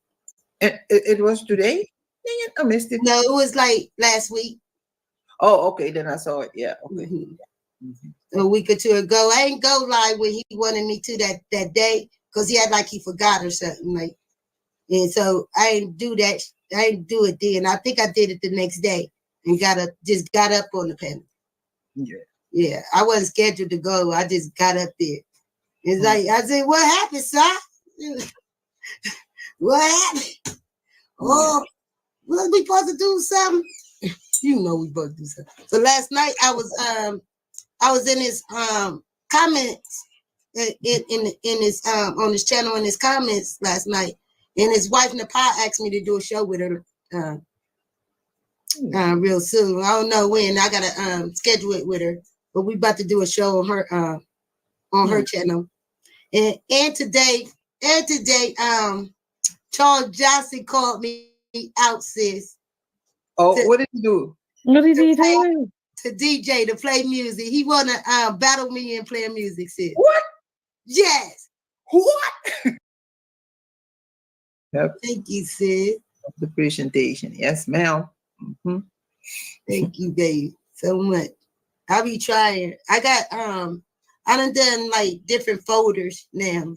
it. It was today? I missed it. No, it was like last week. Oh, okay. Then I saw it. Yeah. Okay. A week or two ago. I ain't go live when he wanted me to that day because he had like he forgot or something. Like, and so I didn't do that. I didn't do it then. I think I did it the next day and got up on the panel. Yeah. Yeah. I wasn't scheduled to go. I just got up there. It's like I said, what happened, son? What happened? Oh, was we supposed to do something? You know we supposed to do something. So last night I was in his comments in his on his channel in his comments last night, and his wife Nepal asked me to do a show with her real soon. I don't know when. I gotta schedule it with her, but we about to do a show on her channel. And today, Charles Johnson called me out, sis. Oh, what did he do? What did he do? To DJ, to play music. He wanna battle me and play music, sis. What? Yes. What? Yep. Thank you, sis. The presentation. Yes, ma'am. Thank you, babe, so much. I'll be trying. I got I done like different folders now.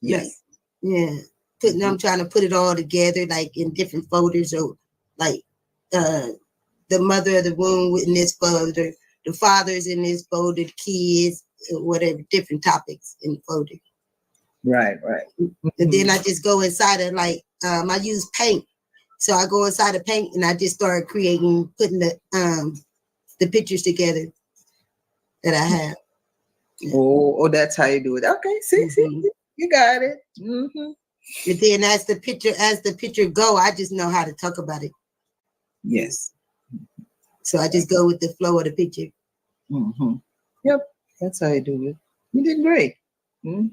Yes. Yeah. I'm trying to put it all together like in different folders, or like the mother of the womb in this folder, the fathers in this folder, the kids, whatever, different topics in the folder. Right. And then I just go inside of like I use paint. So I go inside of paint and I just start putting the pictures together that I have. Oh, that's how you do it. Okay, see, you got it. And then as the picture go, I just know how to talk about it. Yes. So I just go with the flow of the picture. Yep, that's how you do it. You did great. I'm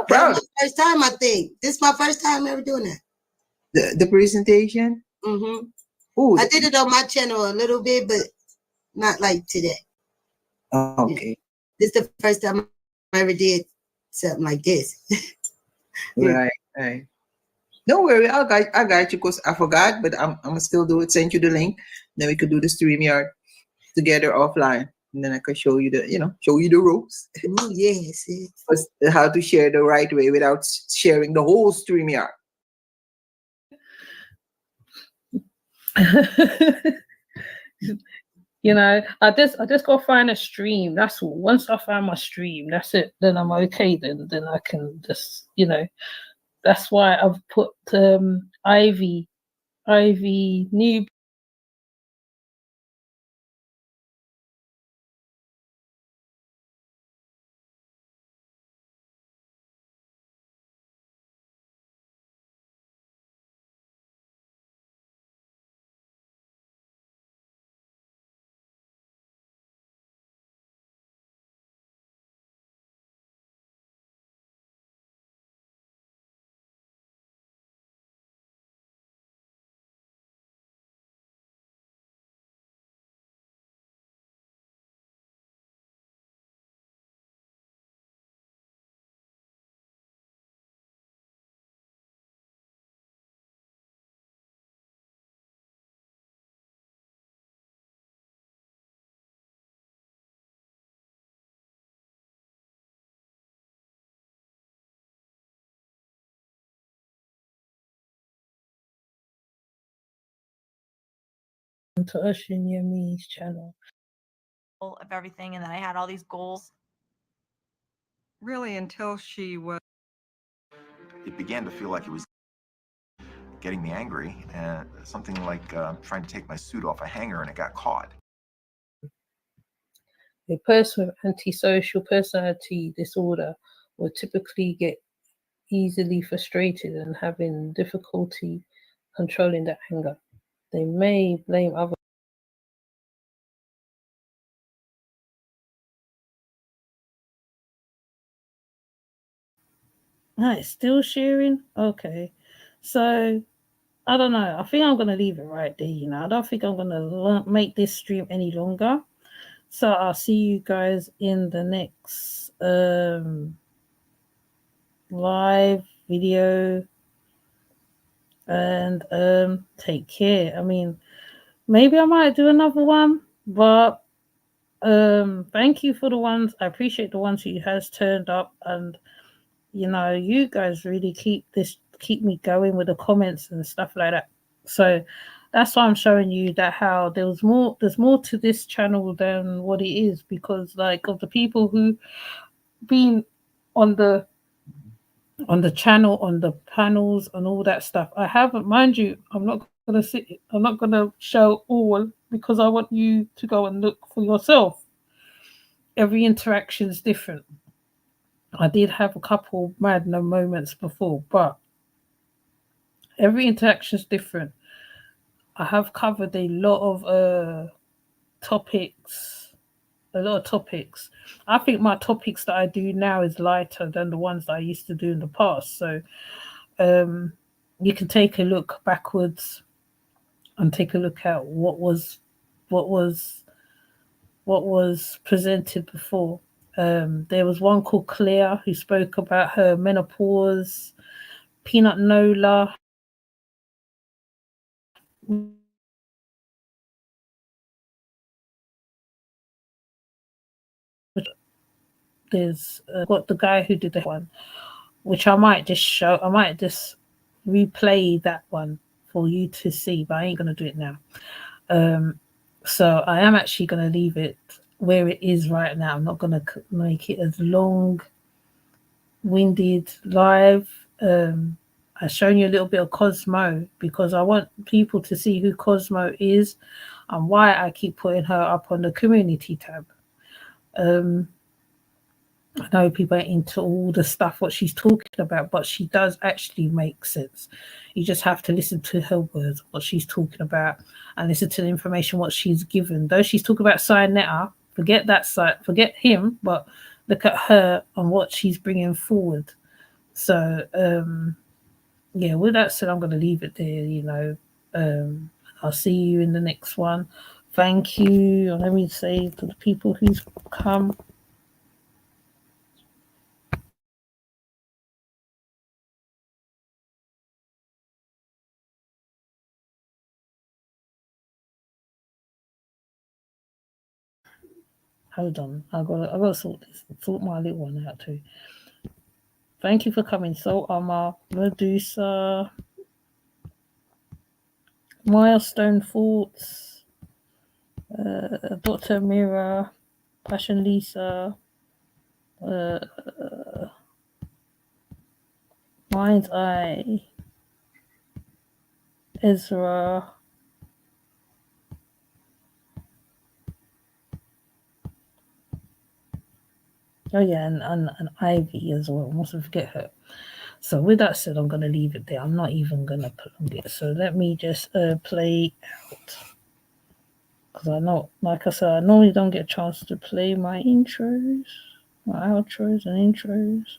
proud. First time, I think. This is my first time ever doing that. The presentation? Oh, I did it on my channel a little bit, but not like today. okay. This is the first time I ever did something like this. Right, right. Don't worry, I got you because I forgot, but I'm gonna still do it. Send you the link. Then we could do the StreamYard together offline. And then I can show you the ropes. Oh, yes, yes. How to share the right way without sharing the whole StreamYard. You know, I just gotta find a stream. That's all. Once I find my stream, that's it. Then I'm okay. Then I can just, you know. That's why I've put Ivy new. To Ushin Yemi's channel. Of everything, and then I had all these goals. Really, until she was. It began to feel like it was getting me angry, and something like trying to take my suit off a hanger, and it got caught. A person with antisocial personality disorder will typically get easily frustrated and having difficulty controlling their anger. They may blame others. It's still sharing? Okay. So, I don't know. I think I'm going to leave it right there, you know. I don't think I'm going to make this stream any longer. So, I'll see you guys in the next live video. And take care. I mean, maybe I might do another one, but thank you for the ones. I appreciate the ones who has turned up, and you know, you guys really keep me going with the comments and stuff like that. So that's why I'm showing you that how there's more to this channel than what it is, because like of the people who been on the channel, on the panels and all that stuff. I haven't, mind you, I'm not going to show all, because I want you to go and look for yourself. Every interaction is different. I did have a couple random moments before, but every interaction is different. I have covered a lot of topics. I think my topics that I do now is lighter than the ones that I used to do in the past. So you can take a look backwards and take a look at what was presented before. There was one called Claire who spoke about her menopause. Peanut Nola. There's got the guy who did the one, which I might just replay that one for you to see, but I ain't gonna do it now. So I am actually gonna leave it where it is right now. I'm not gonna make it as long-winded live. I've shown you a little bit of Cosmo because I want people to see who Cosmo is and why I keep putting her up on the community tab. I know people ain't into all the stuff what she's talking about, but she does actually make sense. You just have to listen to her words, what she's talking about, and listen to the information what she's given. Though she's talking about Cyanetta, forget that side, forget him, but look at her and what she's bringing forward. So yeah, with that said, I'm going to leave it there, you know. I'll see you in the next one. Thank you. Let me say to the people who's come. Hold on, I gotta sort my little one out too. Thank you for coming. So Amar, Medusa, Milestone Thoughts, Dr. Mira, Passion Lisa, Mind's Eye, Ezra, oh yeah, and Ivy as well. I mustn't forget her. So with that said, I'm gonna leave it there. I'm not even gonna prolong it. So let me just play out. Because I know, like I said, I normally don't get a chance to play my intros, my outros and intros.